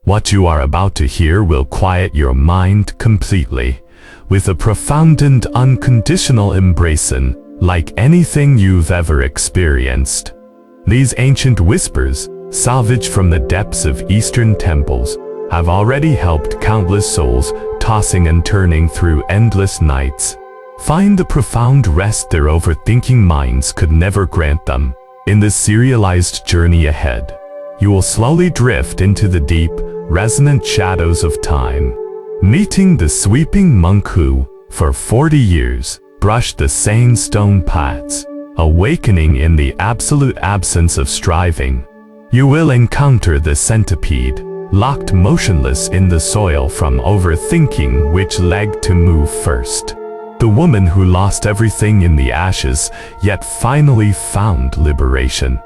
What you are about to hear will quiet your mind completely, with a profound and unconditional embracing, like anything you've ever experienced. These ancient whispers, salvaged from the depths of Eastern temples, have already helped countless souls, tossing and turning through endless nights, find the profound rest their overthinking minds could never grant them. In this serialized journey ahead, you will slowly drift into the deep, resonant shadows of time, meeting the sweeping monk who, for 40 years, brushed the sane stone paths, awakening in the absolute absence of striving. You will encounter the centipede, locked motionless in the soil from overthinking which leg to move first. The woman who lost everything in the ashes, yet finally found liberation.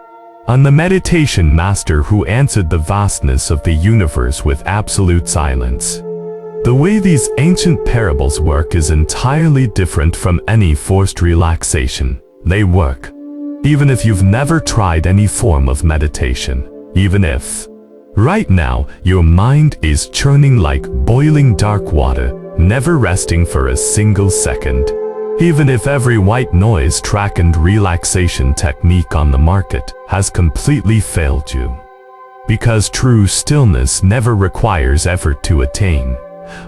And the meditation master who answered the vastness of the universe with absolute silence. The way these ancient parables work is entirely different from any forced relaxation. They work, even if you've never tried any form of meditation. Even if, right now, your mind is churning like boiling dark water, never resting for a single second. Even if every white noise track and relaxation technique on the market has completely failed you. Because true stillness never requires effort to attain.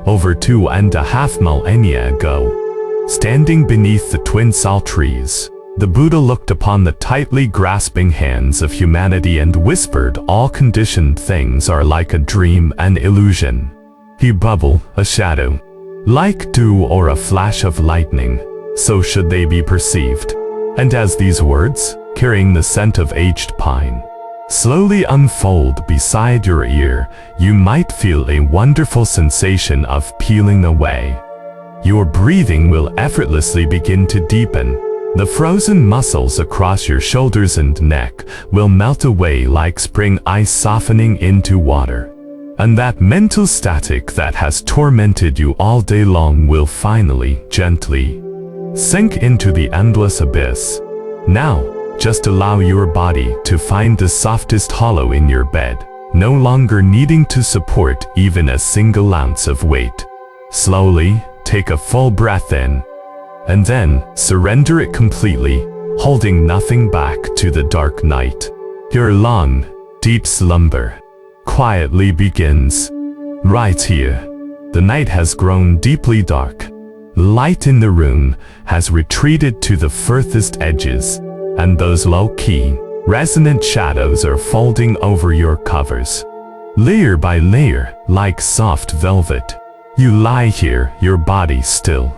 Over 2.5 millennia ago, standing beneath the twin sal trees, the Buddha looked upon the tightly grasping hands of humanity and whispered, all conditioned things are like a dream, an illusion. He bubble, a shadow. Like dew or a flash of lightning, so should they be perceived. And as these words, carrying the scent of aged pine, slowly unfold beside your ear, you might feel a wonderful sensation of peeling away. Your breathing will effortlessly begin to deepen. The frozen muscles across your shoulders and neck will melt away like spring ice softening into water. And that mental static that has tormented you all day long will finally, gently, sink into the endless abyss. Now, just allow your body to find the softest hollow in your bed, no longer needing to support even a single ounce of weight. Slowly, take a full breath in, and then surrender it completely, holding nothing back to the dark night. Your long, deep slumber quietly begins. Right here, the night has grown deeply dark. Light in the room has retreated to the furthest edges, and those low-key, resonant shadows are folding over your covers. Layer by layer, like soft velvet, you lie here, your body still.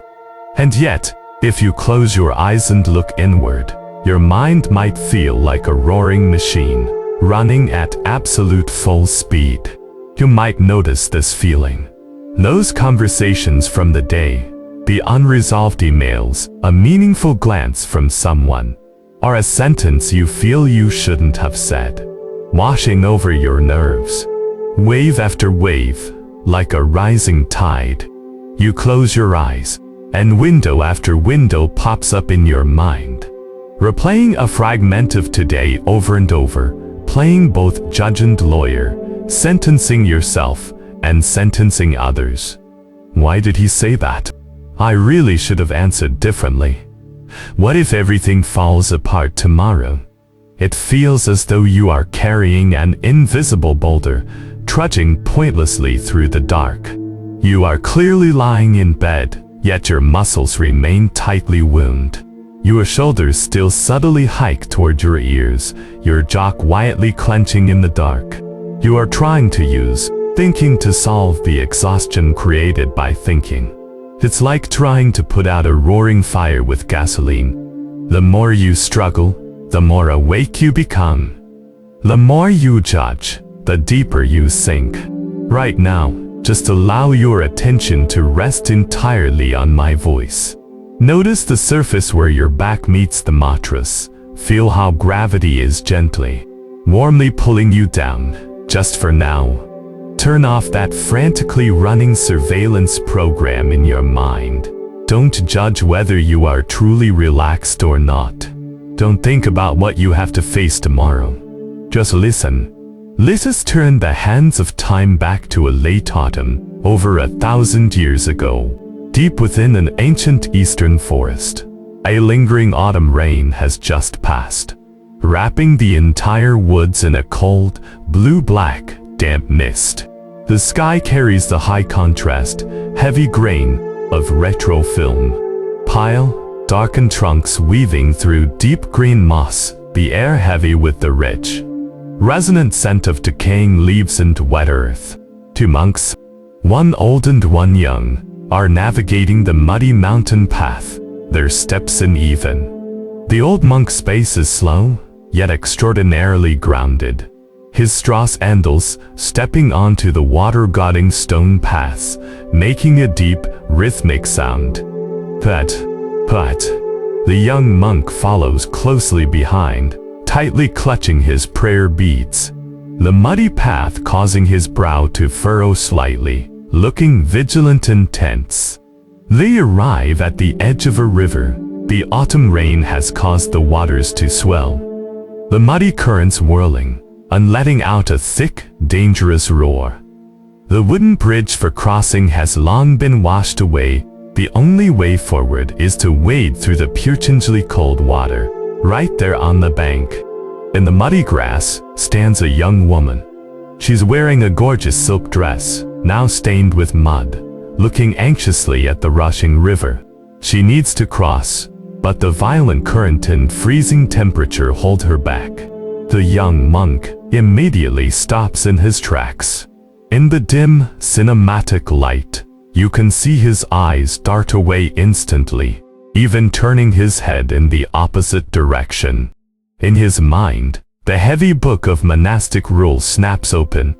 And yet, if you close your eyes and look inward, your mind might feel like a roaring machine, running at absolute full speed. You might notice this feeling. Those conversations from the day, the unresolved emails, a meaningful glance from someone, or a sentence you feel you shouldn't have said, washing over your nerves. Wave after wave, like a rising tide. You close your eyes, and window after window pops up in your mind, replaying a fragment of today over and over, playing both judge and lawyer, sentencing yourself and sentencing others. Why did he say that? I really should have answered differently. What if everything falls apart tomorrow? It feels as though you are carrying an invisible boulder, trudging pointlessly through the dark. You are clearly lying in bed, yet your muscles remain tightly wound. Your shoulders still subtly hike toward your ears, your jaw quietly clenching in the dark. You are trying to use thinking to solve the exhaustion created by thinking. It's like trying to put out a roaring fire with gasoline. The more you struggle, the more awake you become. The more you judge, the deeper you sink. Right now, just allow your attention to rest entirely on my voice. Notice the surface where your back meets the mattress. Feel how gravity is gently, warmly pulling you down, just for now. Turn off that frantically running surveillance program in your mind. Don't judge whether you are truly relaxed or not. Don't think about what you have to face tomorrow. Just listen. Let us turn the hands of time back to a late autumn, over 1,000 years ago. Deep within an ancient eastern forest, a lingering autumn rain has just passed, wrapping the entire woods in a cold, blue-black, damp mist. The sky carries the high-contrast, heavy grain of retro film. Pile, darkened trunks weaving through deep green moss, the air heavy with the rich, resonant scent of decaying leaves and wet earth. Two monks, one old and one young, are navigating the muddy mountain path, their steps uneven. The old monk's pace is slow, yet extraordinarily grounded. His straw sandals stepping onto the water-guarding stone paths, making a deep, rhythmic sound. But, the young monk follows closely behind, tightly clutching his prayer beads, the muddy path causing his brow to furrow slightly, looking vigilant and tense. They arrive at the edge of a river. The autumn rain has caused the waters to swell, the muddy currents whirling and letting out a thick, dangerous roar. The wooden bridge for crossing has long been washed away. The only way forward is to wade through the pungently cold water, right there on the bank. In the muddy grass stands a young woman. She's wearing a gorgeous silk dress, now stained with mud, looking anxiously at the rushing river. She needs to cross, but the violent current and freezing temperature hold her back. The young monk immediately stops in his tracks. In the dim, cinematic light, you can see his eyes dart away instantly, even turning his head in the opposite direction. In his mind, the heavy book of monastic rules snaps open.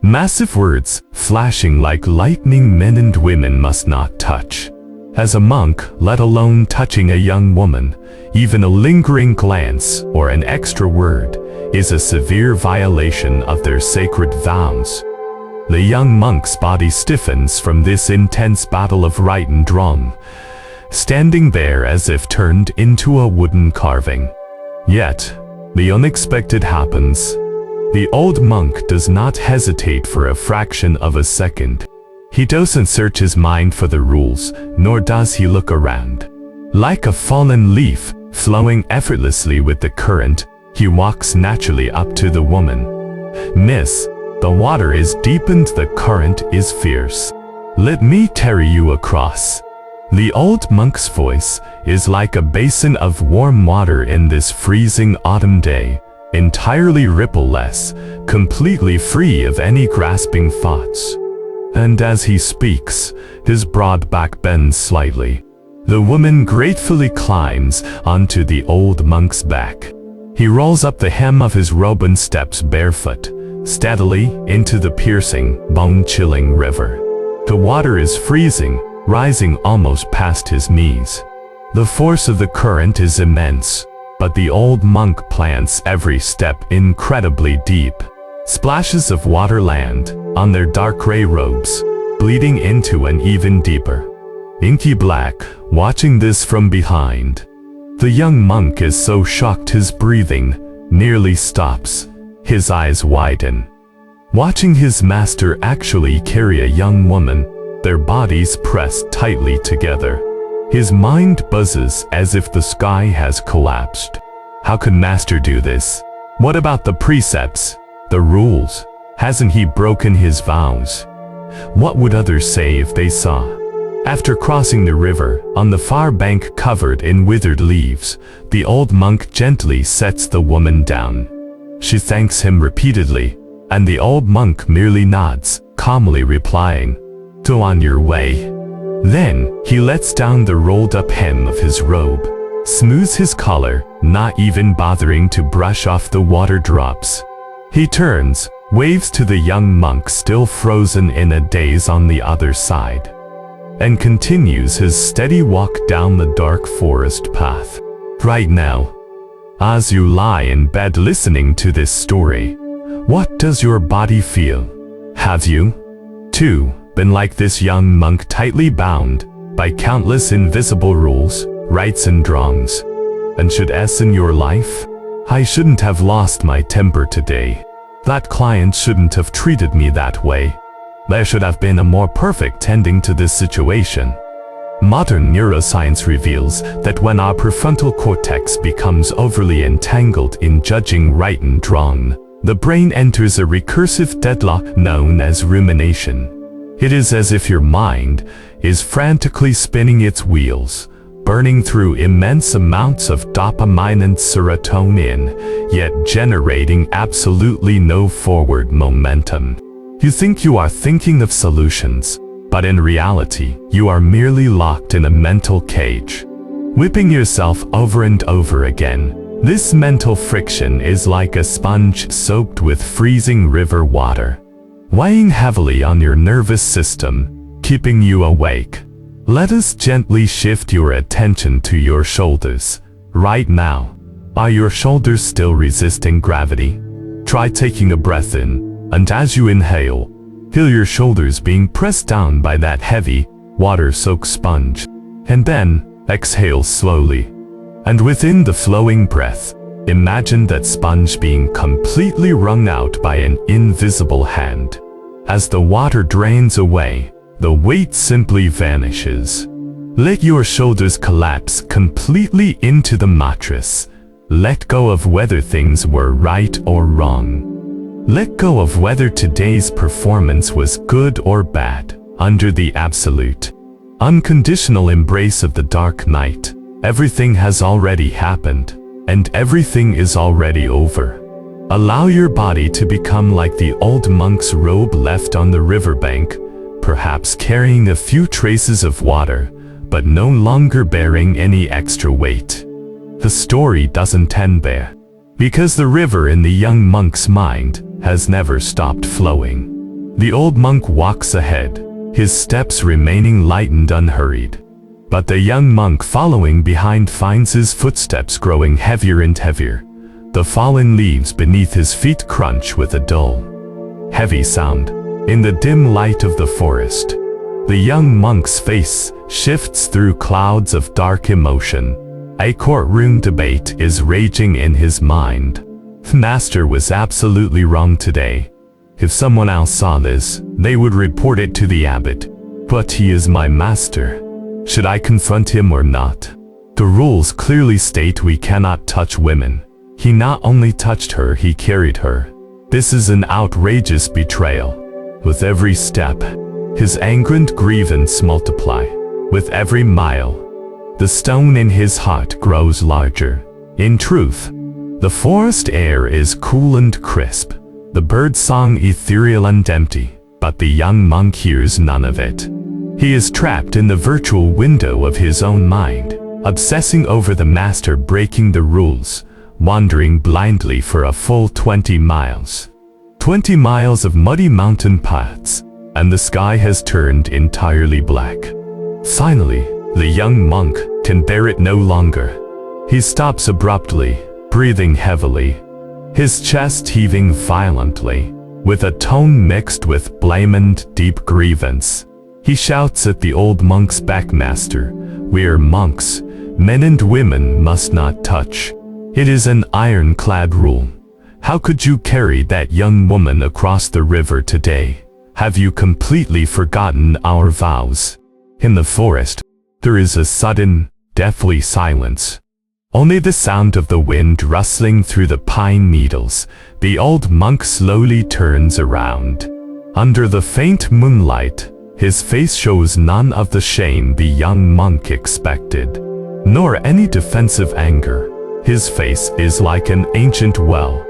Massive words, flashing like lightning: men and women must not touch. As a monk, let alone touching a young woman, even a lingering glance or an extra word is a severe violation of their sacred vows. The young monk's body stiffens from this intense battle of right and wrong, standing there as if turned into a wooden carving. Yet, the unexpected happens. The old monk does not hesitate for a fraction of a second. He doesn't search his mind for the rules, nor does he look around. Like a fallen leaf, flowing effortlessly with the current, he walks naturally up to the woman. "Miss, the water is deepened, the current is fierce. Let me carry you across." The old monk's voice is like a basin of warm water in this freezing autumn day, entirely rippleless, completely free of any grasping thoughts. And as he speaks, his broad back bends slightly. The woman gratefully climbs onto the old monk's back. He rolls up the hem of his robe and steps barefoot, steadily into the piercing, bone-chilling river. The water is freezing, rising almost past his knees. The force of the current is immense, but the old monk plants every step incredibly deep. Splashes of water land on their dark gray robes, bleeding into an even deeper, inky black. Watching this from behind, the young monk is so shocked his breathing nearly stops. His eyes widen, watching his master actually carry a young woman, their bodies pressed tightly together. His mind buzzes as if the sky has collapsed. How could master do this? What about the precepts? The rules? Hasn't he broken his vows? What would others say if they saw? After crossing the river, on the far bank covered in withered leaves, the old monk gently sets the woman down. She thanks him repeatedly, and the old monk merely nods, calmly replying, "Go on your way." Then, he lets down the rolled-up hem of his robe, smooths his collar, not even bothering to brush off the water drops. He turns, waves to the young monk still frozen in a daze on the other side, and continues his steady walk down the dark forest path. Right now, as you lie in bed listening to this story, what does your body feel? Have you, too, been like this young monk, tightly bound by countless invisible rules, rights and wrongs? And should S in your life? I shouldn't have lost my temper today. That client shouldn't have treated me that way. There should have been a more perfect ending to this situation. Modern neuroscience reveals that when our prefrontal cortex becomes overly entangled in judging right and wrong, the brain enters a recursive deadlock known as rumination. It is as if your mind is frantically spinning its wheels, burning through immense amounts of dopamine and serotonin, yet generating absolutely no forward momentum. You think you are thinking of solutions, but in reality, you are merely locked in a mental cage, whipping yourself over and over again. This mental friction is like a sponge soaked with freezing river water, weighing heavily on your nervous system, keeping you awake. Let us gently shift your attention to your shoulders. Right now, are your shoulders still resisting gravity? Try taking a breath in, and as you inhale, feel your shoulders being pressed down by that heavy, water-soaked sponge. And then, exhale slowly. And within the flowing breath, imagine that sponge being completely wrung out by an invisible hand. As the water drains away, the weight simply vanishes. Let your shoulders collapse completely into the mattress. Let go of whether things were right or wrong. Let go of whether today's performance was good or bad. Under the absolute, unconditional embrace of the dark night, everything has already happened, and everything is already over. Allow your body to become like the old monk's robe left on the riverbank, perhaps carrying a few traces of water, but no longer bearing any extra weight. The story doesn't end there, because the river in the young monk's mind has never stopped flowing. The old monk walks ahead, his steps remaining light and unhurried. But the young monk following behind finds his footsteps growing heavier and heavier. The fallen leaves beneath his feet crunch with a dull, heavy sound. In the dim light of the forest, the young monk's face shifts through clouds of dark emotion. A courtroom debate is raging in his mind. Master was absolutely wrong today. If someone else saw this, they would report it to the abbot. But he is my master. Should I confront him or not? The rules clearly state we cannot touch women. He not only touched her, he carried her. This is an outrageous betrayal. With every step, his anger and grievance multiply. With every mile, the stone in his heart grows larger. In truth, the forest air is cool and crisp, the bird song ethereal and empty, but the young monk hears none of it. He is trapped in the virtual window of his own mind, obsessing over the master breaking the rules, wandering blindly for a full 20 miles. 20 miles of muddy mountain paths, and the sky has turned entirely black. Finally, the young monk can bear it no longer. He stops abruptly, breathing heavily, his chest heaving violently, with a tone mixed with blame and deep grievance. He shouts at the old monk's backmaster, "We're monks. Men and women must not touch. It is an ironclad rule. How could you carry that young woman across the river today? Have you completely forgotten our vows?" In the forest, there is a sudden, deathly silence. Only the sound of the wind rustling through the pine needles. The old monk slowly turns around. Under the faint moonlight, his face shows none of the shame the young monk expected, nor any defensive anger. His face is like an ancient well,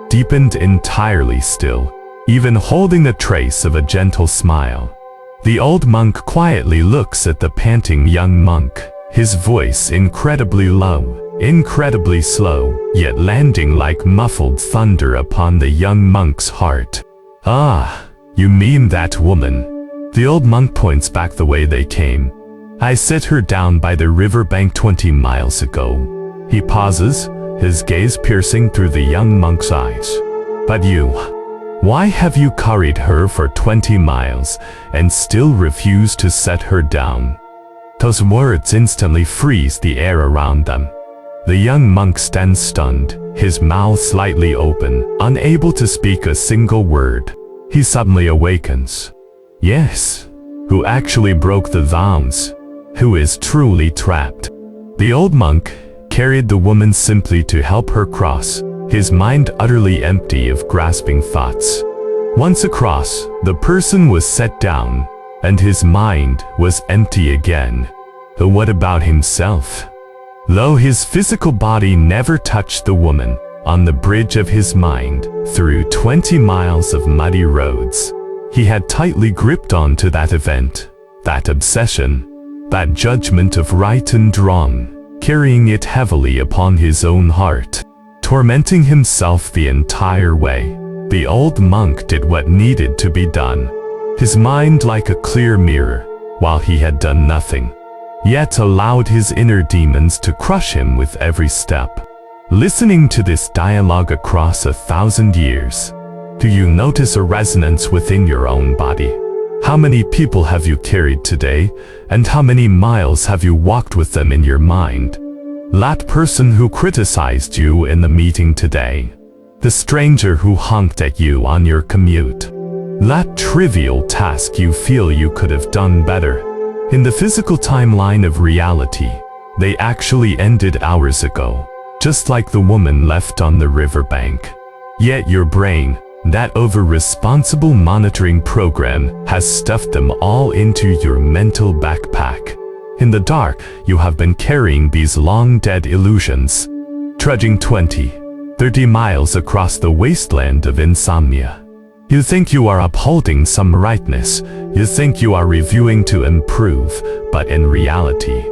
deepened entirely still, even holding a trace of a gentle smile. The old monk quietly looks at the panting young monk, his voice incredibly low, incredibly slow, yet landing like muffled thunder upon the young monk's heart. "Ah, you mean that woman?" The old monk points back the way they came. "I set her down by the riverbank 20 miles ago." He pauses, his gaze piercing through the young monk's eyes. "But you, why have you carried her for 20 miles and still refused to set her down?" Those words instantly freeze the air around them. The young monk stands stunned, his mouth slightly open, unable to speak a single word. He suddenly awakens. Yes, who actually broke the vows? Who is truly trapped? The old monk carried the woman simply to help her cross, his mind utterly empty of grasping thoughts. Once across, the person was set down, and his mind was empty again. But what about himself? Though his physical body never touched the woman, on the bridge of his mind, through 20 miles of muddy roads, he had tightly gripped onto that event, that obsession, that judgment of right and wrong, carrying it heavily upon his own heart, tormenting himself the entire way. The old monk did what needed to be done, his mind like a clear mirror, while he had done nothing, yet allowed his inner demons to crush him with every step. Listening to this dialogue across 1,000 years, do you notice a resonance within your own body? How many people have you carried today, and how many miles have you walked with them in your mind? That person who criticized you in the meeting today, the stranger who honked at you on your commute, that trivial task you feel you could have done better. In the physical timeline of reality, they actually ended hours ago, just like the woman left on the riverbank. Yet your brain, that over-responsible monitoring program, has stuffed them all into your mental backpack. In the dark, you have been carrying these long-dead illusions, trudging 20, 30 miles across the wasteland of insomnia. You think you are upholding some rightness, you think you are reviewing to improve, but in reality,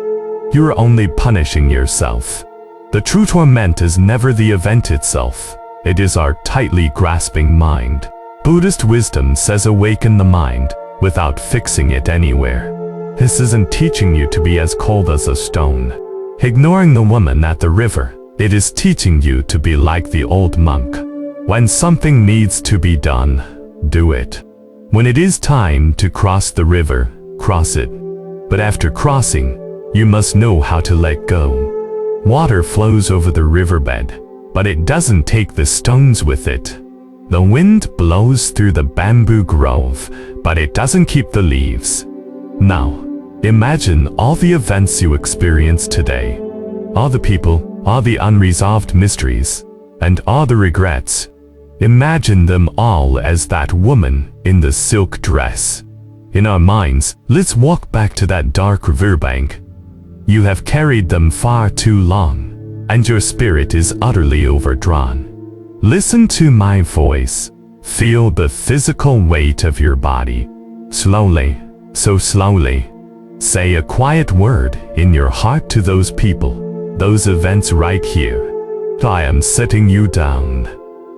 you are only punishing yourself. The true torment is never the event itself, it is our tightly grasping mind. Buddhist wisdom says awaken the mind, without fixing it anywhere. This isn't teaching you to be as cold as a stone, ignoring the woman at the river. It is teaching you to be like the old monk. When something needs to be done, do it. When it is time to cross the river, cross it. But after crossing, you must know how to let go. Water flows over the riverbed, but it doesn't take the stones with it. The wind blows through the bamboo grove, but it doesn't keep the leaves. Now, imagine all the events you experienced today, all the people, all the unresolved mysteries, and all the regrets. Imagine them all as that woman in the silk dress. In our minds, let's walk back to that dark riverbank. You have carried them far too long, and your spirit is utterly overdrawn. Listen to my voice. Feel the physical weight of your body. Slowly, so slowly, say a quiet word in your heart to those people, those events right here. I am setting you down.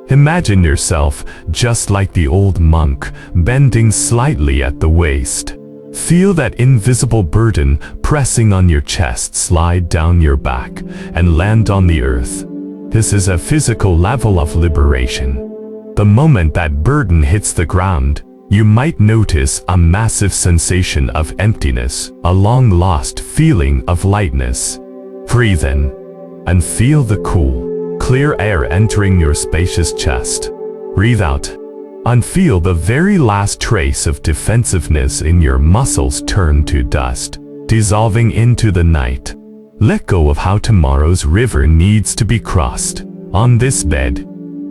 Imagine yourself just like the old monk, bending slightly at the waist. Feel that invisible burden pressing on your chest slide down your back and land on the earth. This is a physical level of liberation. The moment that burden hits the ground, you might notice a massive sensation of emptiness, a long-lost feeling of lightness. Breathe in and feel the cool, clear air entering your spacious chest. Breathe out and feel the very last trace of defensiveness in your muscles turn to dust, dissolving into the night. Let go of how tomorrow's river needs to be crossed. On this bed,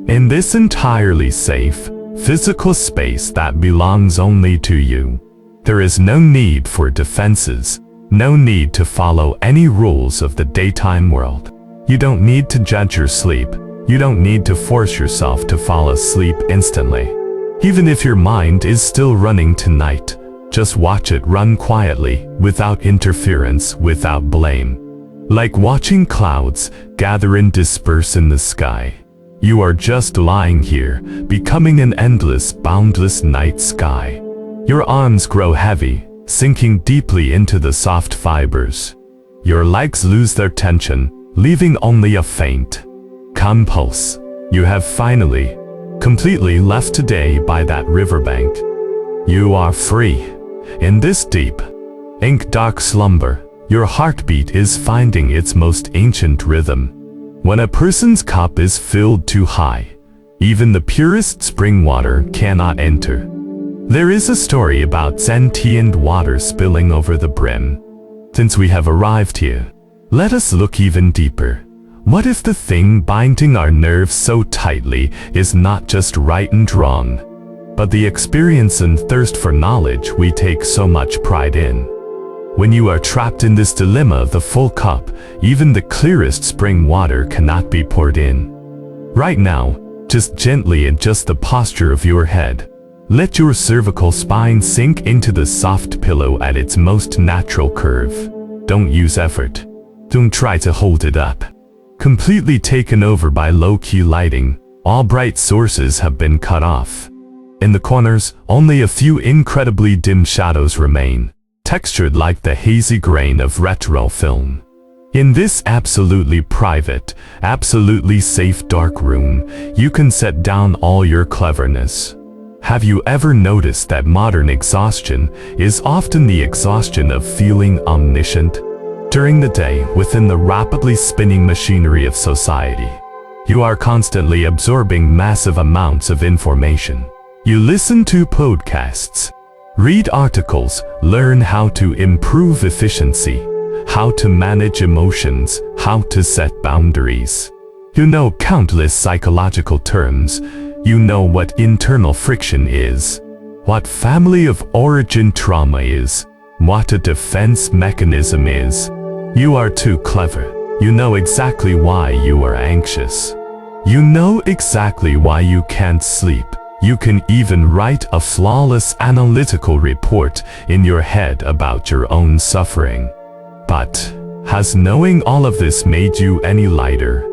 in this entirely safe, physical space that belongs only to you, there is no need for defenses, no need to follow any rules of the daytime world. You don't need to judge your sleep. You don't need to force yourself to fall asleep instantly. Even if your mind is still running tonight, just watch it run quietly, without interference, without blame. Like watching clouds gather and disperse in the sky. You are just lying here, becoming an endless, boundless night sky. Your arms grow heavy, sinking deeply into the soft fibers. Your legs lose their tension, leaving only a faint, calm pulse. You have finally, completely left today by that riverbank. You are free. In this deep, ink-dark slumber, your heartbeat is finding its most ancient rhythm. When a person's cup is filled too high, even the purest spring water cannot enter. There is a story about Zen tea and water spilling over the brim. Since we have arrived here, let us look even deeper. What if the thing binding our nerves so tightly is not just right and wrong, but the experience and thirst for knowledge we take so much pride in? When you are trapped in this dilemma of the full cup, even the clearest spring water cannot be poured in. Right now, just gently adjust the posture of your head. Let your cervical spine sink into the soft pillow at its most natural curve. Don't use effort. Don't try to hold it up. Completely taken over by low-key lighting, all bright sources have been cut off. In the corners, only a few incredibly dim shadows remain, textured like the hazy grain of retro film. In this absolutely private, absolutely safe dark room, you can set down all your cleverness. Have you ever noticed that modern exhaustion is often the exhaustion of feeling omniscient? During the day, within the rapidly spinning machinery of society, you are constantly absorbing massive amounts of information. You listen to podcasts, read articles, learn how to improve efficiency, how to manage emotions, how to set boundaries. You know countless psychological terms. You know what internal friction is, what family of origin trauma is, what a defense mechanism is. You are too clever. You know exactly why you are anxious. You know exactly why you can't sleep. You can even write a flawless analytical report in your head about your own suffering. But has knowing all of this made you any lighter?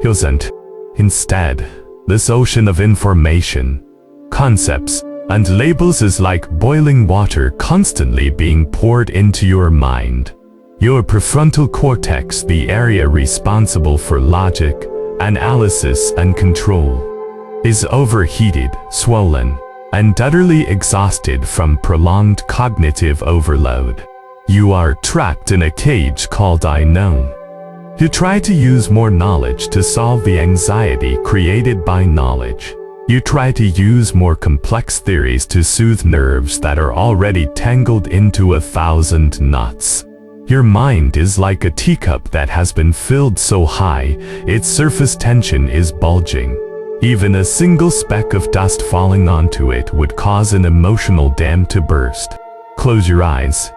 Hasn't. Instead, this ocean of information, concepts, and labels is like boiling water constantly being poured into your mind. Your prefrontal cortex, the area responsible for logic, analysis, and control, is overheated, swollen, and utterly exhausted from prolonged cognitive overload. You are trapped in a cage called I know. You try to use more knowledge to solve the anxiety created by knowledge. You try to use more complex theories to soothe nerves that are already tangled into 1,000 knots. Your mind is like a teacup that has been filled so high, its surface tension is bulging. Even a single speck of dust falling onto it would cause an emotional dam to burst. Close your eyes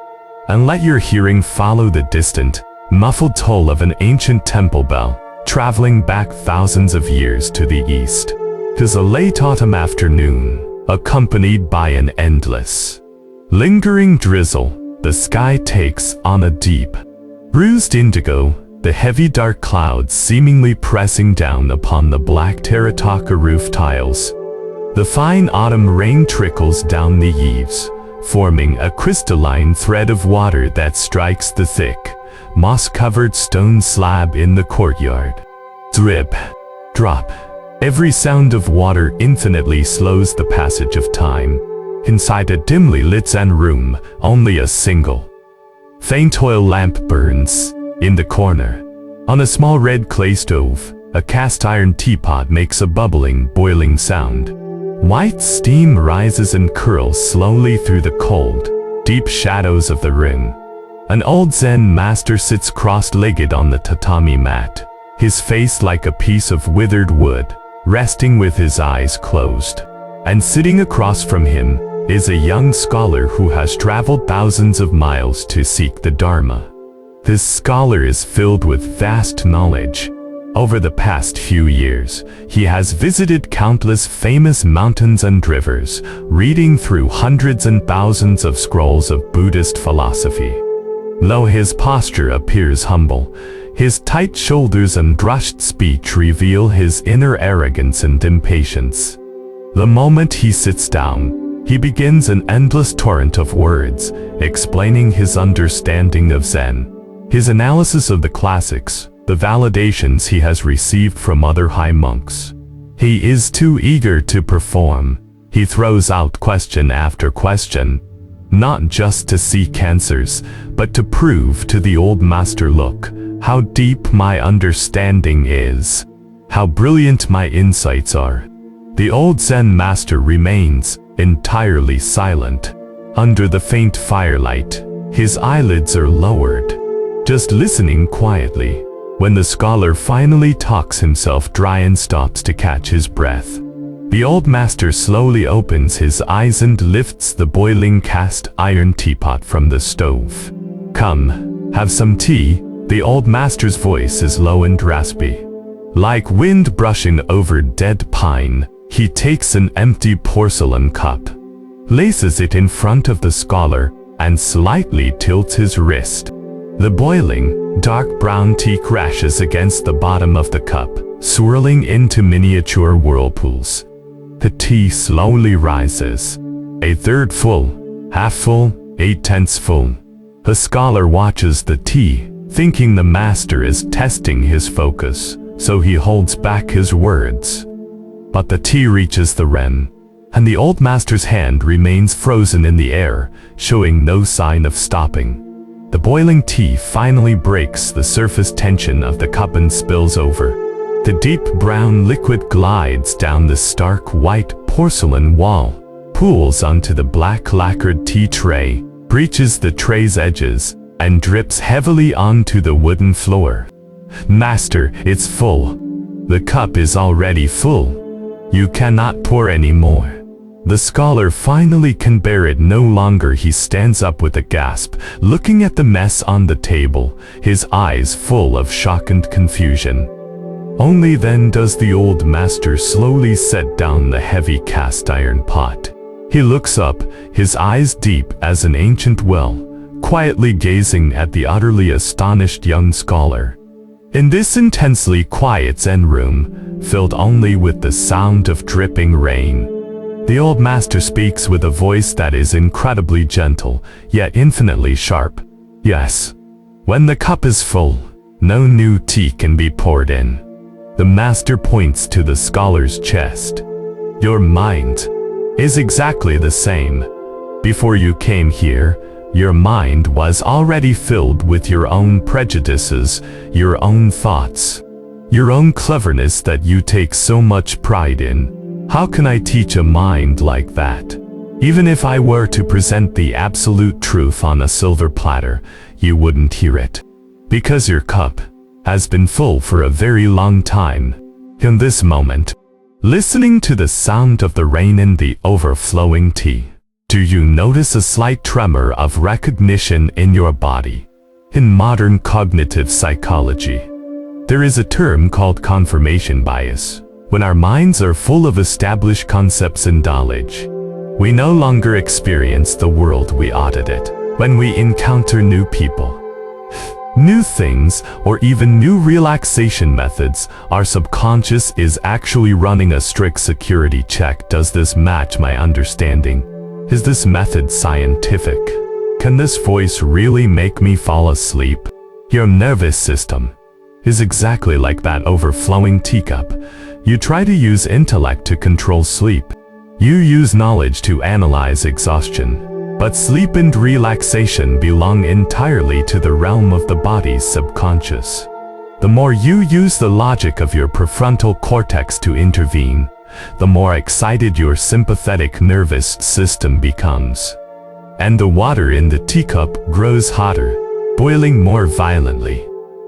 and let your hearing follow the distant, muffled toll of an ancient temple bell, traveling back thousands of years to the east. 'Tis a late autumn afternoon, accompanied by an endless, lingering drizzle. The sky takes on a deep, bruised indigo, the heavy dark clouds seemingly pressing down upon the black terracotta roof tiles. The fine autumn rain trickles down the eaves, forming a crystalline thread of water that strikes the thick, moss-covered stone slab in the courtyard. Drip, drop. Every sound of water infinitely slows the passage of time. Inside a dimly lit Zen room, only a single, faint oil lamp burns. In the corner, on a small red clay stove, a cast iron teapot makes a bubbling, boiling sound. White steam rises and curls slowly through the cold, deep shadows of the room. An old Zen master sits cross-legged on the tatami mat, his face like a piece of withered wood, resting with his eyes closed. And sitting across from him is a young scholar who has traveled thousands of miles to seek the Dharma. This scholar is filled with vast knowledge. Over the past few years, he has visited countless famous mountains and rivers, reading through hundreds and thousands of scrolls of Buddhist philosophy. Though his posture appears humble, his tight shoulders and brushed speech reveal his inner arrogance and impatience. The moment he sits down, he begins an endless torrent of words, explaining his understanding of Zen, his analysis of the classics, the validations he has received from other high monks. He is too eager to perform. He throws out question after question, not just to seek answers, but to prove to the old master, look, how deep my understanding is, how brilliant my insights are. The old Zen master remains entirely silent. Under the faint firelight, his eyelids are lowered, just listening quietly. When the scholar finally talks himself dry and stops to catch his breath, the old master slowly opens his eyes and lifts the boiling cast iron teapot from the stove. "Come, have some tea." The old master's voice is low and raspy. Like wind brushing over dead pine, he takes an empty porcelain cup, laces it in front of the scholar, and slightly tilts his wrist. The boiling, dark brown tea crashes against the bottom of the cup, swirling into miniature whirlpools. The tea slowly rises. A third full, half full, 8/10 full. The scholar watches the tea, thinking the master is testing his focus, so he holds back his words. But the tea reaches the rim, and the old master's hand remains frozen in the air, showing no sign of stopping. The boiling tea finally breaks the surface tension of the cup and spills over. The deep brown liquid glides down the stark white porcelain wall, pools onto the black lacquered tea tray, breaches the tray's edges, and drips heavily onto the wooden floor. "Master, it's full." "The cup is already full. You cannot pour any more." The scholar finally can bear it no longer. He stands up with a gasp, looking at the mess on the table, his eyes full of shock and confusion. Only then does the old master slowly set down the heavy cast iron pot. He looks up, his eyes deep as an ancient well, quietly gazing at the utterly astonished young scholar. In this intensely quiet Zen room, filled only with the sound of dripping rain, the old master speaks with a voice that is incredibly gentle, yet infinitely sharp. "Yes. When the cup is full, no new tea can be poured in." The master points to the scholar's chest. "Your mind is exactly the same. Before you came here, your mind was already filled with your own prejudices, your own thoughts, your own cleverness that you take so much pride in. How can I teach a mind like that? Even if I were to present the absolute truth on a silver platter, you wouldn't hear it. Because your cup has been full for a very long time." In this moment, listening to the sound of the rain and the overflowing tea, do you notice a slight tremor of recognition in your body? In modern cognitive psychology, there is a term called confirmation bias. When our minds are full of established concepts and knowledge, we no longer experience the world, we audit it. When we encounter new people, new things, or even new relaxation methods, our subconscious is actually running a strict security check. Does this match my understanding? Is this method scientific? Can this voice really make me fall asleep? Your nervous system is exactly like that overflowing teacup. You try to use intellect to control sleep. You use knowledge to analyze exhaustion. But sleep and relaxation belong entirely to the realm of the body's subconscious. The more you use the logic of your prefrontal cortex to intervene, the more excited your sympathetic nervous system becomes. And the water in the teacup grows hotter, boiling more violently.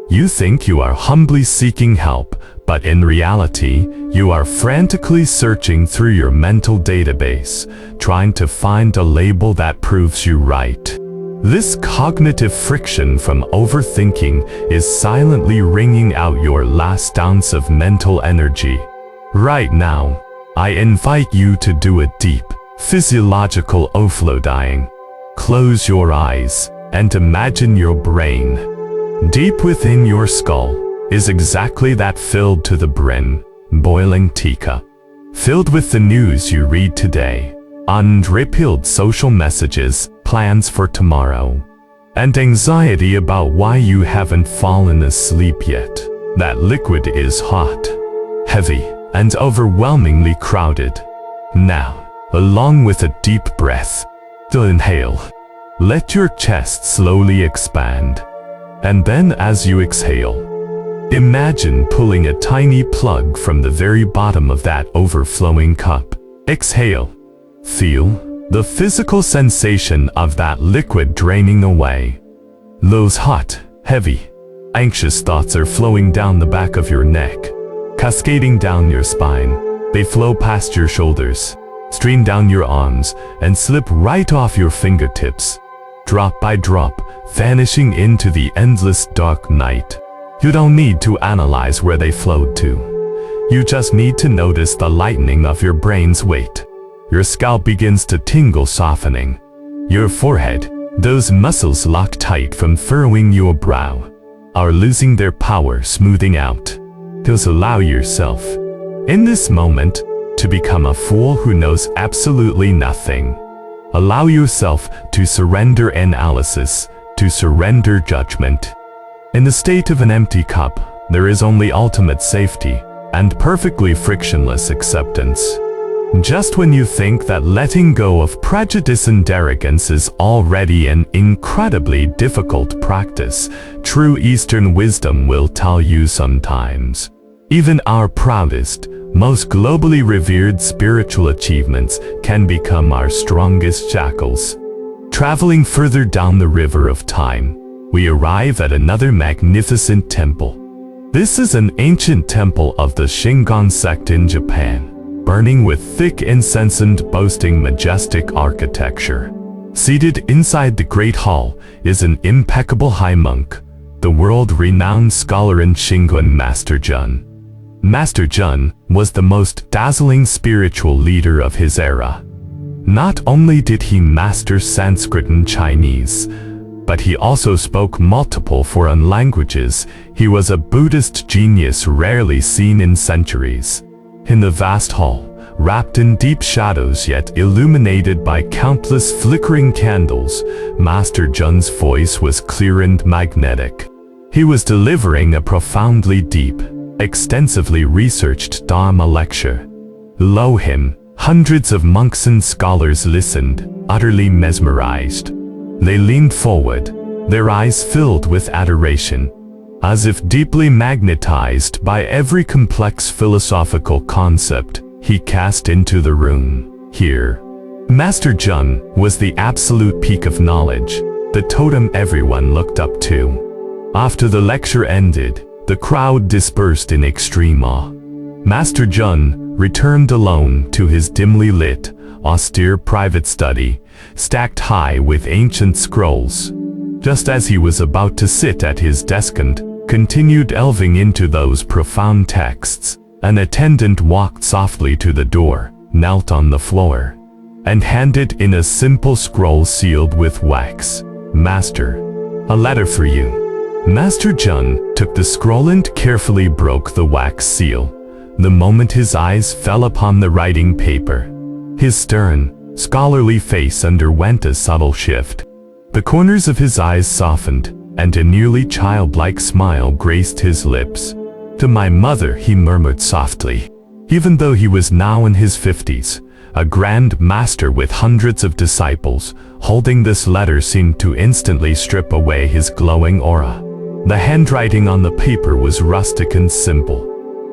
You think you are humbly seeking help, but in reality, you are frantically searching through your mental database, trying to find a label that proves you right. This cognitive friction from overthinking is silently wringing out your last ounce of mental energy. Right now, I invite you to do a deep, physiological overflow dying. Close your eyes and imagine your brain. Deep within your skull is exactly that, filled to the brim, boiling teacup. Filled with the news you read today, unrepealed social messages, plans for tomorrow, and anxiety about why you haven't fallen asleep yet. That liquid is hot, heavy, and overwhelmingly crowded. Now, along with a deep breath, inhale. Let your chest slowly expand. And then as you exhale, imagine pulling a tiny plug from the very bottom of that overflowing cup. Exhale. Feel the physical sensation of that liquid draining away. Those hot, heavy, anxious thoughts are flowing down the back of your neck, cascading down your spine. They flow past your shoulders, stream down your arms, and slip right off your fingertips, drop by drop, vanishing into the endless dark night. You don't need to analyze where they flowed to. You just need to notice the lightening of your brain's weight. Your scalp begins to tingle, softening. Your forehead, those muscles locked tight from furrowing your brow, are losing their power, smoothing out. Just allow yourself, in this moment, to become a fool who knows absolutely nothing. Allow yourself to surrender analysis, to surrender judgment. In the state of an empty cup, there is only ultimate safety and perfectly frictionless acceptance. Just when you think that letting go of prejudice and arrogance is already an incredibly difficult practice, true Eastern wisdom will tell you sometimes even our proudest, most globally revered spiritual achievements can become our strongest shackles. Traveling further down the river of time, we arrive at another magnificent temple. This is an ancient temple of the Shingon sect in Japan, burning with thick incense and boasting majestic architecture. Seated inside the Great Hall is an impeccable high monk, the world-renowned scholar and Shingon Master Jun. Master Jun was the most dazzling spiritual leader of his era. Not only did he master Sanskrit and Chinese, but he also spoke multiple foreign languages. He was a Buddhist genius rarely seen in centuries. In the vast hall, wrapped in deep shadows yet illuminated by countless flickering candles, Master Jun's voice was clear and magnetic. He was delivering a profoundly deep, extensively researched Dharma lecture. Below him, hundreds of monks and scholars listened, utterly mesmerized. They leaned forward, their eyes filled with adoration, as if deeply magnetized by every complex philosophical concept he cast into the room. Here, Master Jun was the absolute peak of knowledge, the totem everyone looked up to. After the lecture ended, the crowd dispersed in extreme awe. Master Jun returned alone to his dimly lit, austere private study, stacked high with ancient scrolls. Just as he was about to sit at his desk and continued delving into those profound texts, an attendant walked softly to the door, knelt on the floor, and handed in a simple scroll sealed with wax. "Master, a letter for you." Master Jun took the scroll and carefully broke the wax seal. The moment his eyes fell upon the writing paper, his stern, scholarly face underwent a subtle shift. The corners of his eyes softened, and a nearly childlike smile graced his lips. "To my mother," he murmured softly. Even though he was now in his 50s, a grand master with hundreds of disciples, holding this letter seemed to instantly strip away his glowing aura. The handwriting on the paper was rustic and simple.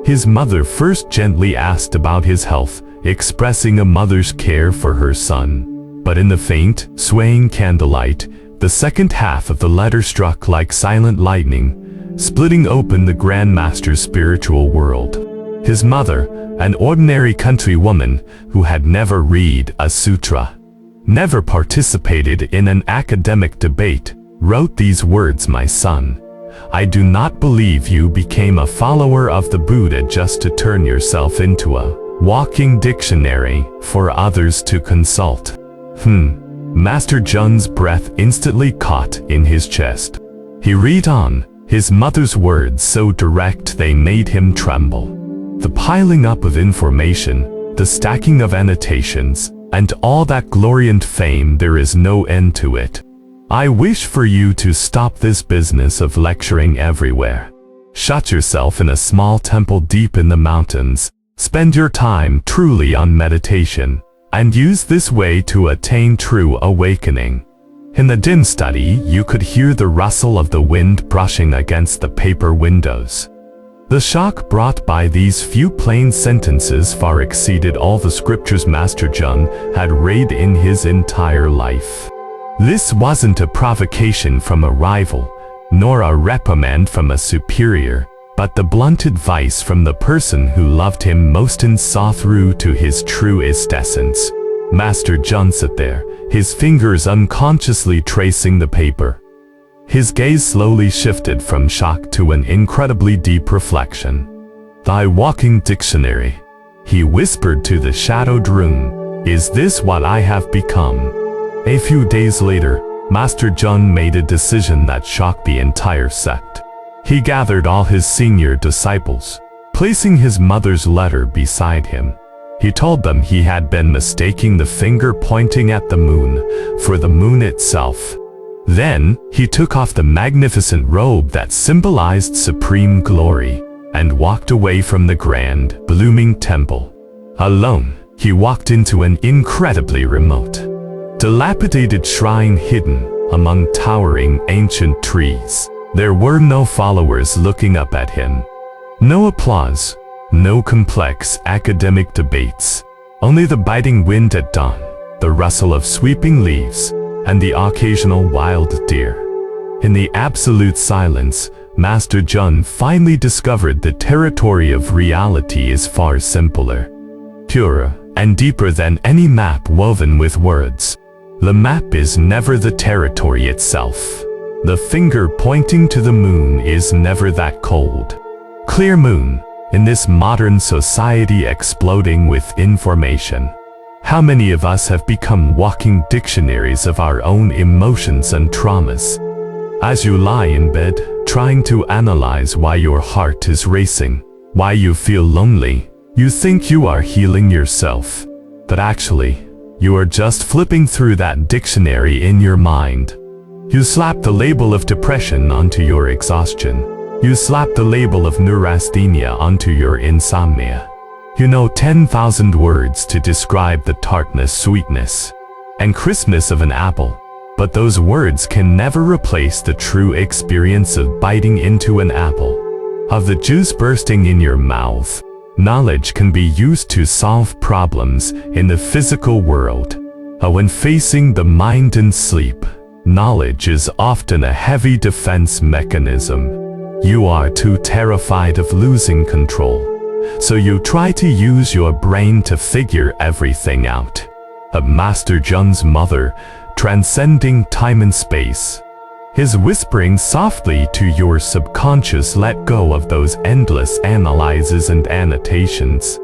His mother first gently asked about his health, expressing a mother's care for her son. But in the faint, swaying candlelight, the second half of the letter struck like silent lightning, splitting open the Grand Master's spiritual world. His mother, an ordinary country woman who had never read a sutra, never participated in an academic debate, wrote these words: "My son, I do not believe you became a follower of the Buddha just to turn yourself into a walking dictionary for others to consult." Master Jun's breath instantly caught in his chest. He read on, his mother's words so direct they made him tremble. The piling up of information, the stacking of annotations, and all that glory and fame, there is no end to it. "I wish for you to stop this business of lecturing everywhere. Shut yourself in a small temple deep in the mountains, spend your time truly on meditation, and use this way to attain true awakening." In the dim study, you could hear the rustle of the wind brushing against the paper windows. The shock brought by these few plain sentences far exceeded all the scriptures Master John had read in his entire life. This wasn't a provocation from a rival, nor a reprimand from a superior, but the blunt advice from the person who loved him most and saw through to his truest essence. Master John sat there, his fingers unconsciously tracing the paper. His gaze slowly shifted from shock to an incredibly deep reflection. "Thy walking dictionary," he whispered to the shadowed room. "Is this what I have become?" A few days later, Master John made a decision that shocked the entire sect. He gathered all his senior disciples, placing his mother's letter beside him. He told them he had been mistaking the finger pointing at the moon for the moon itself. Then, he took off the magnificent robe that symbolized supreme glory, and walked away from the grand, blooming temple. Alone, he walked into an incredibly remote, dilapidated shrine hidden among towering ancient trees. There were no followers looking up at him. No applause, no complex academic debates. Only the biting wind at dawn, the rustle of sweeping leaves, and the occasional wild deer. In the absolute silence, Master John finally discovered the territory of reality is far simpler, purer, and deeper than any map woven with words. The map is never the territory itself. The finger pointing to the moon is never that cold, clear moon, in this modern society exploding with information. How many of us have become walking dictionaries of our own emotions and traumas? As you lie in bed, trying to analyze why your heart is racing, why you feel lonely, you think you are healing yourself. But actually, you are just flipping through that dictionary in your mind. You slap the label of depression onto your exhaustion. You slap the label of neurasthenia onto your insomnia. You know 10,000 words to describe the tartness, sweetness, and crispness of an apple, but those words can never replace the true experience of biting into an apple, of the juice bursting in your mouth. Knowledge can be used to solve problems in the physical world. When facing the mind in sleep, knowledge is often a heavy defense mechanism. You are too terrified of losing control, so you try to use your brain to figure everything out. Master John's mother, transcending time and space, his whispering softly to your subconscious, let go of those endless analyses and annotations.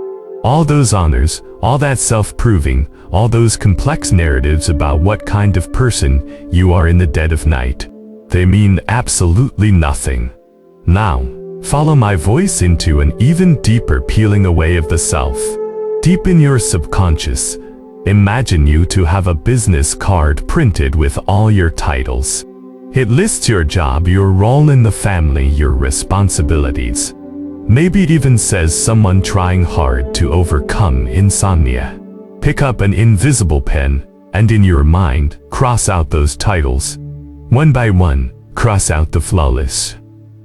All those honors, all that self-proving, all those complex narratives about what kind of person you are in the dead of night. They mean absolutely nothing. Now, follow my voice into an even deeper peeling away of the self. Deep in your subconscious, imagine you to have a business card printed with all your titles. It lists your job, your role in the family, your responsibilities. Maybe it even says someone trying hard to overcome insomnia. Pick up an invisible pen, and in your mind, cross out those titles. One by one, cross out the flawless,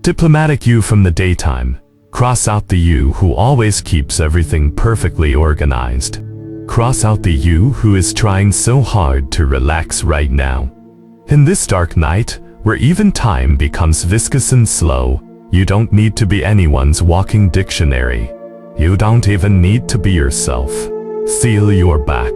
diplomatic you from the daytime. Cross out the you who always keeps everything perfectly organized. Cross out the you who is trying so hard to relax right now. In this dark night, where even time becomes viscous and slow, you don't need to be anyone's walking dictionary. You don't even need to be yourself. Seal your back.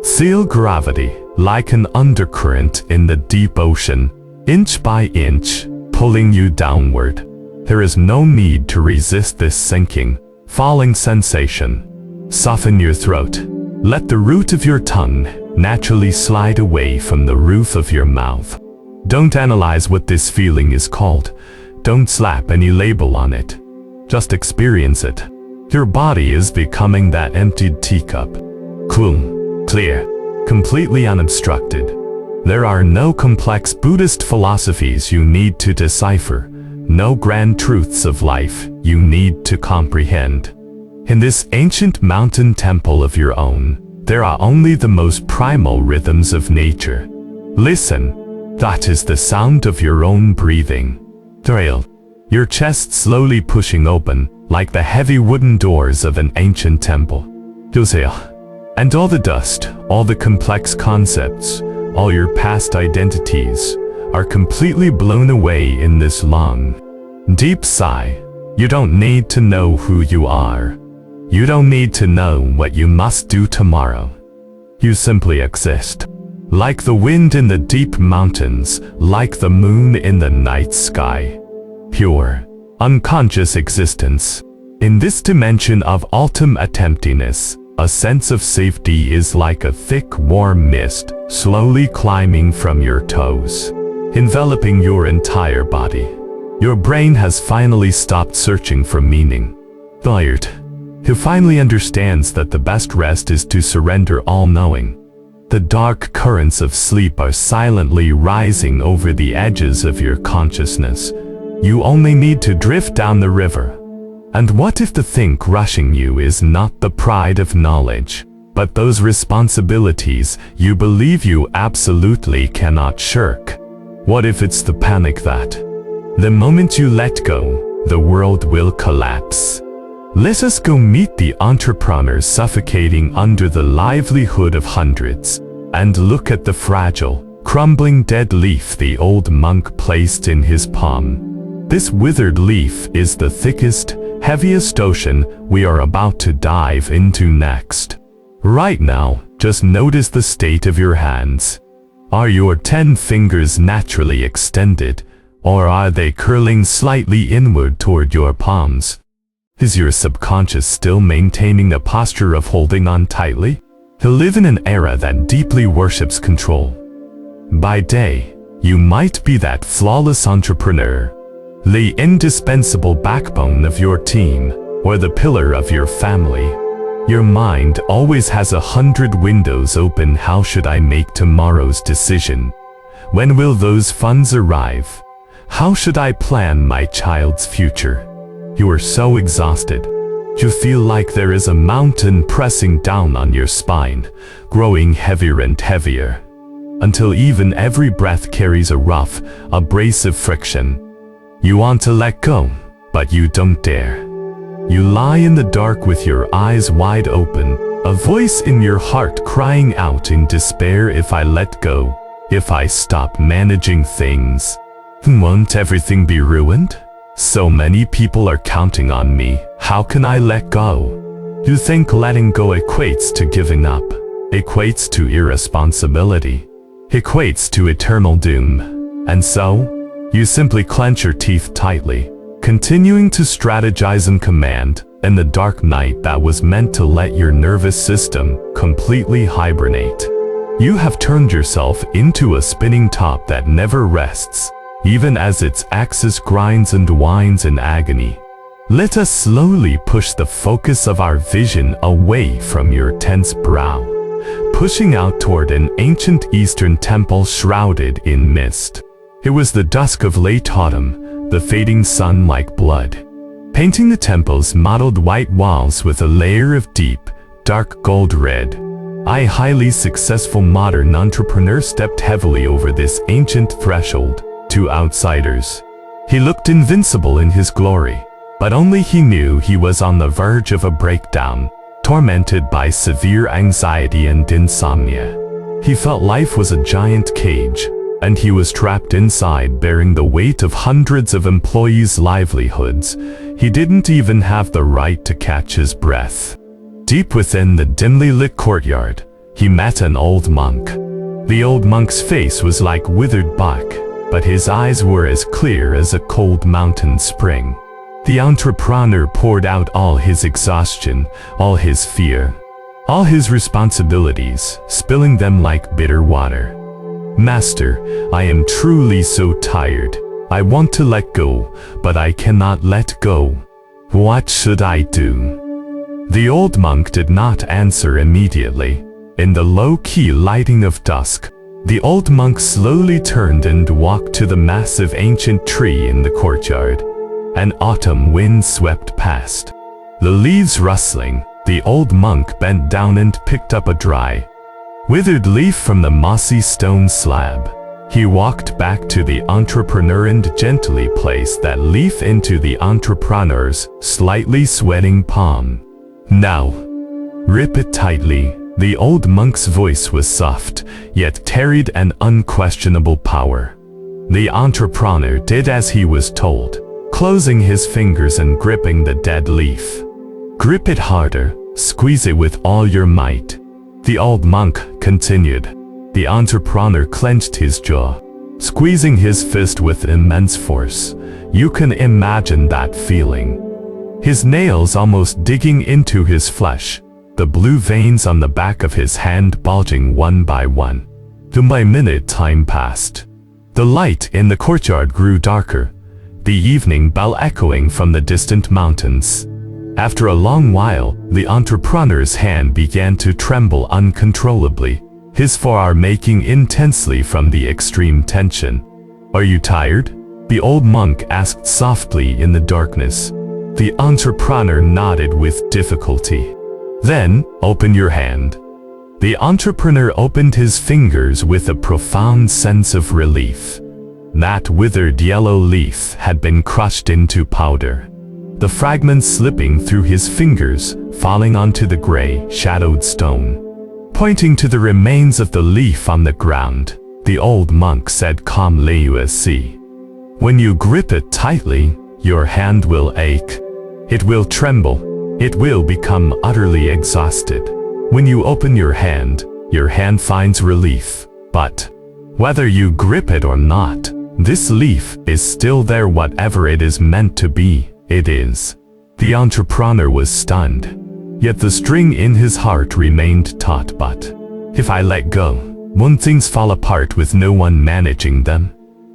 Seal gravity, like an undercurrent in the deep ocean, inch by inch, pulling you downward. There is no need to resist this sinking, falling sensation. Soften your throat. Let the root of your tongue naturally slide away from the roof of your mouth. Don't analyze what this feeling is called. Don't slap any label on it. Just experience it. Your body is becoming that emptied teacup. Cool, clear, completely unobstructed. There are no complex Buddhist philosophies you need to decipher, no grand truths of life you need to comprehend. In this ancient mountain temple of your own, there are only the most primal rhythms of nature. Listen, That is the sound of your own breathing. Thrill. Your chest slowly pushing open, like the heavy wooden doors of an ancient temple. And all the dust, all the complex concepts, all your past identities, are completely blown away in this long, deep sigh. You don't need to know who you are. You don't need to know what you must do tomorrow. You simply exist. Like the wind in the deep mountains, like the moon in the night sky. Pure, unconscious existence. In this dimension of ultimate emptiness, a sense of safety is like a thick, warm mist, slowly climbing from your toes, enveloping your entire body. Your brain has finally stopped searching for meaning. Tired. Who finally understands that the best rest is to surrender all-knowing. The dark currents of sleep are silently rising over the edges of your consciousness. You only need to drift down the river. And what if the thing rushing you is not the pride of knowledge, but those responsibilities you believe you absolutely cannot shirk? What if it's the panic that, the moment you let go, the world will collapse? Let us go meet the entrepreneurs suffocating under the livelihood of hundreds, and look at the fragile, crumbling dead leaf the old monk placed in his palm. This withered leaf is the thickest, heaviest ocean we are about to dive into next. Right now, just notice the state of your hands. Are your 10 fingers naturally extended, or are they curling slightly inward toward your palms? Is your subconscious still maintaining a posture of holding on tightly? To live in an era that deeply worships control. By day, you might be that flawless entrepreneur, the indispensable backbone of your team, or the pillar of your family. Your mind always has 100 windows open. How should I make tomorrow's decision? When will those funds arrive? How should I plan my child's future? You are so exhausted. You feel like there is a mountain pressing down on your spine, growing heavier and heavier, until even every breath carries a rough, abrasive friction. You want to let go, but you don't dare. You lie in the dark with your eyes wide open, a voice in your heart crying out in despair. If I let go, if I stop managing things, won't everything be ruined? So many people are counting on me. How can I let go? You think letting go equates to giving up, equates to irresponsibility, equates to eternal doom. And so, you simply clench your teeth tightly, continuing to strategize and command in the dark night that was meant to let your nervous system completely hibernate. You have turned yourself into a spinning top that never rests, even as its axis grinds and whines in agony. Let us slowly push the focus of our vision away from your tense brow, pushing out toward an ancient Eastern temple shrouded in mist. It was the dusk of late autumn, the fading sun like blood, painting the temple's mottled white walls with a layer of deep, dark gold red. A highly successful modern entrepreneur stepped heavily over this ancient threshold. To outsiders, he looked invincible in his glory, but only he knew he was on the verge of a breakdown, tormented by severe anxiety and insomnia. He felt life was a giant cage, and he was trapped inside bearing the weight of hundreds of employees' livelihoods. He didn't even have the right to catch his breath. Deep within the dimly lit courtyard, he met an old monk. The old monk's face was like withered bark, but his eyes were as clear as a cold mountain spring. The entrepreneur poured out all his exhaustion, all his fear, all his responsibilities, spilling them like bitter water. Master, I am truly so tired. I want to let go, but I cannot let go. What should I do? The old monk did not answer immediately. In the low-key lighting of dusk, the old monk slowly turned and walked to the massive ancient tree in the courtyard. An autumn wind swept past. The leaves rustling, the old monk bent down and picked up a dry, withered leaf from the mossy stone slab. He walked back to the entrepreneur and gently placed that leaf into the entrepreneur's slightly sweating palm. Now, grip it tightly. The old monk's voice was soft, yet carried an unquestionable power. The entrepreneur did as he was told, closing his fingers and gripping the dead leaf. Grip it harder, squeeze it with all your might. The old monk continued. The entrepreneur clenched his jaw, squeezing his fist with immense force. You can imagine that feeling. His nails almost digging into his flesh, the blue veins on the back of his hand bulging one by one. By minute time passed. The light in the courtyard grew darker, the evening bell echoing from the distant mountains. After a long while, the entrepreneur's hand began to tremble uncontrollably, his forearm aching intensely from the extreme tension. Are you tired? The old monk asked softly in the darkness. The entrepreneur nodded with difficulty. Then, open your hand. The entrepreneur opened his fingers with a profound sense of relief. That withered yellow leaf had been crushed into powder, the fragments slipping through his fingers, falling onto the gray, shadowed stone. Pointing to the remains of the leaf on the ground, the old monk said calmly, "You see. When you grip it tightly, your hand will ache. It will tremble. It will become utterly exhausted. When you open your hand finds relief. But whether you grip it or not, this leaf is still there. Whatever it is meant to be, it is." The entrepreneur was stunned, yet the string in his heart remained taut. But if I let go, won't things fall apart with no one managing them?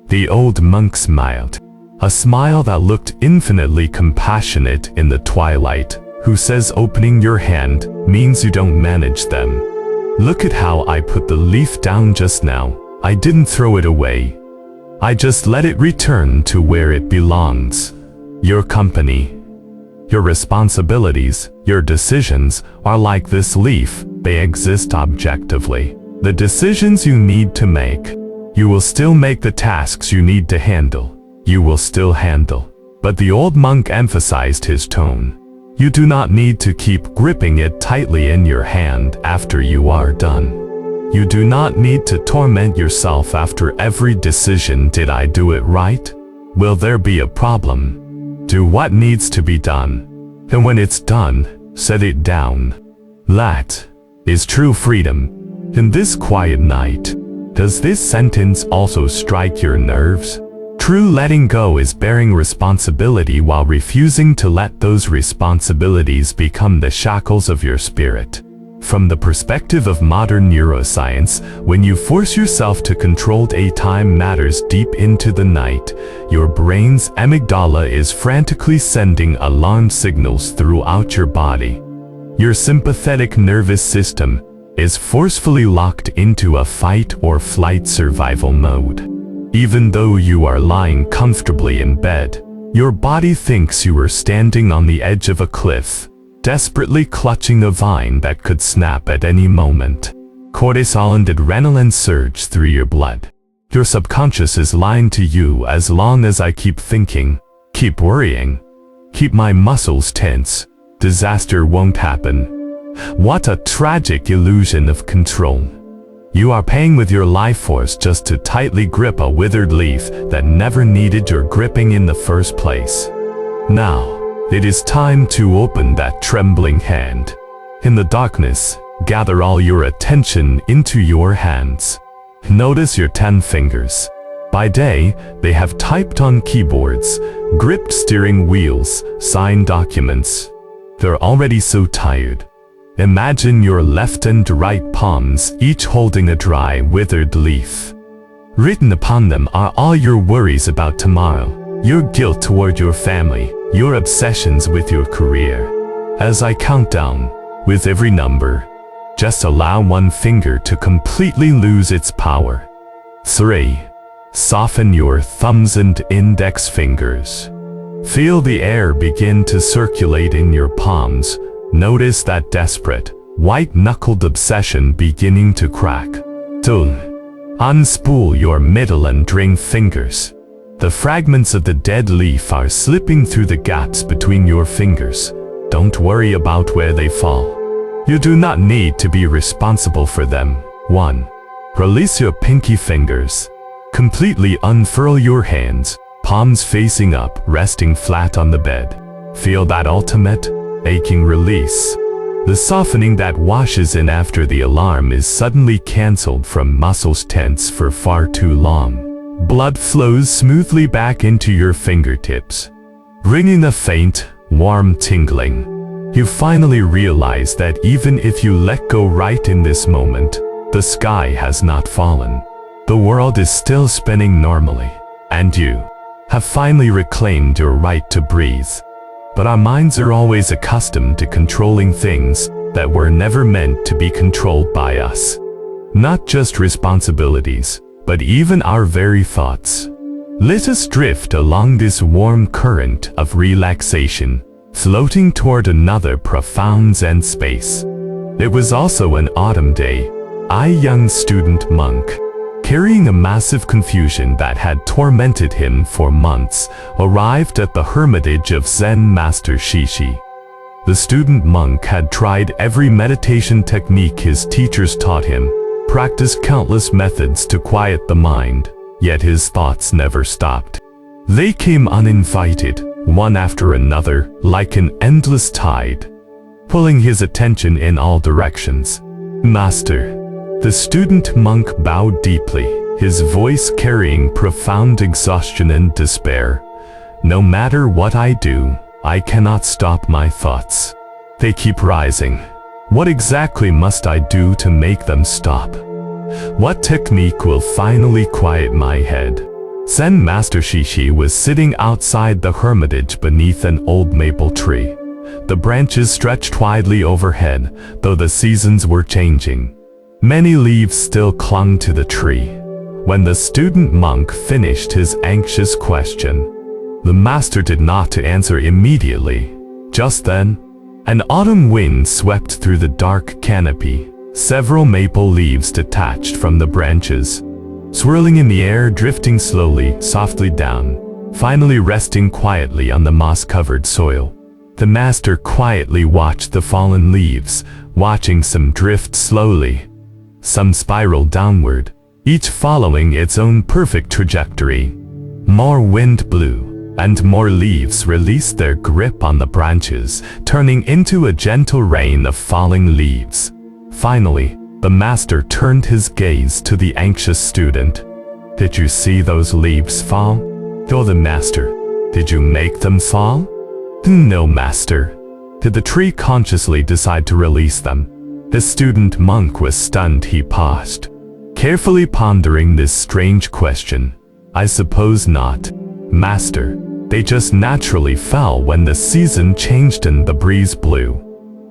The old monk smiled, a smile that looked infinitely compassionate in the twilight. Who says opening your hand means you don't manage them? Look at how I put the leaf down just now. I didn't throw it away. I just let it return to where it belongs. Your company, your responsibilities, your decisions are like this leaf. They exist objectively. The decisions you need to make, you will still make. The tasks you need to handle, you will still handle. But the old monk emphasized his tone. You do not need to keep gripping it tightly in your hand after you are done. You do not need to torment yourself after every decision. Did I do it right? Will there be a problem? Do what needs to be done. And when it's done, set it down. That is true freedom. In this quiet night, does this sentence also strike your nerves? True letting go is bearing responsibility while refusing to let those responsibilities become the shackles of your spirit. From the perspective of modern neuroscience, when you force yourself to control daytime matters deep into the night, your brain's amygdala is frantically sending alarm signals throughout your body. Your sympathetic nervous system is forcefully locked into a fight or flight survival mode. Even though you are lying comfortably in bed, your body thinks you are standing on the edge of a cliff, desperately clutching a vine that could snap at any moment. Cortisol and adrenaline surge through your blood. Your subconscious is lying to you. As long as I keep thinking, keep worrying, keep my muscles tense, disaster won't happen. What a tragic illusion of control. You are paying with your life force just to tightly grip a withered leaf that never needed your gripping in the first place. Now, it is time to open that trembling hand. In the darkness, gather all your attention into your hands. Notice your 10 fingers. By day, they have typed on keyboards, gripped steering wheels, signed documents. They're already so tired. Imagine your left and right palms, each holding a dry, withered leaf. Written upon them are all your worries about tomorrow, your guilt toward your family, your obsessions with your career. As I count down, with every number, just allow one finger to completely lose its power. 3. Soften your thumbs and index fingers. Feel the air begin to circulate in your palms. Notice that desperate, white-knuckled obsession beginning to crack. 2. Unspool your middle and ring fingers. The fragments of the dead leaf are slipping through the gaps between your fingers. Don't worry about where they fall. You do not need to be responsible for them. 1. Release your pinky fingers. Completely unfurl your hands, palms facing up, resting flat on the bed. Feel that ultimate, aching release. The softening that washes in after the alarm is suddenly cancelled from muscles tense for far too long. Blood flows smoothly back into your fingertips, bringing a faint, warm tingling. You finally realize that even if you let go right in this moment, the sky has not fallen. The world is still spinning normally, and you have finally reclaimed your right to breathe. But our minds are always accustomed to controlling things that were never meant to be controlled by us. Not just responsibilities, but even our very thoughts. Let us drift along this warm current of relaxation, floating toward another profound Zen space. It was also an autumn day. A young student monk, carrying a massive confusion that had tormented him for months, arrived at the hermitage of Zen master Shishi. The student monk had tried every meditation technique his teachers taught him, practiced countless methods to quiet the mind, yet his thoughts never stopped. They came uninvited, one after another, like an endless tide, pulling his attention in all directions. Master. The student monk bowed deeply, his voice carrying profound exhaustion and despair. No matter what I do, I cannot stop my thoughts. They keep rising. What exactly must I do to make them stop? What technique will finally quiet my head? Zen Master Shishi was sitting outside the hermitage beneath an old maple tree. The branches stretched widely overhead, though the seasons were changing. Many leaves still clung to the tree. When the student monk finished his anxious question, the master did not answer immediately. Just then, an autumn wind swept through the dark canopy. Several maple leaves detached from the branches, swirling in the air, drifting slowly, softly down, finally resting quietly on the moss-covered soil. The master quietly watched the fallen leaves, watching some drift slowly, some spiral downward, each following its own perfect trajectory. More wind blew, and more leaves released their grip on the branches, turning into a gentle rain of falling leaves. Finally, the master turned his gaze to the anxious student. Did you see those leaves fall? Oh, the master. Did you make them fall? No, master. Did the tree consciously decide to release them? The student monk was stunned. He paused, carefully pondering this strange question. I suppose not, master. They just naturally fell when the season changed and the breeze blew.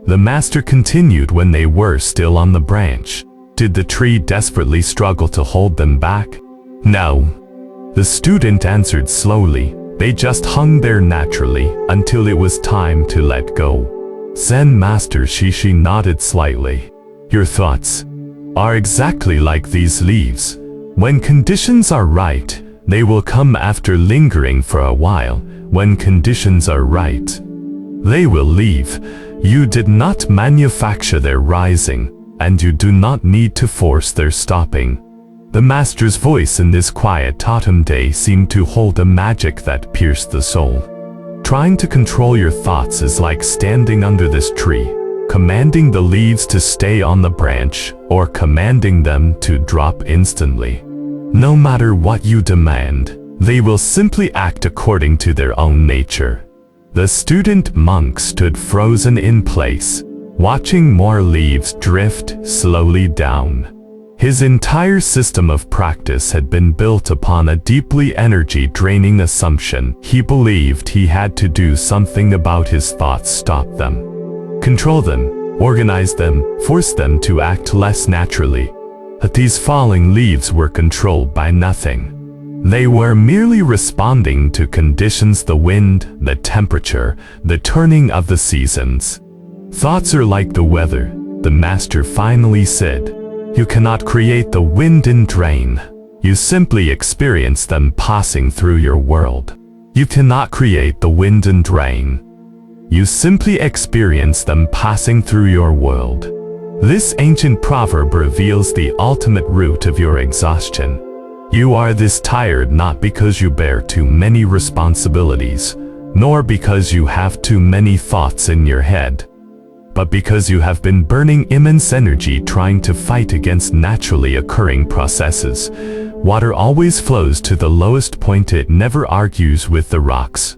The master continued. When they were still on the branch, did the tree desperately struggle to hold them back? No. The student answered slowly. They just hung there naturally until it was time to let go. Zen Master Shishi nodded slightly. Your thoughts are exactly like these leaves. When conditions are right, they will come. After lingering for a while. When conditions are right, they will leave. You did not manufacture their rising, and you do not need to force their stopping. The master's voice in this quiet autumn day seemed to hold a magic that pierced the soul. Trying to control your thoughts is like standing under this tree, commanding the leaves to stay on the branch, or commanding them to drop instantly. No matter what you demand, they will simply act according to their own nature. The student monk stood frozen in place, watching more leaves drift slowly down. His entire system of practice had been built upon a deeply energy-draining assumption. He believed he had to do something about his thoughts, stop them, control them, organize them, force them to act less naturally. But these falling leaves were controlled by nothing. They were merely responding to conditions: the wind, the temperature, the turning of the seasons. Thoughts are like the weather, the master finally said. You cannot create the wind and rain. You simply experience them passing through your world. You cannot create the wind and rain. You simply experience them passing through your world. This ancient proverb reveals the ultimate root of your exhaustion. You are this tired not because you bear too many responsibilities, nor because you have too many thoughts in your head, but because you have been burning immense energy trying to fight against naturally occurring processes. Water always flows to the lowest point. It never argues with the rocks,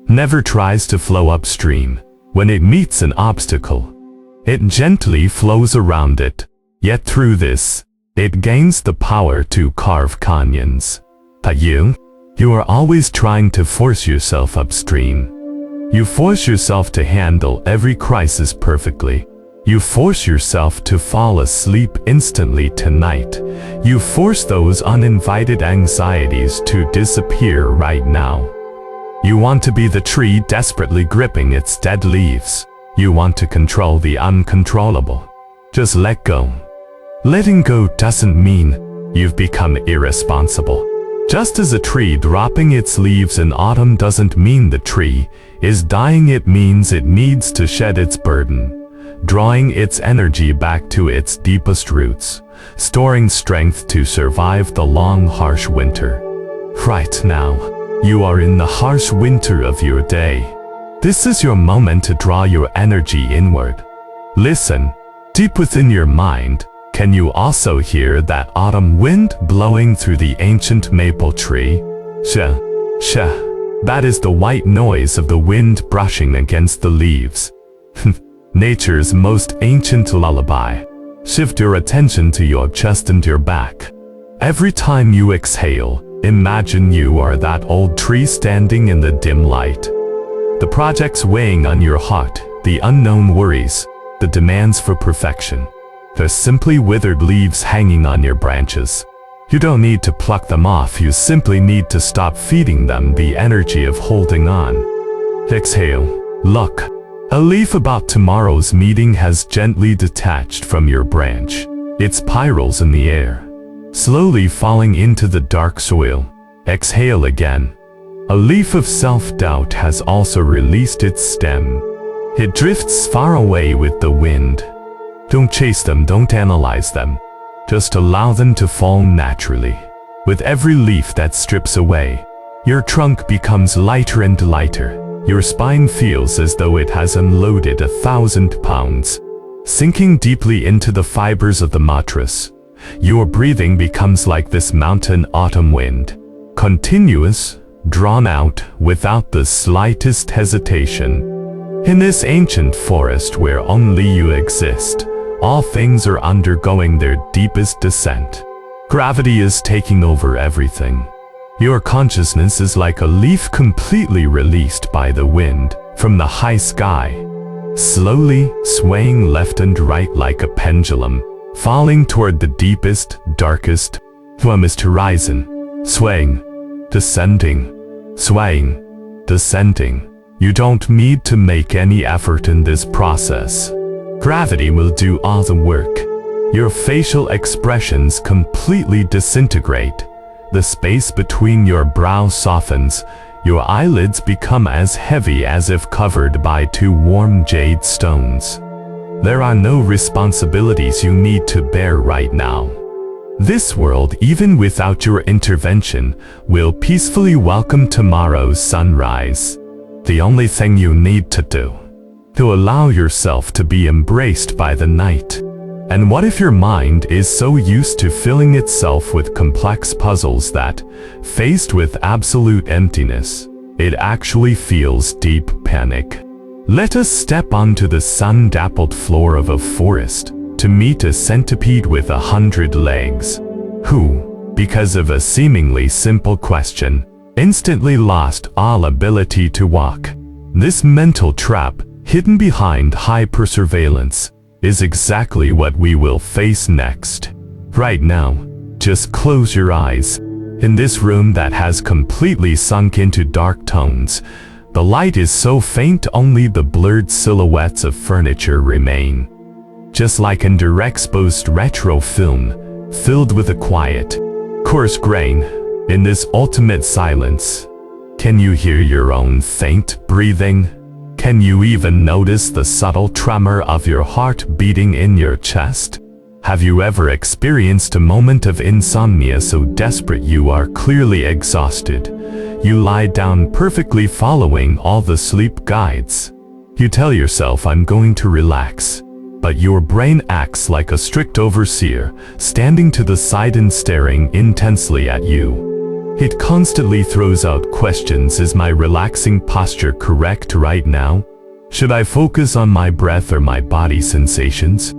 never tries to flow upstream. When it meets an obstacle, it gently flows around it. Yet through this, it gains the power to carve canyons. But you are always trying to force yourself upstream. You force yourself to handle every crisis perfectly. You force yourself to fall asleep instantly tonight. You force those uninvited anxieties to disappear right now. You want to be the tree desperately gripping its dead leaves. You want to control the uncontrollable. Just let go. Letting go doesn't mean you've become irresponsible. Just as a tree dropping its leaves in autumn doesn't mean the tree is dying, it means it needs to shed its burden, drawing its energy back to its deepest roots, storing strength to survive the long, harsh winter. Right now, you are in the harsh winter of your day. This is your moment to draw your energy inward. Listen, deep within your mind, can you also hear that autumn wind blowing through the ancient maple tree? Sha, sha. That is the white noise of the wind brushing against the leaves. Nature's most ancient lullaby. Shift your attention to your chest and your back. Every time you exhale, imagine you are that old tree standing in the dim light. The projects weighing on your heart, the unknown worries, the demands for perfection. They're simply withered leaves hanging on your branches. You don't need to pluck them off, you simply need to stop feeding them the energy of holding on. Exhale. Look. A leaf about tomorrow's meeting has gently detached from your branch. It spirals in the air, slowly falling into the dark soil. Exhale again. A leaf of self-doubt has also released its stem. It drifts far away with the wind. Don't chase them, don't analyze them. Just allow them to fall naturally. With every leaf that strips away, your trunk becomes lighter and lighter. Your spine feels as though it has unloaded 1,000 pounds, sinking deeply into the fibers of the mattress. Your breathing becomes like this mountain autumn wind, continuous, drawn out, without the slightest hesitation. In this ancient forest where only you exist, all things are undergoing their deepest descent. Gravity is taking over everything. Your consciousness is like a leaf completely released by the wind from the high sky, slowly swaying left and right like a pendulum, falling toward the deepest, darkest, warmest horizon, swaying, descending, swaying, descending. You don't need to make any effort in this process. Gravity will do all the work. Your facial expressions completely disintegrate. The space between your brows softens. Your eyelids become as heavy as if covered by 2 warm jade stones. There are no responsibilities you need to bear right now. This world, even without your intervention, will peacefully welcome tomorrow's sunrise. The only thing you need to do, to allow yourself to be embraced by the night. And what if your mind is so used to filling itself with complex puzzles that, faced with absolute emptiness, it actually feels deep panic? Let us step onto the sun-dappled floor of a forest to meet a centipede with 100 legs, who, because of a seemingly simple question, instantly lost all ability to walk. This mental trap, hidden behind hyper-surveillance, is exactly what we will face next. Right now, just close your eyes. In this room that has completely sunk into dark tones, the light is so faint only the blurred silhouettes of furniture remain. just like an underexposed retro film, filled with a quiet, coarse grain. In this ultimate silence, can you hear your own faint breathing? Can you even notice the subtle tremor of your heart beating in your chest? Have you ever experienced a moment of insomnia so desperate you are clearly exhausted? You lie down perfectly following all the sleep guides. You tell yourself, I'm going to relax. But your brain acts like a strict overseer, standing to the side and staring intensely at you. It constantly throws out questions. Is my relaxing posture correct right now? Should I focus on my breath or my body sensations?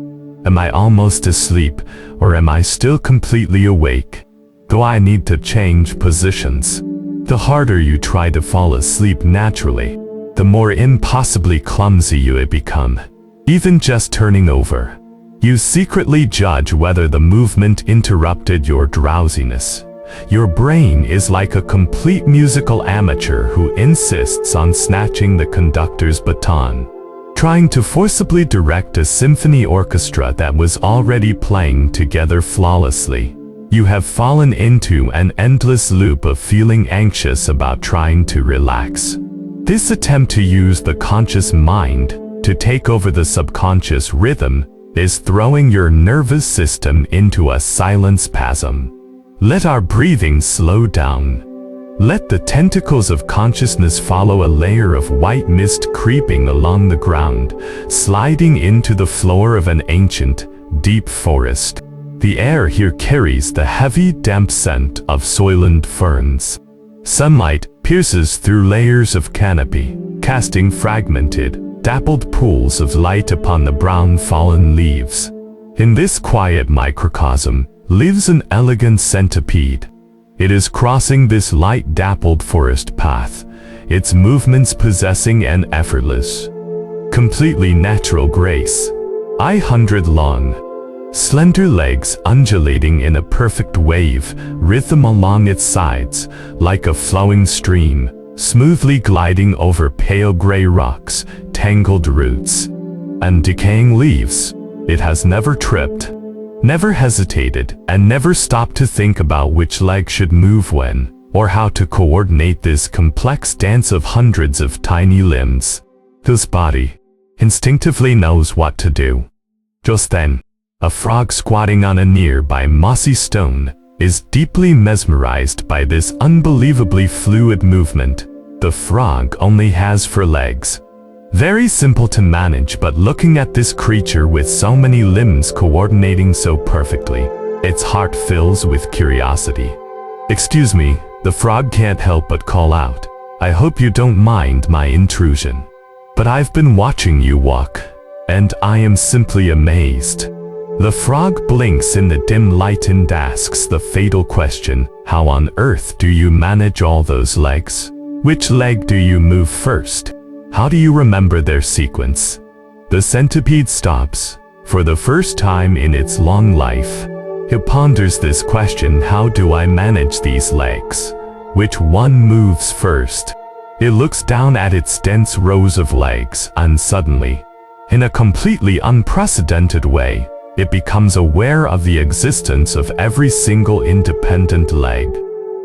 Am I almost asleep, or am I still completely awake? Do I need to change positions? The harder you try to fall asleep naturally, the more impossibly clumsy you become. Even just turning over, you secretly judge whether the movement interrupted your drowsiness. Your brain is like a complete musical amateur who insists on snatching the conductor's baton, trying to forcibly direct a symphony orchestra that was already playing together flawlessly. You have fallen into an endless loop of feeling anxious about trying to relax. This attempt to use the conscious mind to take over the subconscious rhythm is throwing your nervous system into a silent spasm. Let our breathing slow down. Let the tentacles of consciousness follow a layer of white mist creeping along the ground, sliding into the floor of an ancient, deep forest. The air here carries the heavy, damp scent of soylent ferns. Sunlight pierces through layers of canopy, casting fragmented, dappled pools of light upon the brown fallen leaves. In this quiet microcosm lives an elegant centipede. It is crossing this light-dappled forest path, its movements possessing an effortless, completely natural grace. 100 long, slender legs undulating in a perfect wave rhythm along its sides, like a flowing stream, smoothly gliding over pale gray rocks, tangled roots, and decaying leaves. It has never tripped, never hesitated, and never stopped to think about which leg should move when, or how to coordinate this complex dance of hundreds of tiny limbs. This body instinctively knows what to do. Just then, a frog squatting on a nearby mossy stone is deeply mesmerized by this unbelievably fluid movement. The frog only has 4 legs. Very simple to manage, but looking at this creature with so many limbs coordinating so perfectly, its heart fills with curiosity. Excuse me, the frog can't help but call out. I hope you don't mind my intrusion. But I've been watching you walk, and I am simply amazed. The frog blinks in the dim light and asks the fatal question, how on earth do you manage all those legs? Which leg do you move first? How do you remember their sequence? The centipede stops. For the first time in its long life, it ponders this question: how do I manage these legs? Which one moves first? It looks down at its dense rows of legs, and suddenly, in a completely unprecedented way, it becomes aware of the existence of every single independent leg.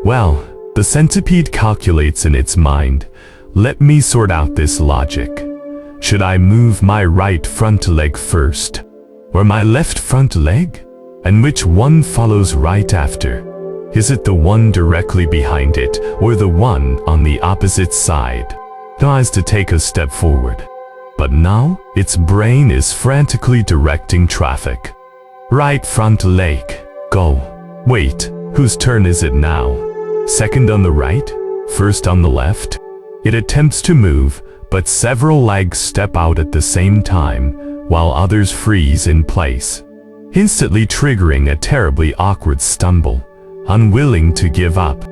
Well, the centipede calculates in its mind, let me sort out this logic. Should I move my right front leg first, or my left front leg? And which one follows right after? Is it the one directly behind it, or the one on the opposite side? Tries to take a step forward. But now, its brain is frantically directing traffic. Right front leg, go. Wait, whose turn is it now? Second on the right? First on the left? It attempts to move, but several legs step out at the same time, while others freeze in place, instantly triggering a terribly awkward stumble. Unwilling to give up,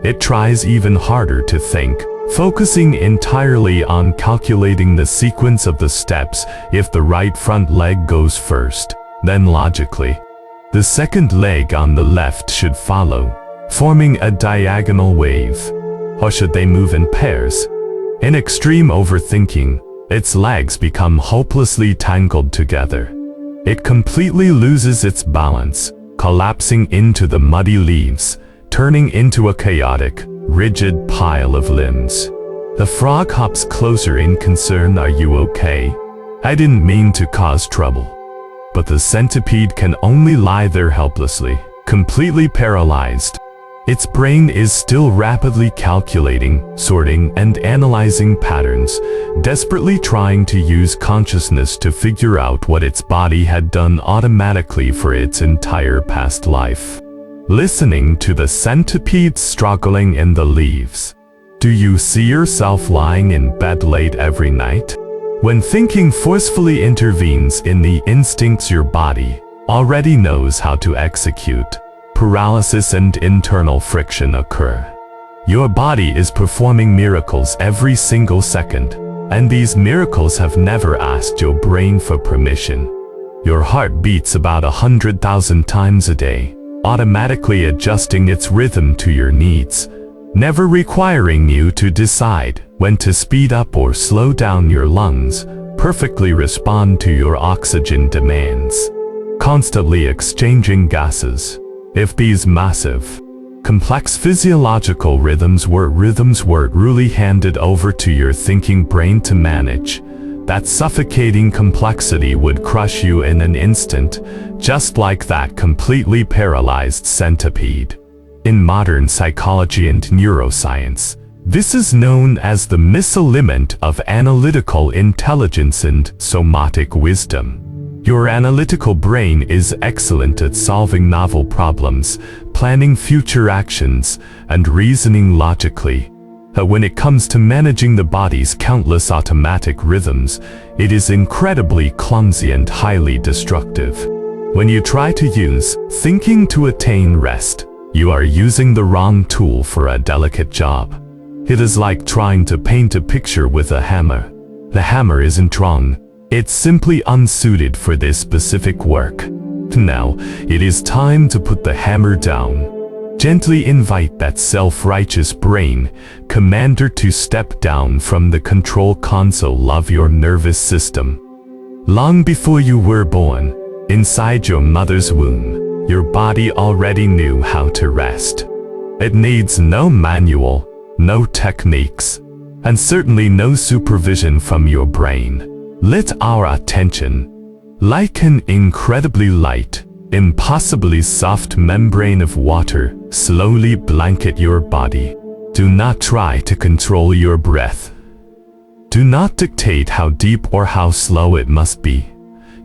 it tries even harder to think, focusing entirely on calculating the sequence of the steps. If the right front leg goes first, then logically, the second leg on the left should follow, forming a diagonal wave. Or should they move in pairs? In extreme overthinking, its legs become hopelessly tangled together. It completely loses its balance, collapsing into the muddy leaves, turning into a chaotic, rigid pile of limbs. The frog hops closer in concern. Are you okay? I didn't mean to cause trouble. But the centipede can only lie there helplessly, completely paralyzed. Its brain is still rapidly calculating, sorting, and analyzing patterns, desperately trying to use consciousness to figure out what its body had done automatically for its entire past life. Listening to the centipede struggling in the leaves. Do you see yourself lying in bed late every night? When thinking forcefully intervenes in the instincts your body already knows how to execute, paralysis and internal friction occur. Your body is performing miracles every single second, and these miracles have never asked your brain for permission. Your heart beats about 100,000 times a day, automatically adjusting its rhythm to your needs, never requiring you to decide when to speed up or slow down. Your lungs perfectly respond to your oxygen demands, constantly exchanging gases. If these massive, complex physiological rhythms were truly handed over to your thinking brain to manage, that suffocating complexity would crush you in an instant, just like that completely paralyzed centipede. In modern psychology and neuroscience, this is known as the misalignment of analytical intelligence and somatic wisdom. Your analytical brain is excellent at solving novel problems, planning future actions, and reasoning logically. But when it comes to managing the body's countless automatic rhythms, it is incredibly clumsy and highly destructive. When you try to use thinking to attain rest, you are using the wrong tool for a delicate job. It is like trying to paint a picture with a hammer. The hammer isn't wrong. It's simply unsuited for this specific work. Now, it is time to put the hammer down. Gently invite that self-righteous brain commander to step down from the control console of your nervous system. Long before you were born, inside your mother's womb, your body already knew how to rest. It needs no manual, no techniques, and certainly no supervision from your brain. Let our attention, like an incredibly light, impossibly soft membrane of water, slowly blanket your body. Do not try to control your breath. Do not dictate how deep or how slow it must be.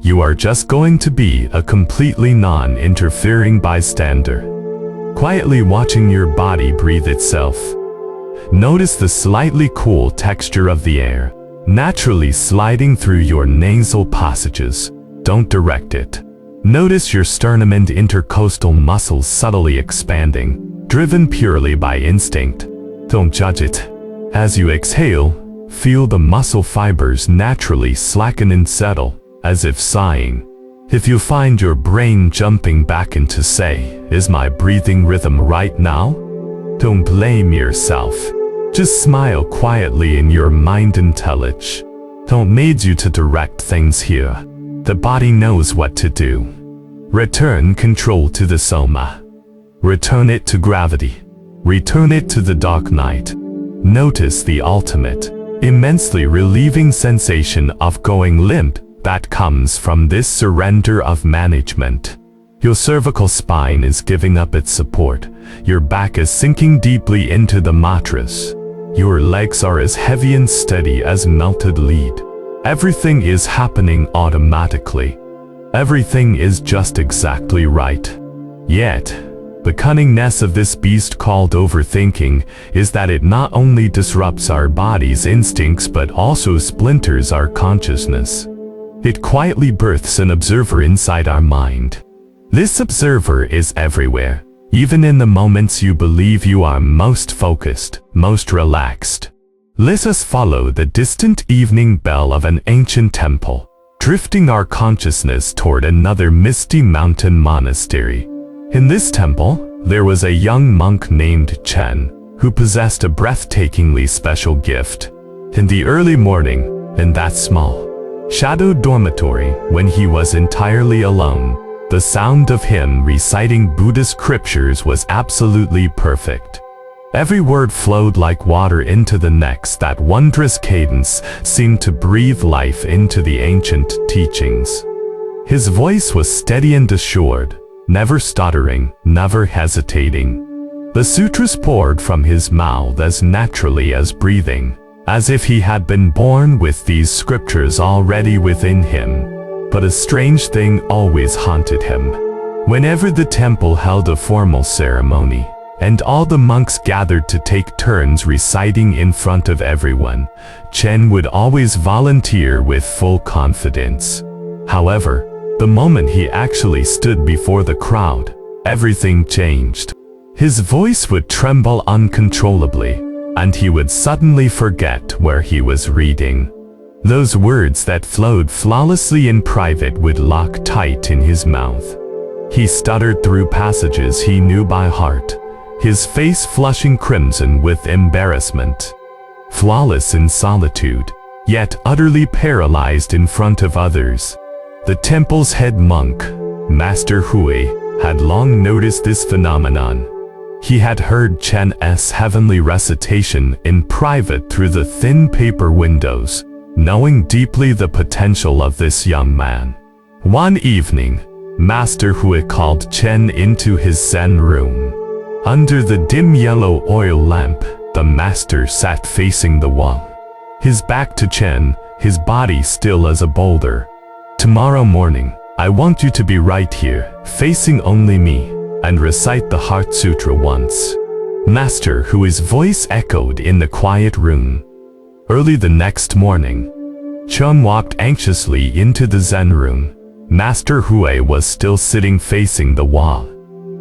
You are just going to be a completely non-interfering bystander, quietly watching your body breathe itself. Notice the slightly cool texture of the air, naturally sliding through your nasal passages. Don't direct it. Notice your sternum and intercostal muscles subtly expanding, driven purely by instinct. Don't judge it. As you exhale, feel the muscle fibers naturally slacken and settle, as if sighing. If you find your brain jumping back into say, "Is my breathing rhythm right now?" don't blame yourself. Just smile quietly in your mind and tell it, "Don't need you to direct things here. The body knows what to do." Return control to the soma. Return it to gravity. Return it to the dark night. Notice the ultimate, immensely relieving sensation of going limp that comes from this surrender of management. Your cervical spine is giving up its support. Your back is sinking deeply into the mattress. Your legs are as heavy and steady as melted lead. Everything is happening automatically. Everything is just exactly right. Yet, the cunningness of this beast called overthinking is that it not only disrupts our body's instincts but also splinters our consciousness. It quietly births an observer inside our mind. This observer is everywhere, even in the moments you believe you are most focused, most relaxed. Let us follow the distant evening bell of an ancient temple, drifting our consciousness toward another misty mountain monastery. In this temple, there was a young monk named Chen, who possessed a breathtakingly special gift. In the early morning, in that small, shadowed dormitory when he was entirely alone. The sound of him reciting Buddhist scriptures was absolutely perfect. Every word flowed like water into the next. That wondrous cadence seemed to breathe life into the ancient teachings. His voice was steady and assured, never stuttering, never hesitating. The sutras poured from his mouth as naturally as breathing, as if he had been born with these scriptures already within him. But a strange thing always haunted him. Whenever the temple held a formal ceremony, and all the monks gathered to take turns reciting in front of everyone, Chen would always volunteer with full confidence. However, the moment he actually stood before the crowd, everything changed. His voice would tremble uncontrollably, and he would suddenly forget where he was reading. Those words that flowed flawlessly in private would lock tight in his mouth. He stuttered through passages he knew by heart, his face flushing crimson with embarrassment. Flawless in solitude, yet utterly paralyzed in front of others. The temple's head monk, Master Hui, had long noticed this phenomenon. He had heard Chen's heavenly recitation in private through the thin paper windows, knowing deeply the potential of this young man. One evening, Master Hui called Chen into his Zen room. Under the dim yellow oil lamp, the master sat facing the wall. His back to Chen, his body still as a boulder. "Tomorrow morning, I want you to be right here, facing only me, and recite the Heart Sutra once." Master Hui's voice echoed in the quiet room. Early the next morning, Chen walked anxiously into the Zen room. Master Hui was still sitting facing the wall.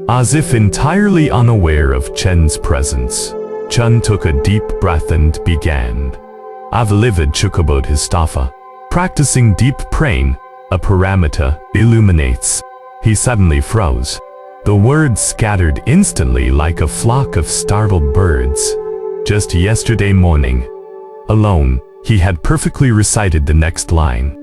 As if entirely unaware of Chen's presence, Chen took a deep breath and began. Avalivid Chukabodhistafa, practicing deep praying, a paramita, illuminates. He suddenly froze. The words scattered instantly like a flock of startled birds. Just yesterday morning, alone, he had perfectly recited the next line.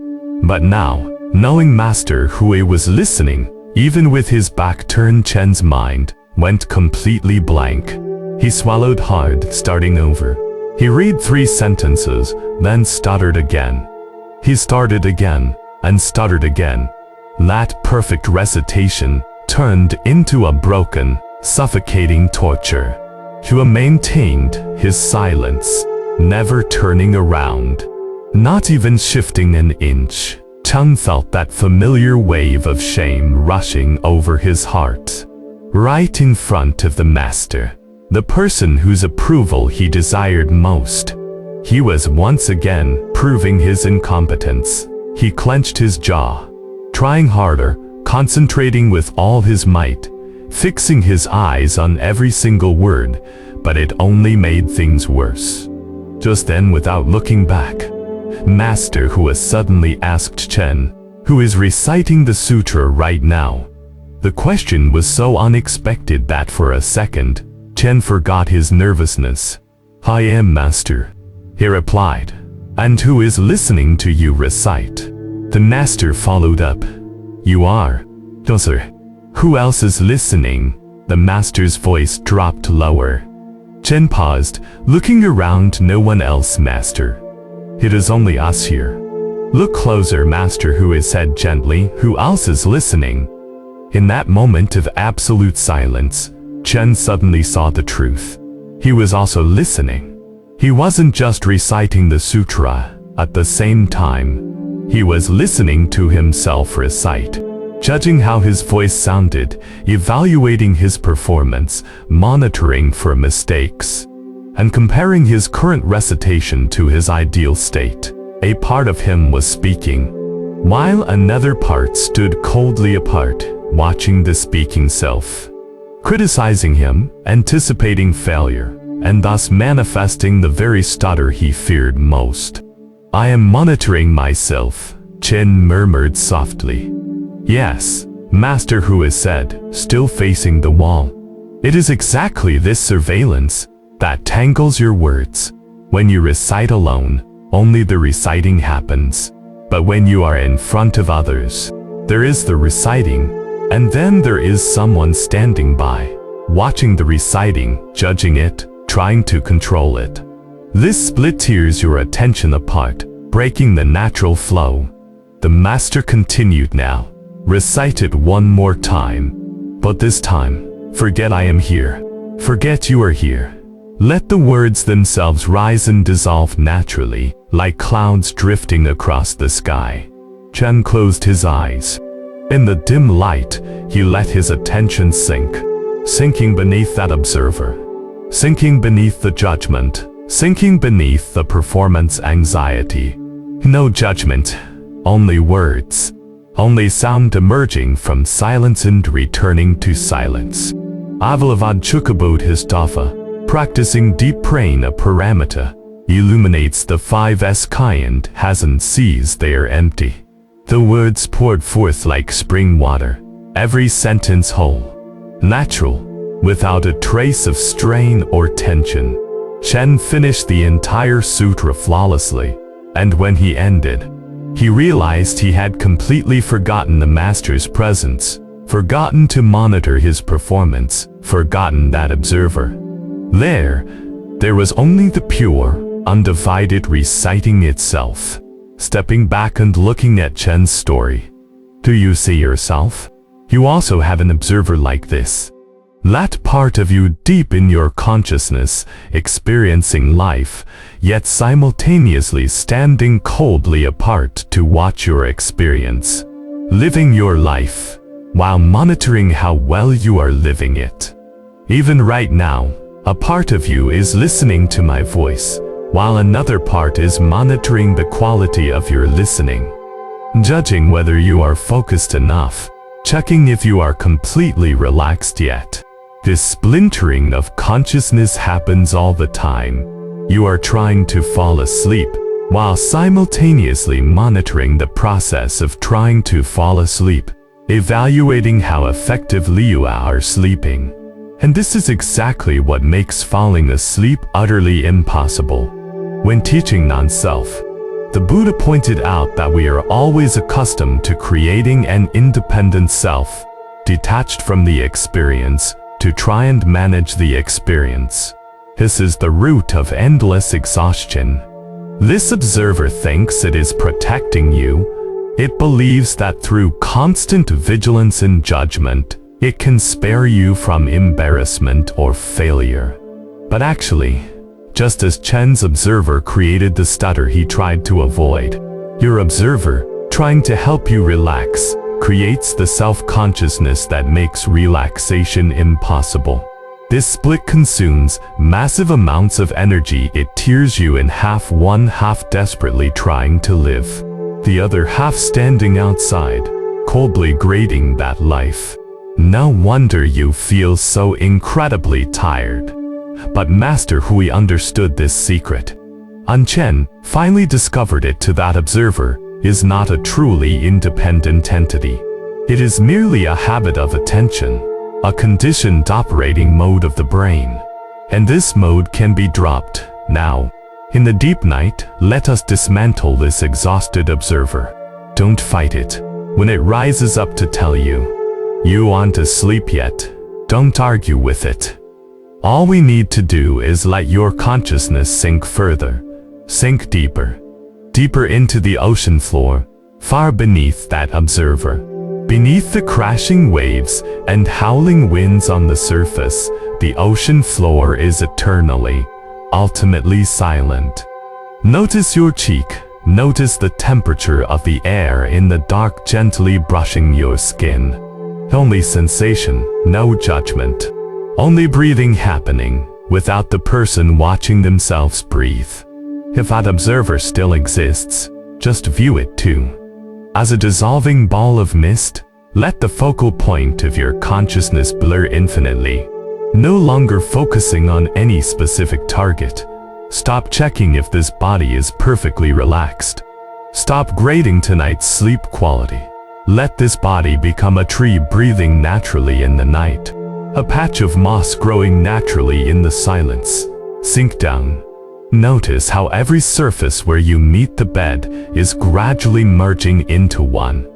But now, knowing Master Hui was listening, even with his back turned, Chen's mind went completely blank. He swallowed hard, starting over. He read 3 sentences, then stuttered again. He started again, and stuttered again. That perfect recitation turned into a broken, suffocating torture. Hua maintained his silence, never turning around, not even shifting an inch. Chen felt that familiar wave of shame rushing over his heart. Right in front of the master, the person whose approval he desired most. He was once again proving his incompetence. He clenched his jaw, trying harder, concentrating with all his might, fixing his eyes on every single word, but it only made things worse. Just then, without looking back, Master Hui suddenly asked Chen, "Who is reciting the sutra right now?" The question was so unexpected that for a second, Chen forgot his nervousness. "I am, Master," he replied. "And who is listening to you recite?" The master followed up. "You are." "No, sir." "Who else is listening?" The master's voice dropped lower. Chen paused, looking around. "No one else, Master. It is only us here." "Look closer," Master Hui said gently. "Who else is listening?" In that moment of absolute silence, Chen suddenly saw the truth. He was also listening. He wasn't just reciting the sutra. At the same time, he was listening to himself recite, judging how his voice sounded, evaluating his performance, monitoring for mistakes, and comparing his current recitation to his ideal state. A part of him was speaking, while another part stood coldly apart, watching the speaking self, criticizing him, anticipating failure, and thus manifesting the very stutter he feared most. "I am monitoring myself," Chen murmured softly. "Yes," Master Hui said, still facing the wall. "It is exactly this surveillance that tangles your words. When you recite alone, only the reciting happens. But when you are in front of others, there is the reciting, and then there is someone standing by, watching the reciting, judging it, trying to control it. This split tears your attention apart, breaking the natural flow. The master continued now. Recite it one more time. But this time, forget I am here. Forget you are here. Let the words themselves rise and dissolve naturally, like clouds drifting across the sky. Chen closed his eyes. In the dim light, he let his attention sink, sinking beneath that observer, sinking beneath the judgment, sinking beneath the performance anxiety. No judgment, only words, only sound emerging from silence and returning to silence. Avalavad Chukabod Histafa, practicing deep praying a paramita, illuminates the 5S kind hasn't sees they are empty. The words poured forth like spring water, every sentence whole, natural, without a trace of strain or tension. Chen finished the entire sutra flawlessly, and when he ended, he realized he had completely forgotten the master's presence, forgotten to monitor his performance, forgotten that observer. There was only the pure, undivided reciting itself. Stepping back and looking at Chen's story. Do you see yourself? You also have an observer like this. That part of you deep in your consciousness, experiencing life, yet simultaneously standing coldly apart to watch your experience. Living your life, while monitoring how well you are living it. Even right now, a part of you is listening to my voice, while another part is monitoring the quality of your listening, judging whether you are focused enough, checking if you are completely relaxed yet. This splintering of consciousness happens all the time. You are trying to fall asleep, while simultaneously monitoring the process of trying to fall asleep, evaluating how effectively you are sleeping. And this is exactly what makes falling asleep utterly impossible. When teaching non-self, the Buddha pointed out that we are always accustomed to creating an independent self, detached from the experience, to try and manage the experience. This is the root of endless exhaustion. This observer thinks it is protecting you. It believes that through constant vigilance and judgment, it can spare you from embarrassment or failure. But actually, just as Chen's observer created the stutter he tried to avoid, your observer, trying to help you relax, creates the self-consciousness that makes relaxation impossible. This split consumes massive amounts of energy. It tears you in half, one half desperately trying to live, the other half standing outside, coldly grading that life. No wonder you feel so incredibly tired. But Master Hui understood this secret. Chen finally discovered it to that observer is not a truly independent entity. It is merely a habit of attention, a conditioned operating mode of the brain. And this mode can be dropped. Now, in the deep night, let us dismantle this exhausted observer. Don't fight it. When it rises up to tell you, you want to sleep yet, don't argue with it. All we need to do is let your consciousness sink further, sink deeper, deeper into the ocean floor, far beneath that observer. Beneath the crashing waves and howling winds on the surface, the ocean floor is eternally, ultimately silent. Notice your cheek, notice the temperature of the air in the dark gently brushing your skin. Only sensation, no judgment. Only breathing happening, without the person watching themselves breathe. If that observer still exists, just view it too. As a dissolving ball of mist, let the focal point of your consciousness blur infinitely. No longer focusing on any specific target. Stop checking if this body is perfectly relaxed. Stop grading tonight's sleep quality. Let this body become a tree breathing naturally in the night. A patch of moss growing naturally in the silence. Sink down. Notice how every surface where you meet the bed is gradually merging into one.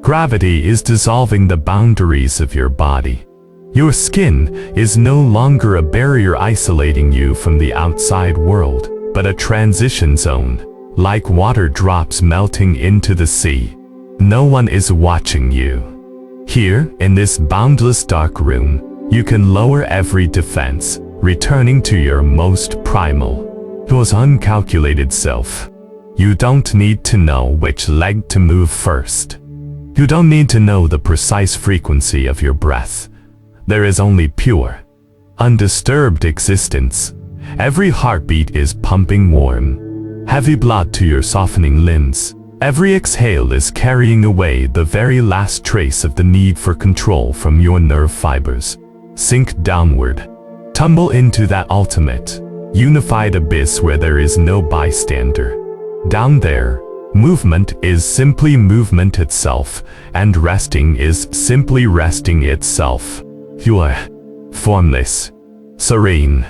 Gravity is dissolving the boundaries of your body. Your skin is no longer a barrier isolating you from the outside world, but a transition zone, like water drops melting into the sea. No one is watching you. Here, in this boundless dark room, you can lower every defense, returning to your most primal, your uncalculated self. You don't need to know which leg to move first. You don't need to know the precise frequency of your breath. There is only pure, undisturbed existence. Every heartbeat is pumping warm, heavy blood to your softening limbs. Every exhale is carrying away the very last trace of the need for control from your nerve fibers. Sink downward. Tumble into that ultimate, unified abyss where there is no bystander. Down there, movement is simply movement itself, and resting is simply resting itself. You are formless, serene.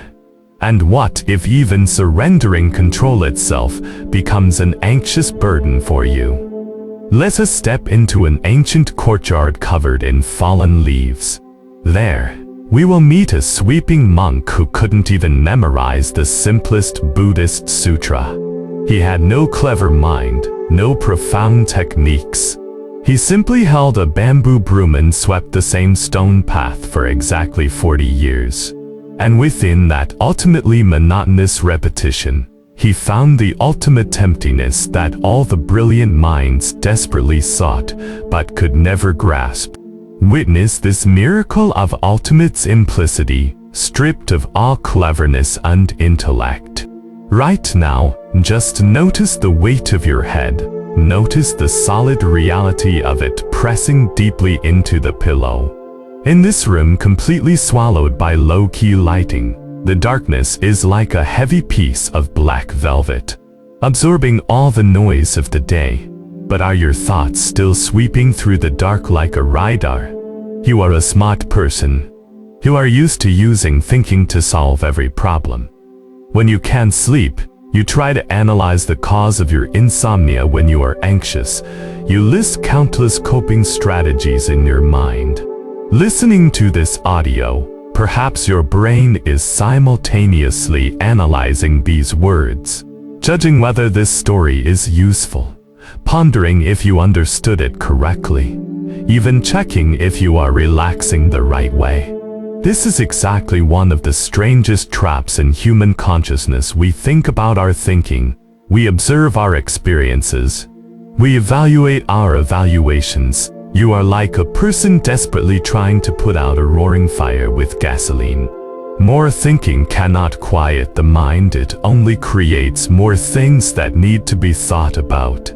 And what if even surrendering control itself becomes an anxious burden for you? Let us step into an ancient courtyard covered in fallen leaves. There, we will meet a sweeping monk who couldn't even memorize the simplest Buddhist sutra. He had no clever mind, no profound techniques. He simply held a bamboo broom and swept the same stone path for exactly 40 years. And within that ultimately monotonous repetition, he found the ultimate emptiness that all the brilliant minds desperately sought, but could never grasp. Witness this miracle of ultimate simplicity, stripped of all cleverness and intellect. Right now, just notice the weight of your head. Notice the solid reality of it pressing deeply into the pillow. In this room completely swallowed by low-key lighting, the darkness is like a heavy piece of black velvet, absorbing all the noise of the day. But are your thoughts still sweeping through the dark like a radar? You are a smart person. You are used to using thinking to solve every problem. When you can't sleep, you try to analyze the cause of your insomnia. When you are anxious, you list countless coping strategies in your mind. Listening to this audio, perhaps your brain is simultaneously analyzing these words, judging whether this story is useful, pondering if you understood it correctly, even checking if you are relaxing the right way. This is exactly one of the strangest traps in human consciousness. We think about our thinking, we observe our experiences, we evaluate our evaluations. You are like a person desperately trying to put out a roaring fire with gasoline. More thinking cannot quiet the mind, it only creates more things that need to be thought about.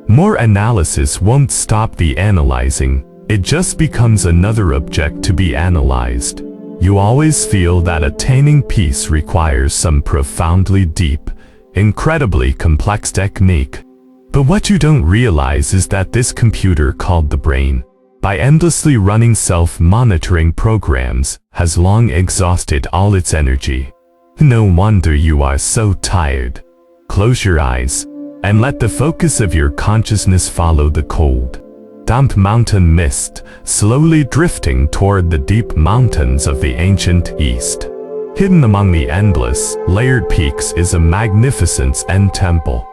More analysis won't stop the analyzing, it just becomes another object to be analyzed. You always feel that attaining peace requires some profoundly deep, incredibly complex technique. But what you don't realize is that this computer called the brain, by endlessly running self-monitoring programs, has long exhausted all its energy. No wonder you are so tired. Close your eyes, and let the focus of your consciousness follow the cold, damp mountain mist, slowly drifting toward the deep mountains of the ancient East. Hidden among the endless, layered peaks is a magnificent Zen temple.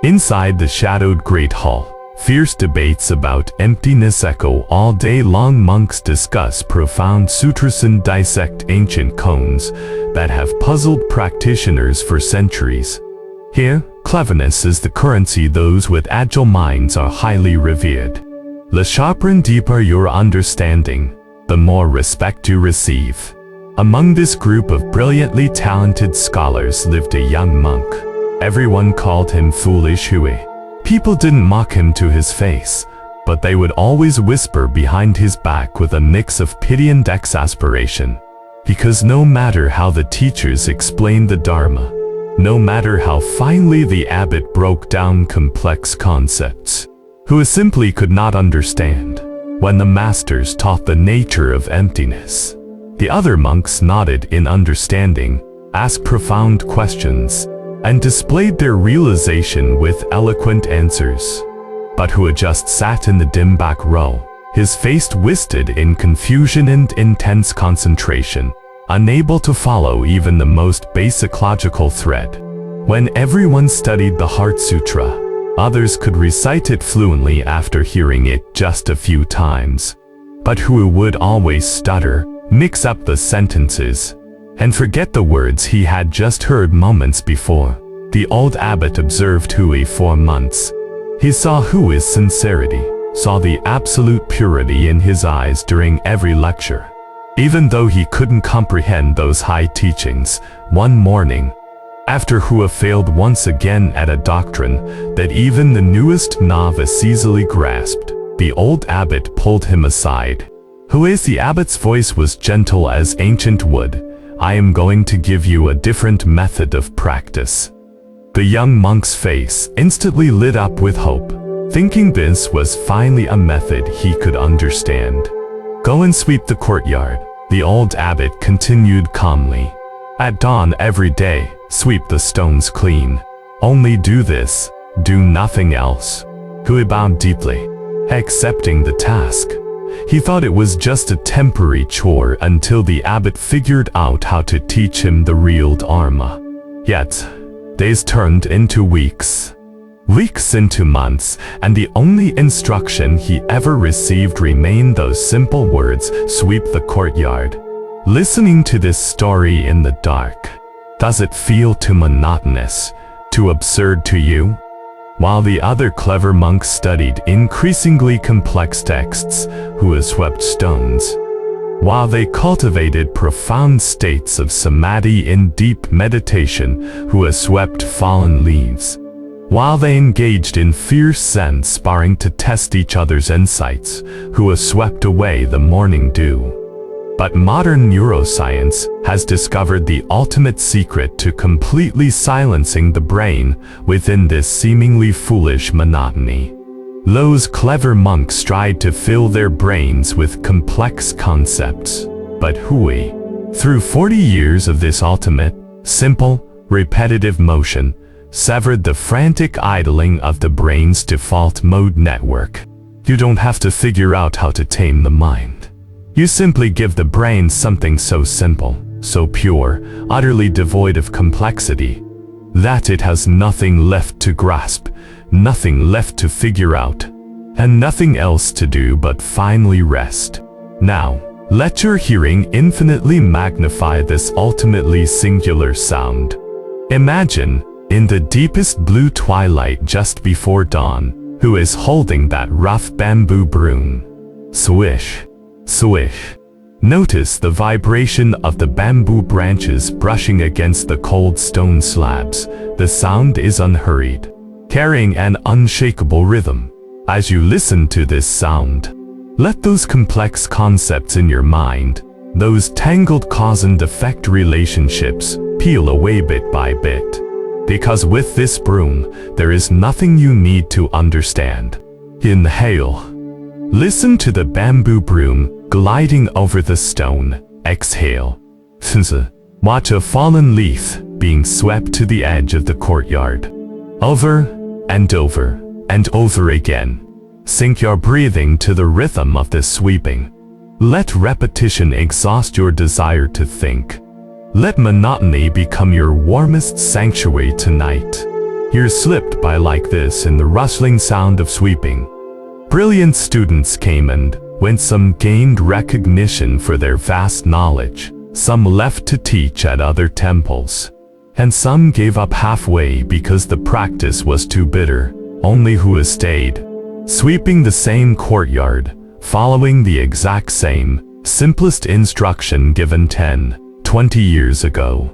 Inside the shadowed Great Hall, fierce debates about emptiness echo all day long. Monks discuss profound sutras and dissect ancient koans that have puzzled practitioners for centuries. Here, cleverness is the currency. Those with agile minds are highly revered. The sharper and deeper your understanding, the more respect you receive. Among this group of brilliantly talented scholars lived a young monk. Everyone called him Foolish Hui. People didn't mock him to his face, but they would always whisper behind his back with a mix of pity and exasperation. Because no matter how the teachers explained the Dharma, no matter how finely the abbot broke down complex concepts, Hui simply could not understand. When the masters taught the nature of emptiness, the other monks nodded in understanding, asked profound questions, and displayed their realization with eloquent answers. But Hui just sat in the dim back row, his face twisted in confusion and intense concentration, unable to follow even the most basic logical thread. When everyone studied the Heart Sutra, others could recite it fluently after hearing it just a few times. But Hui would always stutter, mix up the sentences, and forget the words he had just heard moments before. The old abbot observed Hui for months. He saw Hui's sincerity, saw the absolute purity in his eyes during every lecture. Even though he couldn't comprehend those high teachings, one morning, after Hui failed once again at a doctrine that even the newest novice easily grasped, the old abbot pulled him aside. Hui, the abbot's voice was gentle as ancient wood. I am going to give you a different method of practice. The young monk's face instantly lit up with hope, thinking this was finally a method he could understand. Go and sweep the courtyard, the old abbot continued calmly. At dawn every day, sweep the stones clean. Only do this, do nothing else. Hui bowed deeply, accepting the task. He thought it was just a temporary chore until the abbot figured out how to teach him the real Dharma. Yet, days turned into weeks. Weeks into months, and the only instruction he ever received remained those simple words, sweep the courtyard. Listening to this story in the dark, does it feel too monotonous, too absurd to you? While the other clever monks studied increasingly complex texts, Hui swept stones. While they cultivated profound states of samadhi in deep meditation, Hui swept fallen leaves. While they engaged in fierce sense sparring to test each other's insights, Hui swept away the morning dew. But modern neuroscience has discovered the ultimate secret to completely silencing the brain within this seemingly foolish monotony. Those clever monks tried to fill their brains with complex concepts, but Hui, through 40 years of this ultimate, simple, repetitive motion, severed the frantic idling of the brain's default mode network. You don't have to figure out how to tame the mind. You simply give the brain something so simple, so pure, utterly devoid of complexity, that it has nothing left to grasp, nothing left to figure out, and nothing else to do but finally rest. Now, let your hearing infinitely magnify this ultimately singular sound. Imagine, in the deepest blue twilight just before dawn, Hui is holding that rough bamboo broom. Swish, swish. Notice the vibration of the bamboo branches brushing against the cold stone slabs. The sound is unhurried, carrying an unshakable rhythm. As you listen to this sound, let those complex concepts in your mind, those tangled cause and effect relationships, peel away bit by bit. Because with this broom, there is nothing you need to understand. Inhale. Listen to the bamboo broom gliding over the stone. Exhale. Watch a fallen leaf being swept to the edge of the courtyard. Over and over and over again. Sync your breathing to the rhythm of this sweeping. Let repetition exhaust your desire to think. Let monotony become your warmest sanctuary tonight. You're slipped by like this in the rustling sound of sweeping. Brilliant students came and went. Some gained recognition for their vast knowledge. Some left to teach at other temples. And some gave up halfway because the practice was too bitter. Only Hui stayed, sweeping the same courtyard, following the exact same, simplest instruction given 10, 20 years ago.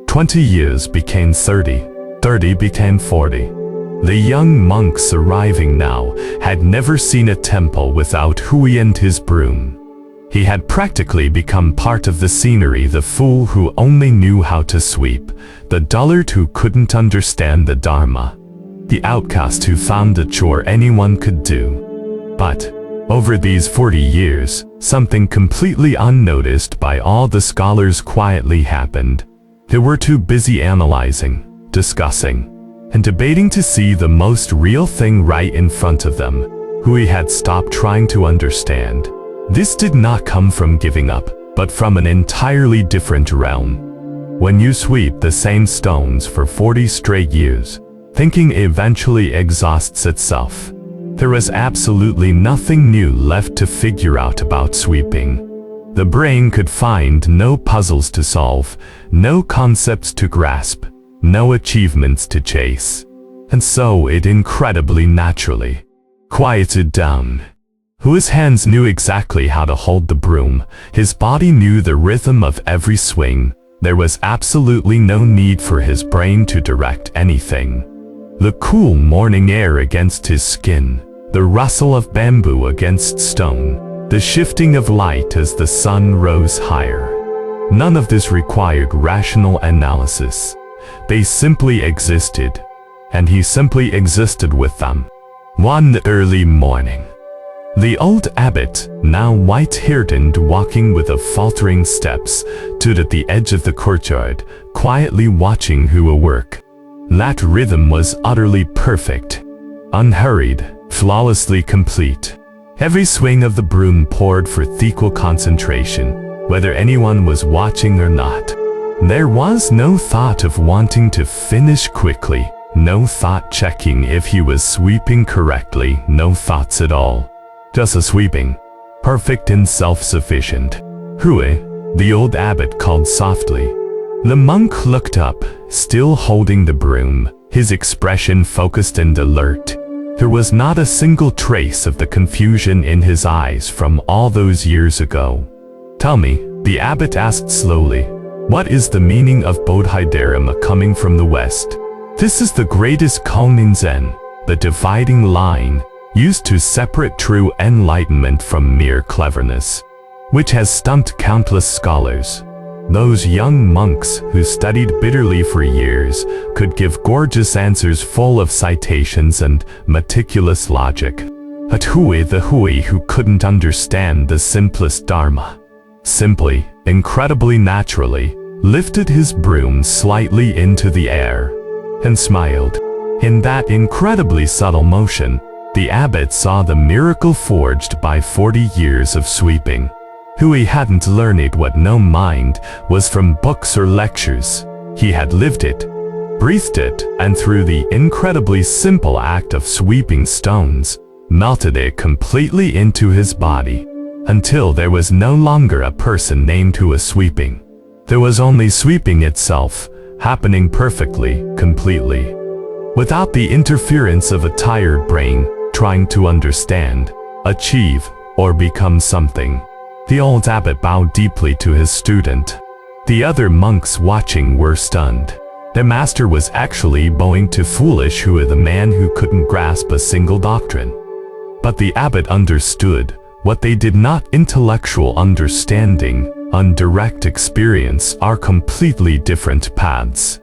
20 years became 30, 30 became 40. The young monks arriving now had never seen a temple without Hui and his broom. He had practically become part of the scenery, the fool who only knew how to sweep, the dullard who couldn't understand the Dharma, the outcast who found a chore anyone could do. But, over these 40 years, something completely unnoticed by all the scholars quietly happened. They were too busy analyzing, discussing, and debating to see the most real thing right in front of them, who he had stopped trying to understand. This did not come from giving up, but from an entirely different realm. When you sweep the same stones for 40 straight years, thinking eventually exhausts itself. There was absolutely nothing new left to figure out about sweeping. The brain could find no puzzles to solve, no concepts to grasp, no achievements to chase. And so it incredibly naturally quieted down. Whose hands knew exactly how to hold the broom, his body knew the rhythm of every swing. There was absolutely no need for his brain to direct anything. The cool morning air against his skin, the rustle of bamboo against stone, the shifting of light as the sun rose higher. None of this required rational analysis. They simply existed, and he simply existed with them. One early morning, the old abbot, now white-haired and walking with a faltering steps, stood at the edge of the courtyard, quietly watching who awoke. That rhythm was utterly perfect, unhurried, flawlessly complete. Every swing of the broom poured forth equal concentration, whether anyone was watching or not. There was no thought of wanting to finish quickly, no thought checking if he was sweeping correctly, no thoughts at all. Just a sweeping, perfect and self-sufficient. Hui, the old abbot called softly. The monk looked up, still holding the broom, his expression focused and alert. There was not a single trace of the confusion in his eyes from all those years ago. Tell me, the abbot asked slowly, what is the meaning of Bodhidharma coming from the west? This is the greatest koan in Zen, the dividing line, used to separate true enlightenment from mere cleverness, which has stumped countless scholars. Those young monks who studied bitterly for years could give gorgeous answers full of citations and meticulous logic. But Hui, the Hui who couldn't understand the simplest dharma, simply, incredibly naturally, lifted his broom slightly into the air and smiled. In that incredibly subtle motion, the abbot saw the miracle forged by 40 years of sweeping. Hui hadn't learned what no mind was from books or lectures. He had lived it, breathed it, and through the incredibly simple act of sweeping stones, melted it completely into his body, until there was no longer a person named Hui sweeping. There was only sweeping itself, happening perfectly, completely, without the interference of a tired brain trying to understand, achieve, or become something. The old abbot bowed deeply to his student. The other monks watching were stunned. Their master was actually bowing to foolish Hui, the man who couldn't grasp a single doctrine. But the abbot understood what they did not. Intellectual understanding and direct experience are completely different paths.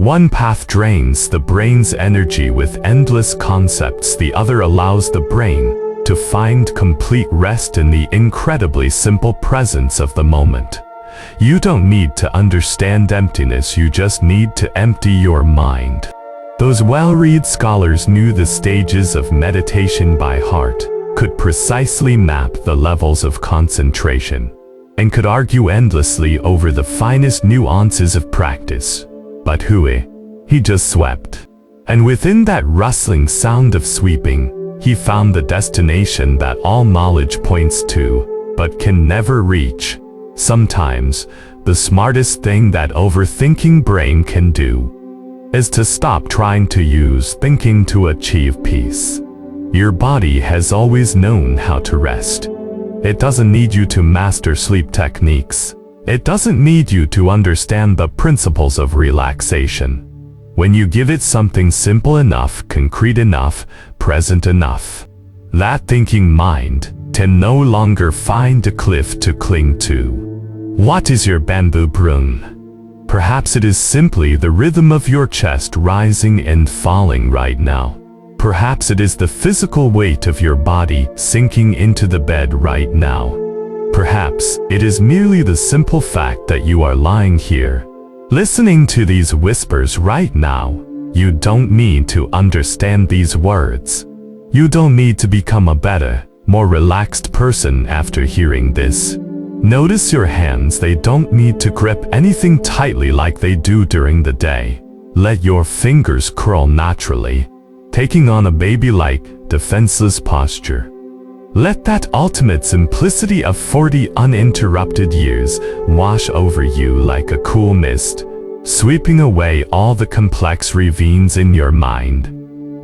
One path drains the brain's energy with endless concepts, the other allows the brain to find complete rest in the incredibly simple presence of the moment. You don't need to understand emptiness, you just need to empty your mind. Those well-read scholars knew the stages of meditation by heart, could precisely map the levels of concentration, and could argue endlessly over the finest nuances of practice. But Hui, he just swept. And within that rustling sound of sweeping, he found the destination that all knowledge points to, but can never reach. Sometimes, the smartest thing that overthinking brain can do is to stop trying to use thinking to achieve peace. Your body has always known how to rest. It doesn't need you to master sleep techniques. It doesn't need you to understand the principles of relaxation. When you give it something simple enough, concrete enough, present enough, that thinking mind can no longer find a cliff to cling to. What is your bamboo broom? Perhaps it is simply the rhythm of your chest rising and falling right now. Perhaps it is the physical weight of your body sinking into the bed right now. Perhaps it is merely the simple fact that you are lying here, Listening to these whispers right now, you don't need to understand these words. You don't need to become a better, more relaxed person after hearing this. Notice your hands, they don't need to grip anything tightly like they do during the day. Let your fingers curl naturally, taking on a baby-like, defenseless posture. Let that ultimate simplicity of 40 uninterrupted years wash over you like a cool mist, sweeping away all the complex ravines in your mind.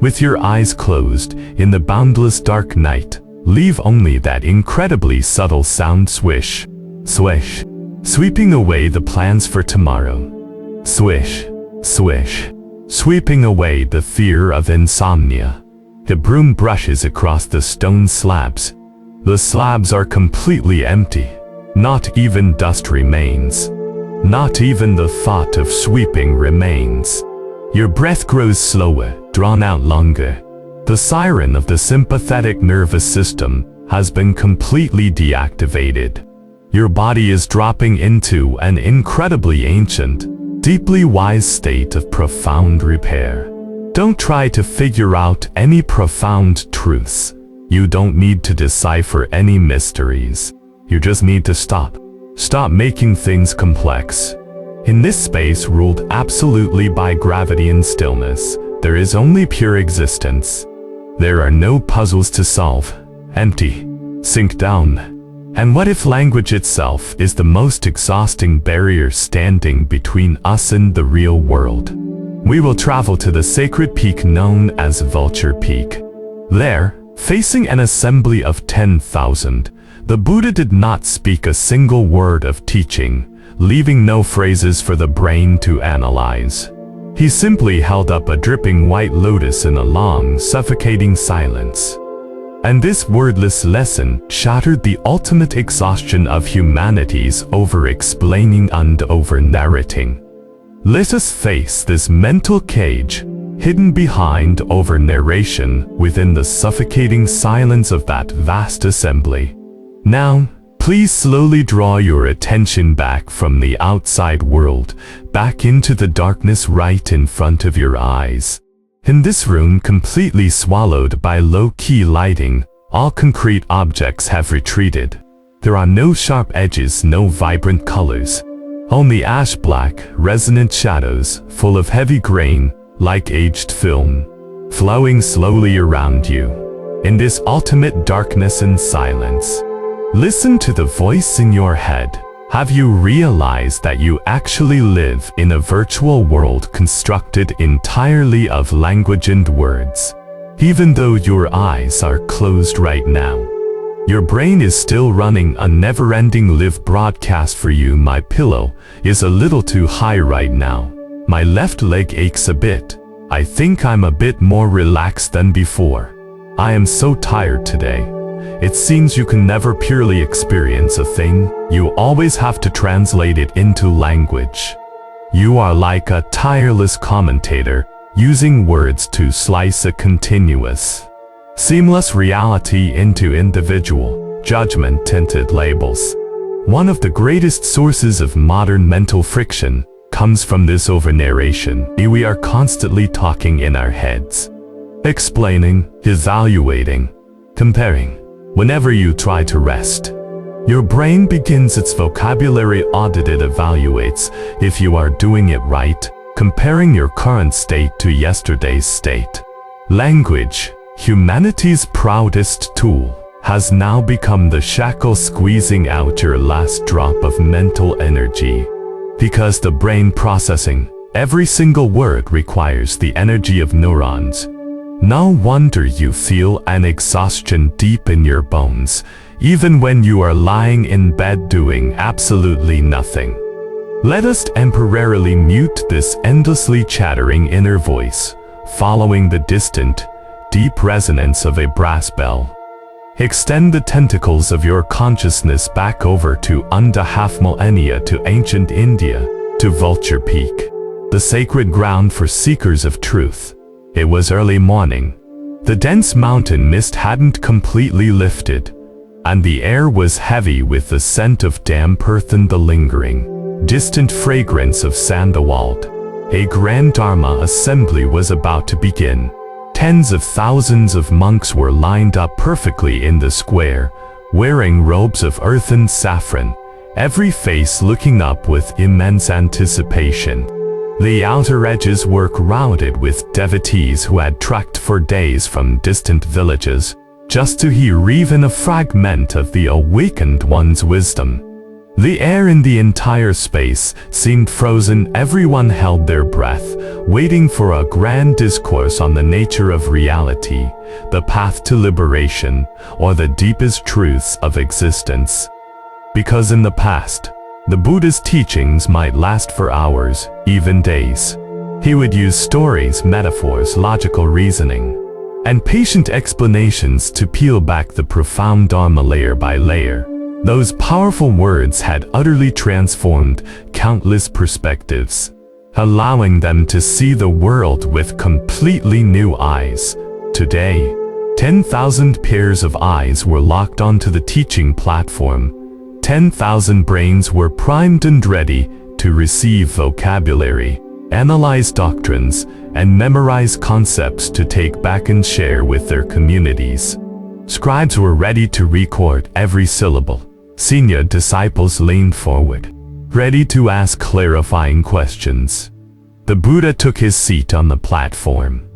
With your eyes closed, in the boundless dark night, leave only that incredibly subtle sound swish, swish, sweeping away the plans for tomorrow. Swish, swish, sweeping away the fear of insomnia. The broom brushes across the stone slabs. The slabs are completely empty. Not even dust remains. Not even the thought of sweeping remains. Your breath grows slower, drawn out longer. The siren of the sympathetic nervous system has been completely deactivated. Your body is dropping into an incredibly ancient, deeply wise state of profound repair. Don't try to figure out any profound truths. You don't need to decipher any mysteries. You just need to stop. Stop making things complex. In this space ruled absolutely by gravity and stillness, there is only pure existence. There are no puzzles to solve. Empty. Sink down. And what if language itself is the most exhausting barrier standing between us and the real world? We will travel to the sacred peak known as Vulture Peak. There, facing an assembly of 10,000, the Buddha did not speak a single word of teaching, leaving no phrases for the brain to analyze. He simply held up a dripping white lotus in a long, suffocating silence. And this wordless lesson shattered the ultimate exhaustion of humanity's over-explaining and over-narrating. Let us face this mental cage, hidden behind over-narration within the suffocating silence of that vast assembly. Now, please slowly draw your attention back from the outside world, back into the darkness right in front of your eyes. In this room completely swallowed by low-key lighting, all concrete objects have retreated. There are no sharp edges, no vibrant colors. Only ash-black, resonant shadows, full of heavy grain, like aged film, flowing slowly around you. In this ultimate darkness and silence, listen to the voice in your head. Have you realized that you actually live in a virtual world constructed entirely of language and words? Even though your eyes are closed right now, your brain is still running a never-ending live broadcast for you. My pillow is a little too high right now. My left leg aches a bit. I think I'm a bit more relaxed than before. I am so tired today. It seems you can never purely experience a thing. You always have to translate it into language. You are like a tireless commentator, using words to slice a continuous, seamless reality into individual, judgment-tinted labels. One of the greatest sources of modern mental friction comes from this over-narration. We are constantly talking in our heads, explaining, evaluating, comparing. Whenever you try to rest, your brain begins its vocabulary audit. It evaluates if you are doing it right, comparing your current state to yesterday's state. Language, humanity's proudest tool, has now become the shackle squeezing out your last drop of mental energy. Because the brain processing every single word requires the energy of neurons. No wonder you feel an exhaustion deep in your bones, even when you are lying in bed doing absolutely nothing. Let us temporarily mute this endlessly chattering inner voice, following the distant, deep resonance of a brass bell. Extend the tentacles of your consciousness back over to under half millennia, to ancient India, to Vulture Peak, the sacred ground for seekers of truth. It was early morning. The dense mountain mist hadn't completely lifted, and the air was heavy with the scent of damp earth and the lingering, distant fragrance of sandalwood. A grand Dharma assembly was about to begin. Tens of thousands of monks were lined up perfectly in the square, wearing robes of earthen saffron, every face looking up with immense anticipation. The outer edges were crowded with devotees who had trekked for days from distant villages, just to hear even a fragment of the awakened one's wisdom. The air in the entire space seemed frozen. Everyone held their breath, waiting for a grand discourse on the nature of reality, the path to liberation, or the deepest truths of existence. Because in the past, the Buddha's teachings might last for hours, even days. He would use stories, metaphors, logical reasoning, and patient explanations to peel back the profound Dharma layer by layer. Those powerful words had utterly transformed countless perspectives, allowing them to see the world with completely new eyes. Today, 10,000 pairs of eyes were locked onto the teaching platform. 10,000 brains were primed and ready to receive vocabulary, analyze doctrines, and memorize concepts to take back and share with their communities. Scribes were ready to record every syllable. Senior disciples leaned forward, ready to ask clarifying questions. The Buddha took his seat on the platform.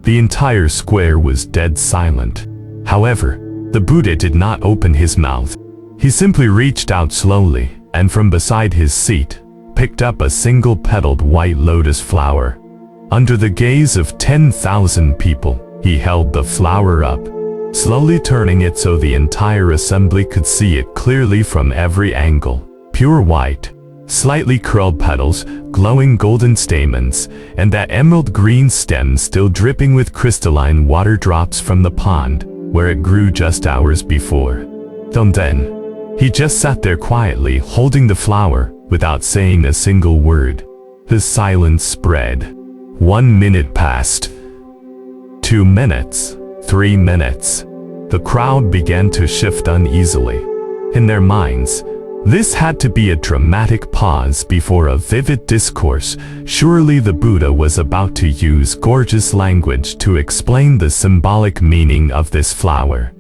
The entire square was dead silent. However, the Buddha did not open his mouth. He simply reached out slowly, and from beside his seat, picked up a single-petaled white lotus flower. Under the gaze of 10,000 people, he held the flower up, slowly turning it so the entire assembly could see it clearly from every angle. Pure white, slightly curled petals, glowing golden stamens, and that emerald green stem still dripping with crystalline water drops from the pond, where it grew just hours before. Then, he just sat there quietly, holding the flower, without saying a single word. The silence spread. 1 minute passed. 2 minutes. 3 minutes. The crowd began to shift uneasily. In their minds, this had to be a dramatic pause before a vivid discourse. Surely the Buddha was about to use gorgeous language to explain the symbolic meaning of this flower.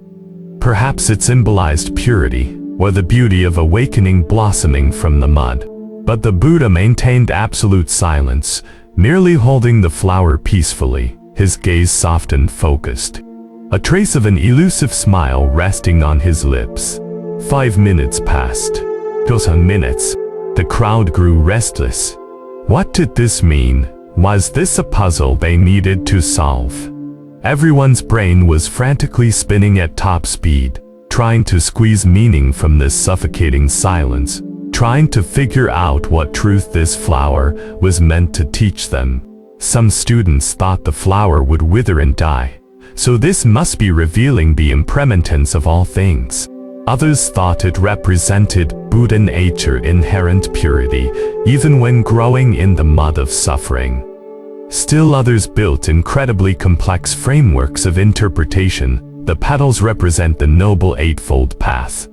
Perhaps it symbolized purity, or the beauty of awakening blossoming from the mud. But the Buddha maintained absolute silence, merely holding the flower peacefully, his gaze soft and focused, a trace of an elusive smile resting on his lips. 5 minutes passed. 10 minutes. The crowd grew restless. What did this mean? Was this a puzzle they needed to solve? Everyone's brain was frantically spinning at top speed, trying to squeeze meaning from this suffocating silence, trying to figure out what truth this flower was meant to teach them. Some students thought the flower would wither and die, so this must be revealing the impermanence of all things. Others thought it represented Buddha nature, inherent purity, even when growing in the mud of suffering. Still others built incredibly complex frameworks of interpretation. The petals represent the Noble Eightfold Path.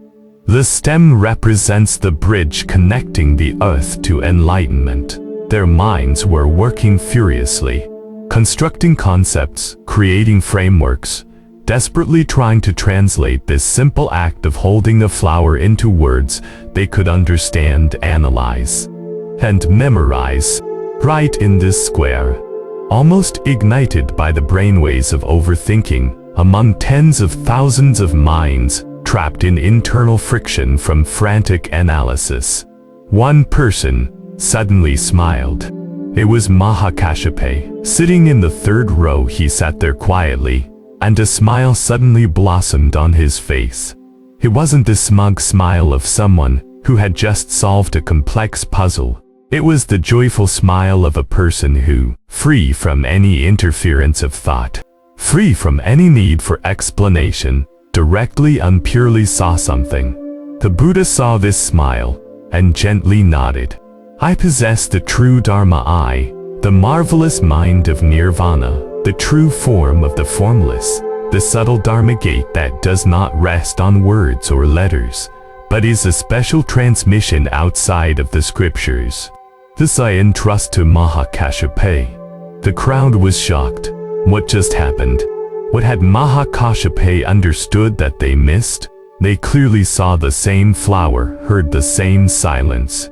The stem represents the bridge connecting the earth to enlightenment. Their minds were working furiously, constructing concepts, creating frameworks, desperately trying to translate this simple act of holding a flower into words they could understand, analyze, and memorize. Right in this square, almost ignited by the brainwaves of overthinking, among tens of thousands of minds trapped in internal friction from frantic analysis, one person suddenly smiled. It was Mahakashapa. Sitting in the third row, he sat there quietly, and a smile suddenly blossomed on his face. It wasn't the smug smile of someone who had just solved a complex puzzle. It was the joyful smile of a person who, free from any interference of thought, free from any need for explanation, directly and purely saw something. The Buddha saw this smile and gently nodded. I possess the true Dharma eye, the marvelous mind of nirvana, the true form of the formless, the subtle Dharma gate that does not rest on words or letters, but is a special transmission outside of the scriptures. This I entrust to Mahakashapa. The crowd was shocked. What just happened? What had Mahakashapa understood that they missed? They clearly saw the same flower, heard the same silence.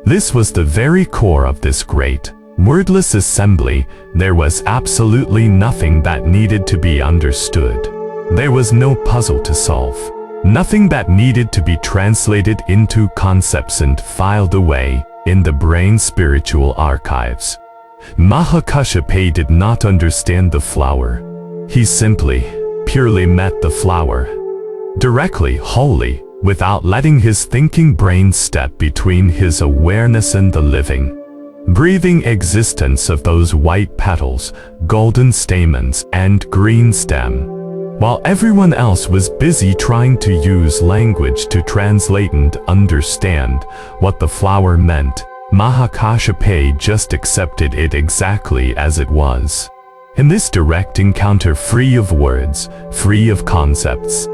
This was the very core of this great, wordless assembly. There was absolutely nothing that needed to be understood. There was no puzzle to solve. Nothing that needed to be translated into concepts and filed away in the brain's spiritual archives. Mahakashapa did not understand the flower. He simply, purely met the flower. Directly, wholly, without letting his thinking brain step between his awareness and the living, breathing existence of those white petals, golden stamens, and green stem. While everyone else was busy trying to use language to translate and understand what the flower meant, Mahakashapa just accepted it exactly as it was. In this direct encounter, free of words, free of concepts,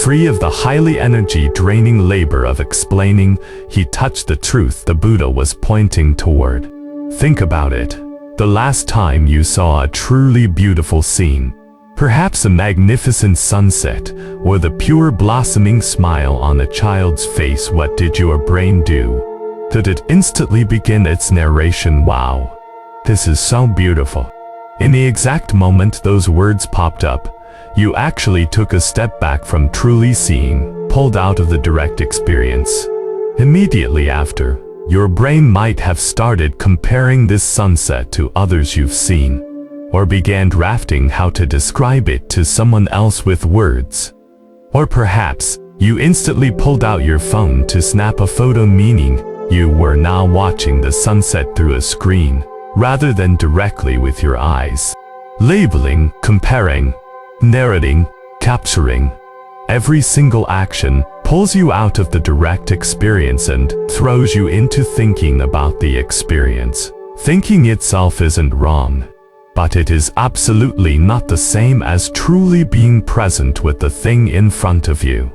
free of the highly energy-draining labor of explaining, he touched the truth the Buddha was pointing toward. Think about it. The last time you saw a truly beautiful scene, perhaps a magnificent sunset, or the pure blossoming smile on a child's face, what did your brain do? Did it instantly begin its narration? Wow, this is so beautiful. In the exact moment those words popped up, you actually took a step back from truly seeing, pulled out of the direct experience. Immediately after, your brain might have started comparing this sunset to others you've seen, or began drafting how to describe it to someone else with words. Or perhaps, you instantly pulled out your phone to snap a photo, meaning you were now watching the sunset through a screen, rather than directly with your eyes. Labeling, comparing, narrating, capturing. Every single action pulls you out of the direct experience and throws you into thinking about the experience. Thinking itself isn't wrong, but it is absolutely not the same as truly being present with the thing in front of you.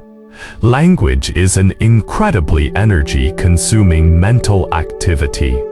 Language is an incredibly energy-consuming mental activity.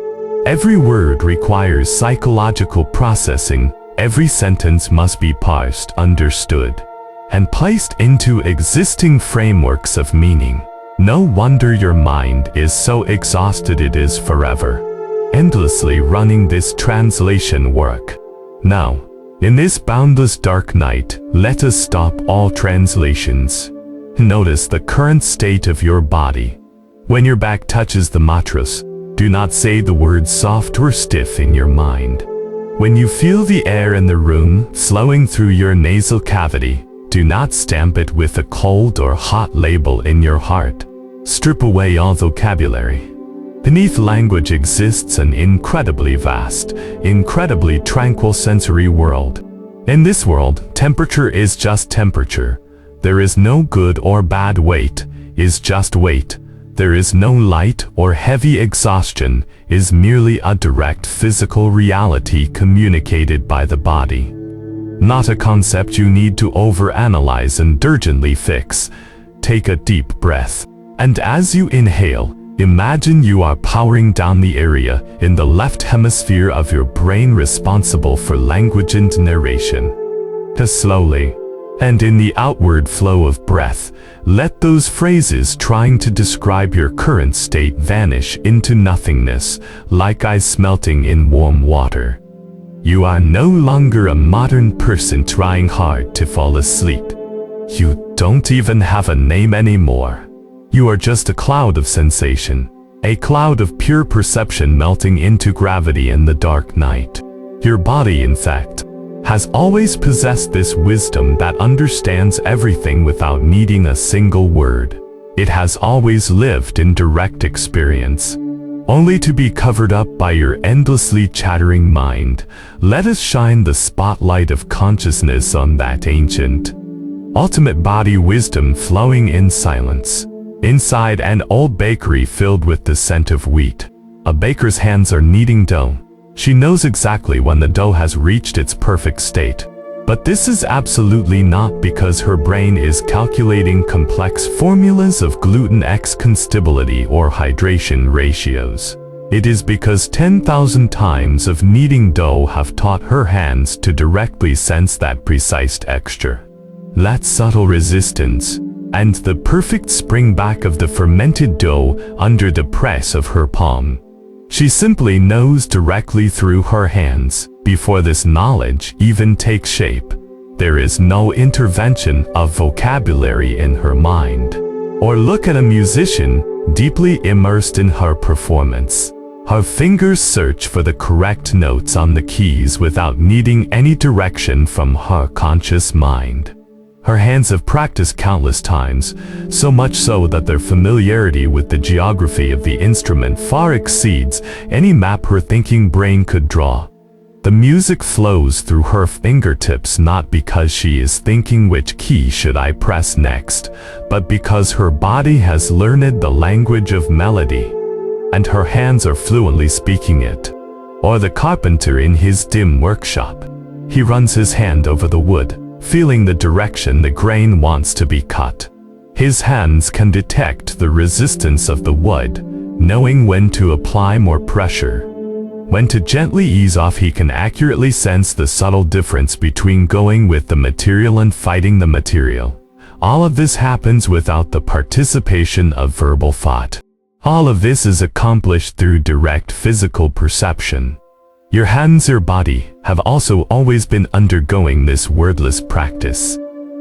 Every word requires psychological processing. Every sentence must be parsed, understood, and placed into existing frameworks of meaning. No wonder your mind is so exhausted. It is forever, endlessly running this translation work. Now, in this boundless dark night, let us stop all translations. Notice the current state of your body. When your back touches the mattress, do not say the words soft or stiff in your mind. When you feel the air in the room flowing through your nasal cavity, do not stamp it with a cold or hot label in your heart. Strip away all vocabulary. Beneath language exists an incredibly vast, incredibly tranquil sensory world. In this world, temperature is just temperature. There is no good or bad weight, is just weight. There is no light or heavy exhaustion, is merely a direct physical reality communicated by the body. Not a concept you need to overanalyze and urgently fix. Take a deep breath, and as you inhale, imagine you are powering down the area in the left hemisphere of your brain responsible for language and narration. Slowly, and in the outward flow of breath, let those phrases trying to describe your current state vanish into nothingness, like ice melting in warm water. You are no longer a modern person trying hard to fall asleep. You don't even have a name anymore. You are just a cloud of sensation, a cloud of pure perception melting into gravity in the dark night. Your body, in fact, has always possessed this wisdom that understands everything without needing a single word. It has always lived in direct experience, only to be covered up by your endlessly chattering mind. Let us shine the spotlight of consciousness on that ancient, ultimate body wisdom flowing in silence. Inside an old bakery filled with the scent of wheat, a baker's hands are kneading dough. She knows exactly when the dough has reached its perfect state. But this is absolutely not because her brain is calculating complex formulas of gluten X constability or hydration ratios. It is because 10,000 times of kneading dough have taught her hands to directly sense that precise texture, that subtle resistance, and the perfect spring back of the fermented dough under the press of her palm. She simply knows directly through her hands, before this knowledge even takes shape. There is no intervention of vocabulary in her mind. Or look at a musician, deeply immersed in her performance. Her fingers search for the correct notes on the keys without needing any direction from her conscious mind. Her hands have practiced countless times, so much so that their familiarity with the geography of the instrument far exceeds any map her thinking brain could draw. The music flows through her fingertips not because she is thinking which key should I press next, but because her body has learned the language of melody, and her hands are fluently speaking it. Or the carpenter in his dim workshop. He runs his hand over the wood, feeling the direction the grain wants to be cut. His hands can detect the resistance of the wood, knowing when to apply more pressure, when to gently ease off. He can accurately sense the subtle difference between going with the material and fighting the material. All of this happens without the participation of verbal thought. All of this is accomplished through direct physical perception. Your hands, your body, have also always been undergoing this wordless practice.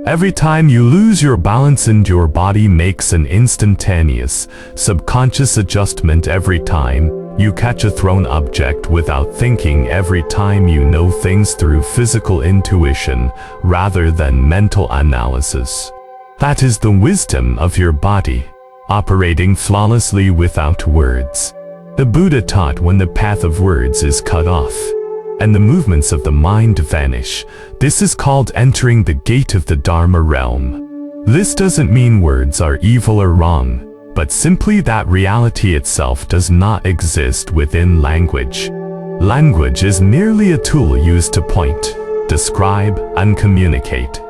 Every time you lose your balance and your body makes an instantaneous, subconscious adjustment. Every time you catch a thrown object without thinking. Every time you know things through physical intuition rather than mental analysis. That is the wisdom of your body, operating flawlessly without words. The Buddha taught when the path of words is cut off, and the movements of the mind vanish, this is called entering the gate of the Dharma realm. This doesn't mean words are evil or wrong, but simply that reality itself does not exist within language. Language is merely a tool used to point, describe, and communicate.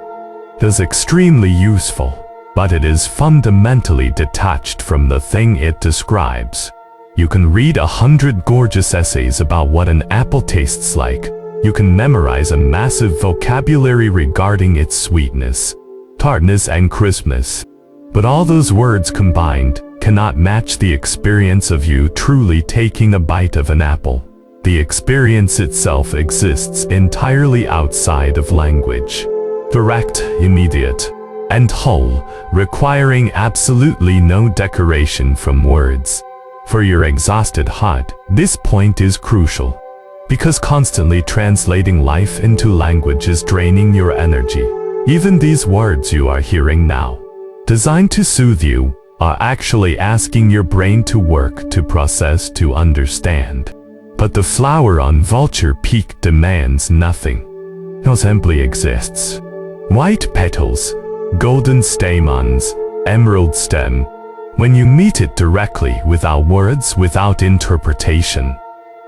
It is extremely useful, but it is fundamentally detached from the thing it describes. You can read 100 gorgeous essays about what an apple tastes like. You can memorize a massive vocabulary regarding its sweetness, tartness, and crispness. But all those words combined cannot match the experience of you truly taking a bite of an apple. The experience itself exists entirely outside of language. Direct, immediate, and whole, requiring absolutely no decoration from words. For your exhausted heart, this point is crucial, because constantly translating life into language is draining your energy. Even these words you are hearing now, designed to soothe you, are actually asking your brain to work, to process, to understand. But the flower on Vulture Peak demands nothing. It simply exists. White petals, golden stamens, emerald stem. When you meet it directly, without words, without interpretation,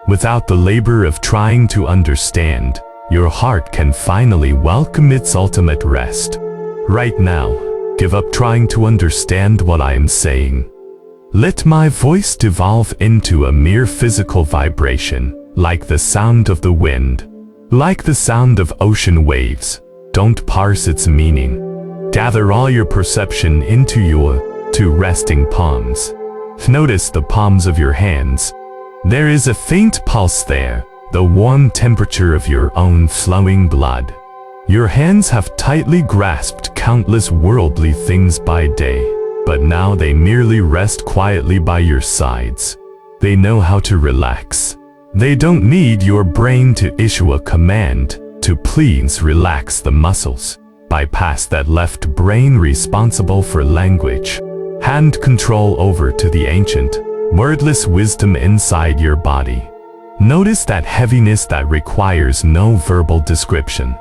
without the labor of trying to understand, your heart can finally welcome its ultimate rest. Right now, give up trying to understand what I am saying. Let my voice devolve into a mere physical vibration, like the sound of the wind, like the sound of ocean waves. Don't parse its meaning. Gather all your perception into your two resting palms. Notice the palms of your hands. There is a faint pulse there, the warm temperature of your own flowing blood. Your hands have tightly grasped countless worldly things by day, but now they merely rest quietly by your sides. They know how to relax. They don't need your brain to issue a command to please relax the muscles. Bypass that left brain responsible for language. Hand control over to the ancient, wordless wisdom inside your body. Notice that heaviness that requires no verbal description.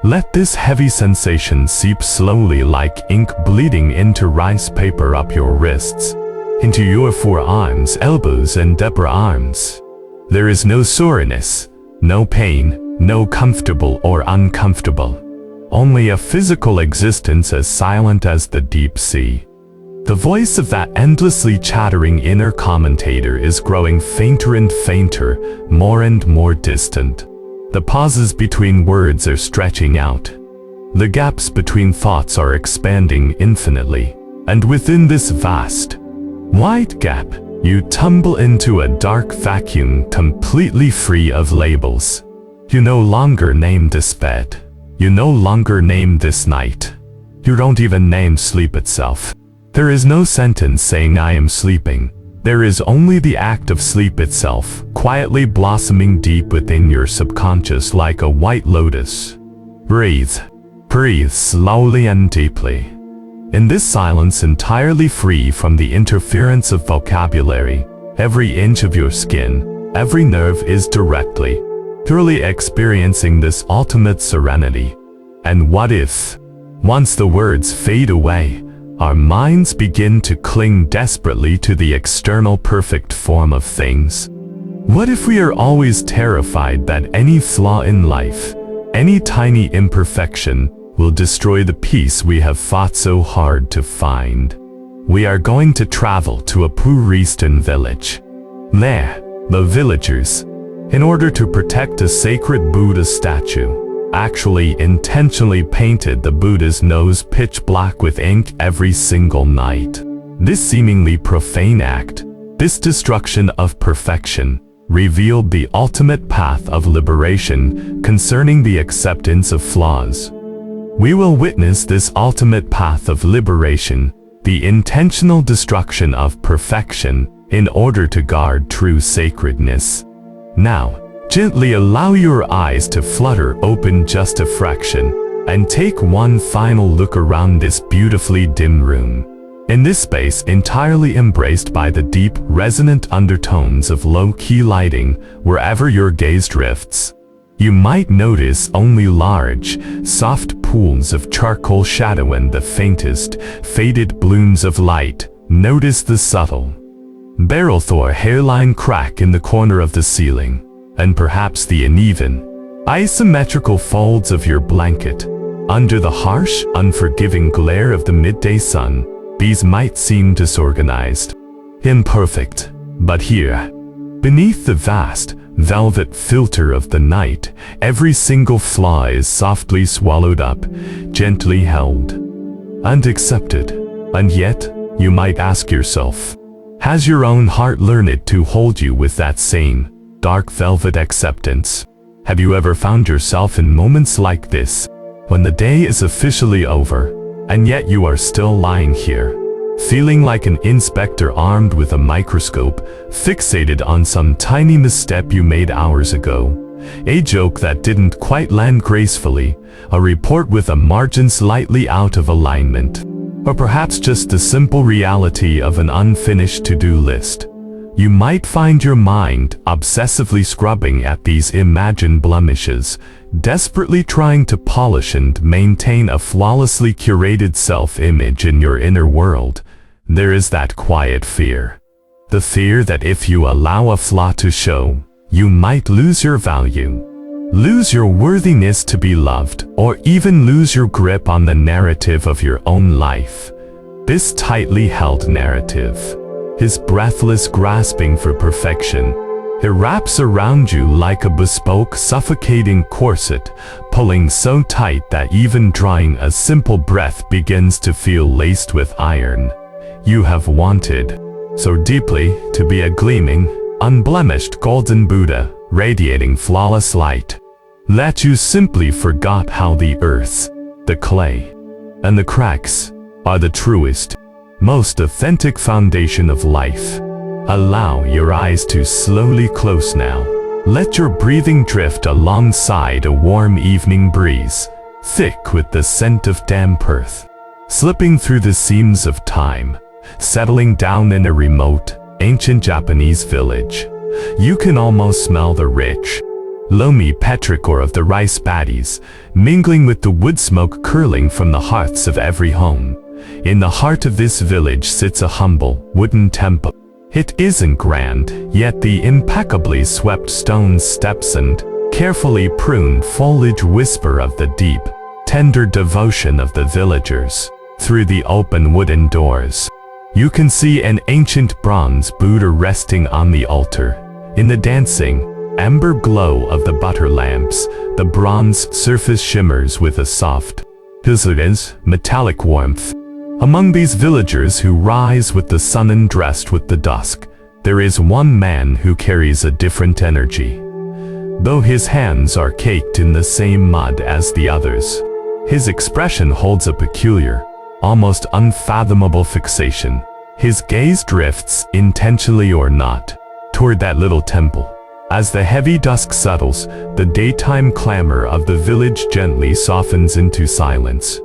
Let this heavy sensation seep slowly like ink bleeding into rice paper up your wrists, into your forearms, elbows, and upper arms. There is no soreness, no pain, no comfortable or uncomfortable. only a physical existence as silent as the deep sea. The voice of that endlessly chattering inner commentator is growing fainter and fainter, more and more distant. The pauses between words are stretching out. The gaps between thoughts are expanding infinitely. And within this vast, wide gap, you tumble into a dark vacuum completely free of labels. You no longer name this bed. You no longer name this night. You don't even name sleep itself. There is no sentence saying I am sleeping. There is only the act of sleep itself, quietly blossoming deep within your subconscious like a white lotus. Breathe. Breathe slowly and deeply. In this silence entirely free from the interference of vocabulary, every inch of your skin, every nerve is directly, purely experiencing this ultimate serenity. And what if, once the words fade away, our minds begin to cling desperately to the external perfect form of things? What if we are always terrified that any flaw in life, any tiny imperfection, will destroy the peace we have fought so hard to find? We are going to travel to a Poor Eastern village. There, the villagers, in order to protect a sacred Buddha statue, actually intentionally painted the Buddha's nose pitch black with ink every single night. This seemingly profane act, this destruction of perfection, revealed the ultimate path of liberation concerning the acceptance of flaws. We will witness this ultimate path of liberation, the intentional destruction of perfection, in order to guard true sacredness. Now, gently allow your eyes to flutter open just a fraction, and take one final look around this beautifully dim room. In this space entirely embraced by the deep, resonant undertones of low-key lighting, wherever your gaze drifts, you might notice only large, soft pools of charcoal shadow and the faintest, faded blooms of light. Notice the subtle, barrel-thor hairline crack in the corner of the ceiling, and perhaps the uneven, asymmetrical folds of your blanket. Under the harsh, unforgiving glare of the midday sun, these might seem disorganized, imperfect. But here, beneath the vast, velvet filter of the night, every single flaw is softly swallowed up, gently held, and accepted. And yet, you might ask yourself, has your own heart learned to hold you with that same, dark velvet acceptance? Have you ever found yourself in moments like this, when the day is officially over, and yet you are still lying here, feeling like an inspector armed with a microscope, fixated on some tiny misstep you made hours ago, a joke that didn't quite land gracefully, a report with a margin slightly out of alignment, or perhaps just the simple reality of an unfinished to-do list? You might find your mind obsessively scrubbing at these imagined blemishes, desperately trying to polish and maintain a flawlessly curated self-image in your inner world. There is that quiet fear. The fear that if you allow a flaw to show, you might lose your value, lose your worthiness to be loved, or even lose your grip on the narrative of your own life. This tightly held narrative, his breathless grasping for perfection, it wraps around you like a bespoke, suffocating corset, pulling so tight that even drawing a simple breath begins to feel laced with iron. You have wanted so deeply to be a gleaming, unblemished golden Buddha, radiating flawless light, that you simply forgot how the earth, the clay, and the cracks are the truest, most authentic foundation of life. Allow your eyes to slowly close now. Let your breathing drift alongside a warm evening breeze, thick with the scent of damp earth, slipping through the seams of time, settling down in a remote, ancient Japanese village. You can almost smell the rich, loamy petrichor of the rice paddies, mingling with the wood smoke curling from the hearths of every home. In the heart of this village sits a humble, wooden temple. It isn't grand, yet the impeccably swept stone steps and carefully pruned foliage whisper of the deep, tender devotion of the villagers. Through the open wooden doors, you can see an ancient bronze Buddha resting on the altar. In the dancing, amber glow of the butter lamps, the bronze surface shimmers with a soft, metallic warmth. Among these villagers who rise with the sun and dressed with the dusk, there is one man who carries a different energy. Though his hands are caked in the same mud as the others, his expression holds a peculiar, almost unfathomable fixation. His gaze drifts, intentionally or not, toward that little temple. As the heavy dusk settles, the daytime clamor of the village gently softens into silence.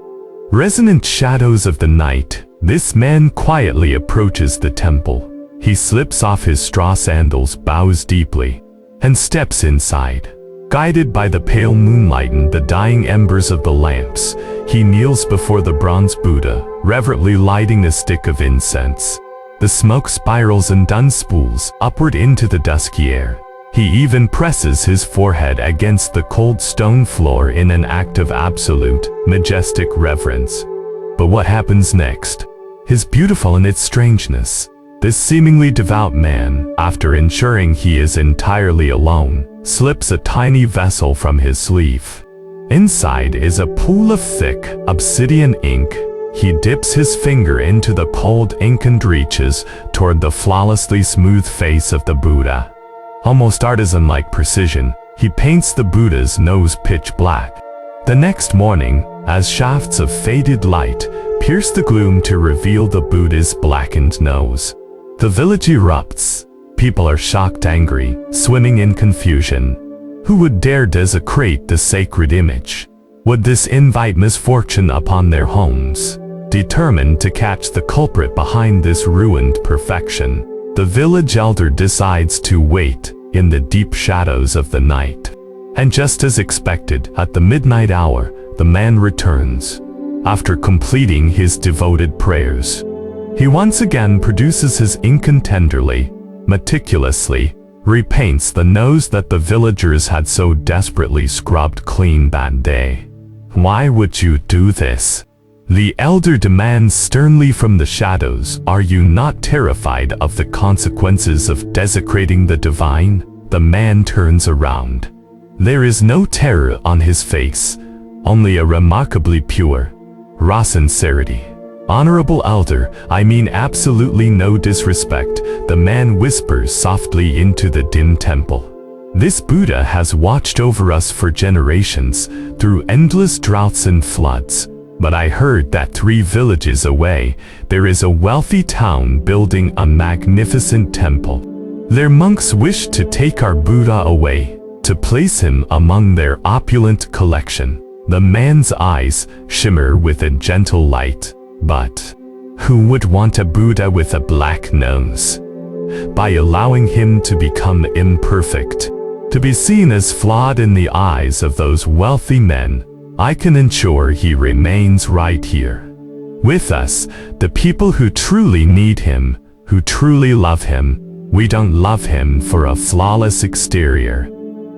Resonant shadows of the night, this man quietly approaches the temple. He slips off his straw sandals, bows deeply, and steps inside. Guided by the pale moonlight and the dying embers of the lamps, he kneels before the bronze Buddha, reverently lighting a stick of incense. The smoke spirals and spools upward into the dusky air. He even presses his forehead against the cold stone floor in an act of absolute, majestic reverence. But what happens next is beautiful in its strangeness. This seemingly devout man, after ensuring he is entirely alone, slips a tiny vessel from his sleeve. Inside is a pool of thick, obsidian ink. He dips his finger into the cold ink and reaches toward the flawlessly smooth face of the Buddha. Almost artisan-like precision, he paints the Buddha's nose pitch black. The next morning, as shafts of faded light pierce the gloom to reveal the Buddha's blackened nose, the village erupts. People are shocked, angry, swimming in confusion. Who would dare desecrate the sacred image? Would this invite misfortune upon their homes? Determined to catch the culprit behind this ruined perfection, the village elder decides to wait in the deep shadows of the night. And just as expected, at the midnight hour, the man returns. After completing his devoted prayers, he once again produces his ink and tenderly, meticulously, repaints the nose that the villagers had so desperately scrubbed clean that day. Why would you do this? The elder demands sternly from the shadows. Are you not terrified of the consequences of desecrating the divine? The man turns around. There is no terror on his face, only a remarkably pure, raw sincerity. Honorable elder, I mean absolutely no disrespect, the man whispers softly into the dim temple. This Buddha has watched over us for generations, through endless droughts and floods. But I heard that 3 villages away, there is a wealthy town building a magnificent temple. Their monks wish to take our Buddha away, to place him among their opulent collection. The man's eyes shimmer with a gentle light. But who would want a Buddha with a black nose? By allowing him to become imperfect, to be seen as flawed in the eyes of those wealthy men, I can ensure he remains right here with us, the people who truly need him, who truly love him. We don't love him for a flawless exterior.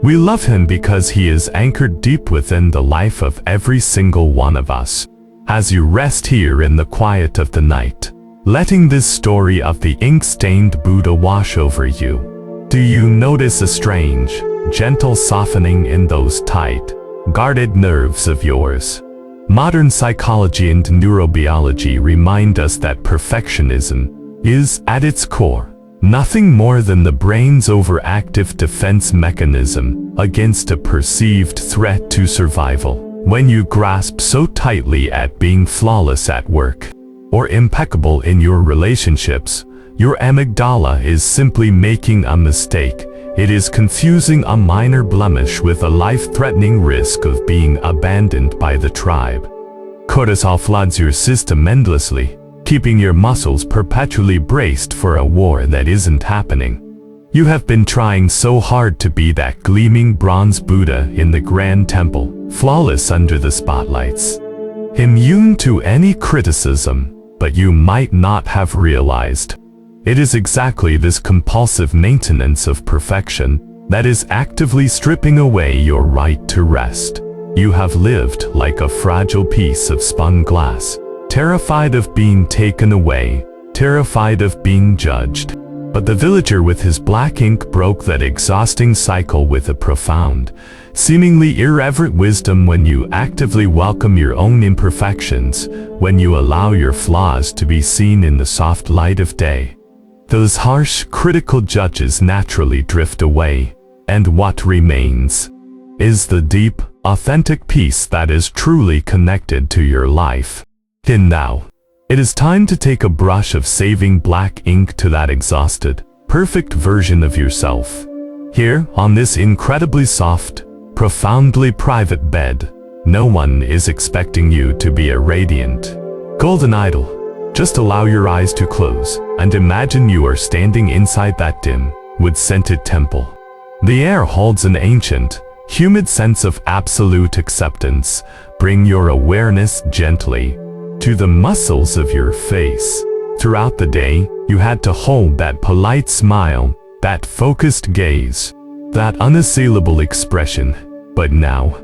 We love him because he is anchored deep within the life of every single one of us. As you rest here in the quiet of the night, letting this story of the ink-stained Buddha wash over you, do you notice a strange, gentle softening in those tight, guarded nerves of yours? Modern psychology and neurobiology remind us that perfectionism is, at its core, nothing more than the brain's overactive defense mechanism against a perceived threat to survival. When you grasp so tightly at being flawless at work or impeccable in your relationships, your amygdala is simply making a mistake. It is confusing a minor blemish with a life-threatening risk of being abandoned by the tribe. Cortisol floods your system endlessly, keeping your muscles perpetually braced for a war that isn't happening. You have been trying so hard to be that gleaming bronze Buddha in the grand temple, flawless under the spotlights, immune to any criticism, but you might not have realized. It is exactly this compulsive maintenance of perfection that is actively stripping away your right to rest. You have lived like a fragile piece of spun glass, terrified of being taken away, terrified of being judged. But the villager with his black ink broke that exhausting cycle with a profound, seemingly irreverent wisdom. When you actively welcome your own imperfections, when you allow your flaws to be seen in the soft light of day, those harsh, critical judges naturally drift away, and what remains is the deep, authentic peace that is truly connected to your life. And now, it is time to take a brush of saving black ink to that exhausted, perfect version of yourself. Here, on this incredibly soft, profoundly private bed, no one is expecting you to be a radiant golden idol. Just allow your eyes to close and imagine you are standing inside that dim, wood-scented temple. The air holds an ancient, humid sense of absolute acceptance. Bring your awareness gently to the muscles of your face. Throughout the day, you had to hold that polite smile, that focused gaze, that unassailable expression. But now,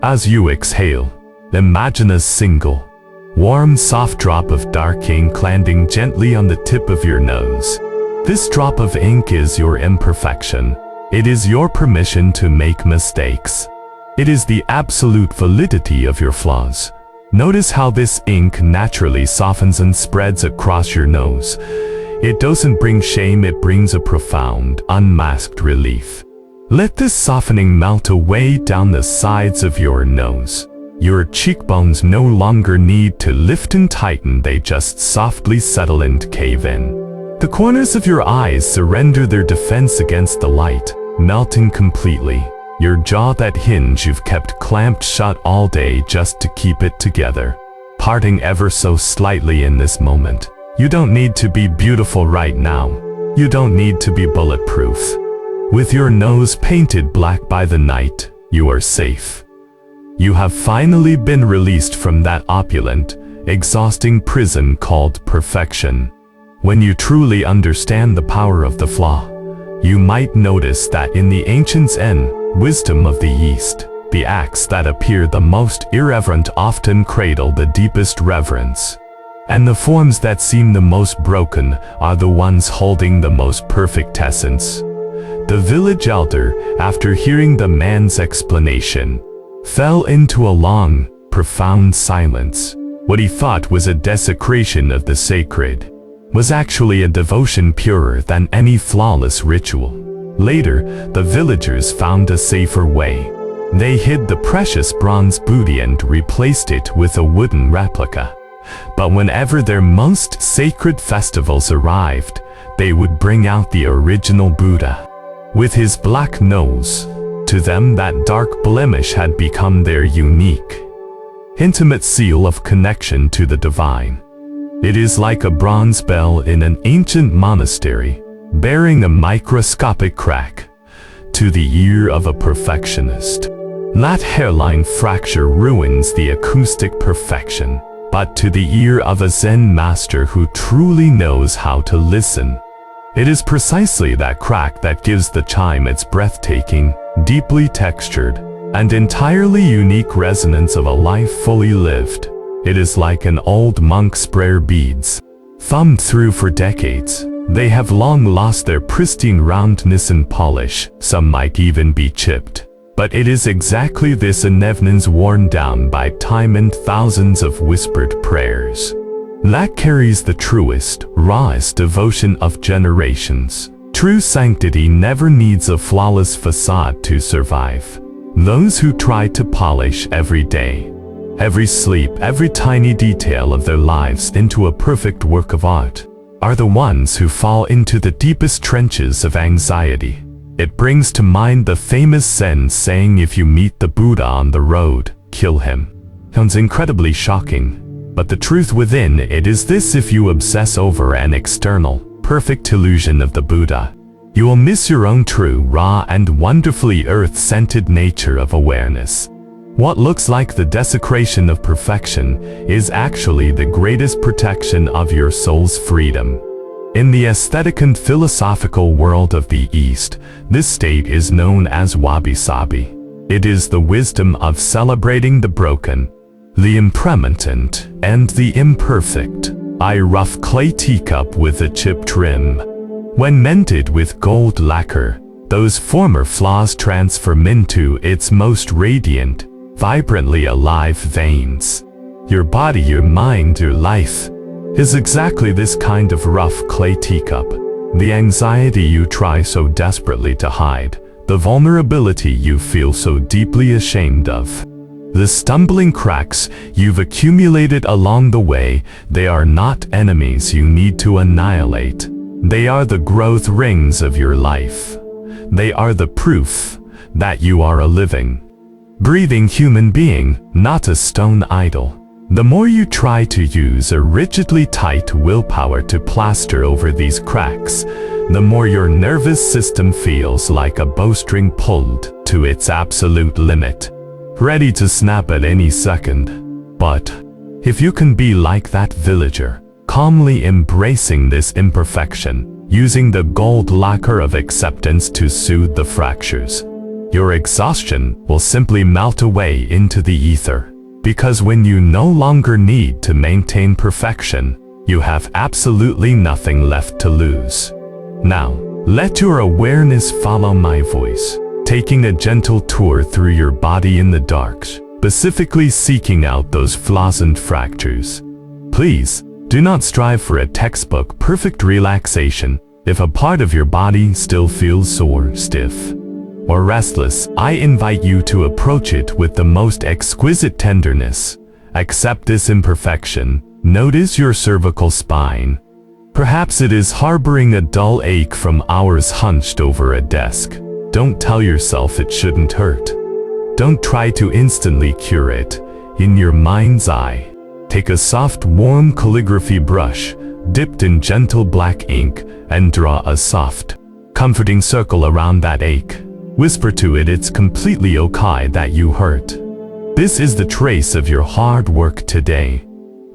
as you exhale, imagine a single, warm, soft drop of dark ink landing gently on the tip of your nose. This drop of ink is your imperfection. It is your permission to make mistakes. It is the absolute validity of your flaws. Notice how this ink naturally softens and spreads across your nose. It doesn't bring shame, it brings a profound, unmasked relief. Let this softening melt away down the sides of your nose. Your cheekbones no longer need to lift and tighten, they just softly settle and cave in. The corners of your eyes surrender their defense against the light, melting completely. Your jaw, that hinge you've kept clamped shut all day just to keep it together, parting ever so slightly in this moment. You don't need to be beautiful right now. You don't need to be bulletproof. With your nose painted black by the night, you are safe. You have finally been released from that opulent, exhausting prison called perfection. When you truly understand the power of the flaw, you might notice that in the ancient Zen wisdom of the East, the acts that appear the most irreverent often cradle the deepest reverence. And the forms that seem the most broken are the ones holding the most perfect essence. The village elder, after hearing the man's explanation, fell into a long, profound silence. What he thought was a desecration of the sacred was actually a devotion purer than any flawless ritual. Later, the villagers found a safer way. They hid the precious bronze booty and replaced it with a wooden replica. But whenever their most sacred festivals arrived, they would bring out the original Buddha. With his black nose, to them that dark blemish had become their unique, intimate seal of connection to the divine. It is like a bronze bell in an ancient monastery, bearing a microscopic crack to the ear of a perfectionist. That hairline fracture ruins the acoustic perfection, but to the ear of a Zen master who truly knows how to listen, it is precisely that crack that gives the chime its breathtaking, deeply textured, and entirely unique resonance of a life fully lived. It is like an old monk's prayer beads, thumbed through for decades. They have long lost their pristine roundness and polish, some might even be chipped. But it is exactly this evidence worn down by time and thousands of whispered prayers that carries the truest, rawest devotion of generations. True sanctity never needs a flawless facade to survive. Those who try to polish every day, every sleep, every tiny detail of their lives into a perfect work of art, are the ones who fall into the deepest trenches of anxiety. It brings to mind the famous Zen saying, if you meet the Buddha on the road, kill him. Sounds incredibly shocking, but the truth within it is this: if you obsess over an external, perfect illusion of the Buddha, you will miss your own true, raw, and wonderfully earth-scented nature of awareness. What looks like the desecration of perfection is actually the greatest protection of your soul's freedom. In the aesthetic and philosophical world of the East, this state is known as wabi-sabi. It is the wisdom of celebrating the broken, the impermanent, and the imperfect. A rough clay teacup with a chipped rim. When mended with gold lacquer, those former flaws transform into its most radiant, vibrantly alive veins. Your body, your mind, your life is exactly this kind of rough clay teacup. The anxiety you try so desperately to hide, the vulnerability you feel so deeply ashamed of, the stumbling cracks you've accumulated along the way, they are not enemies you need to annihilate. They are the growth rings of your life. They are the proof that you are a living, breathing human being, not a stone idol. The more you try to use a rigidly tight willpower to plaster over these cracks, the more your nervous system feels like a bowstring pulled to its absolute limit, ready to snap at any second. But if you can be like that villager, calmly embracing this imperfection, using the gold lacquer of acceptance to soothe the fractures, your exhaustion will simply melt away into the ether. Because when you no longer need to maintain perfection, you have absolutely nothing left to lose. Now, let your awareness follow my voice, taking a gentle tour through your body in the dark, specifically seeking out those flaws and fractures. Please, do not strive for a textbook perfect relaxation if a part of your body still feels sore, stiff, or restless. I invite you to approach it with the most exquisite tenderness. Accept this imperfection. Notice your cervical spine. Perhaps it is harboring a dull ache from hours hunched over a desk. Don't tell yourself it shouldn't hurt. Don't try to instantly cure it. In your mind's eye, take a soft, warm calligraphy brush, dipped in gentle black ink, and draw a soft, comforting circle around that ache. Whisper to it it's completely okay that you hurt. This is the trace of your hard work today.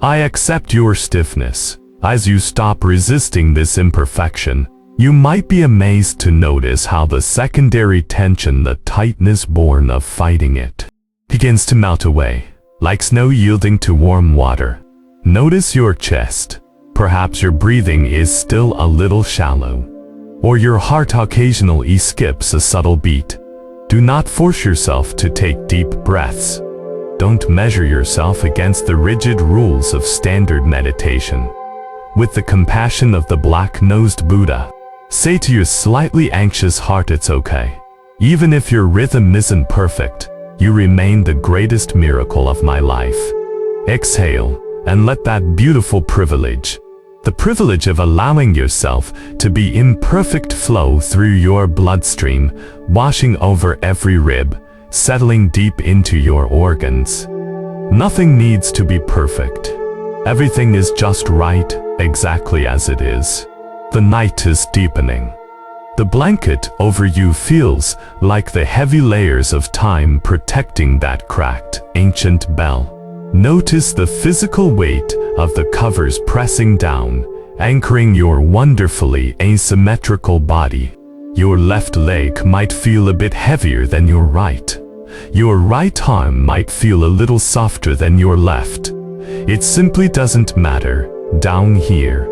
I accept your stiffness. As you stop resisting this imperfection, you might be amazed to notice how the secondary tension, the tightness born of fighting it, begins to melt away, like snow yielding to warm water. Notice your chest. Perhaps your breathing is still a little shallow, or your heart occasionally skips a subtle beat. Do not force yourself to take deep breaths. Don't measure yourself against the rigid rules of standard meditation. With the compassion of the black-nosed Buddha, say to your slightly anxious heart it's okay. Even if your rhythm isn't perfect, you remain the greatest miracle of my life. Exhale, and let that beautiful privilege, the privilege of allowing yourself to be imperfect, flow through your bloodstream, washing over every rib, settling deep into your organs. Nothing needs to be perfect. Everything is just right, exactly as it is. The night is deepening. The blanket over you feels like the heavy layers of time protecting that cracked, ancient bell. Notice the physical weight of the covers pressing down, anchoring your wonderfully asymmetrical body. Your left leg might feel a bit heavier than your right. Your right arm might feel a little softer than your left. It simply doesn't matter. Down here,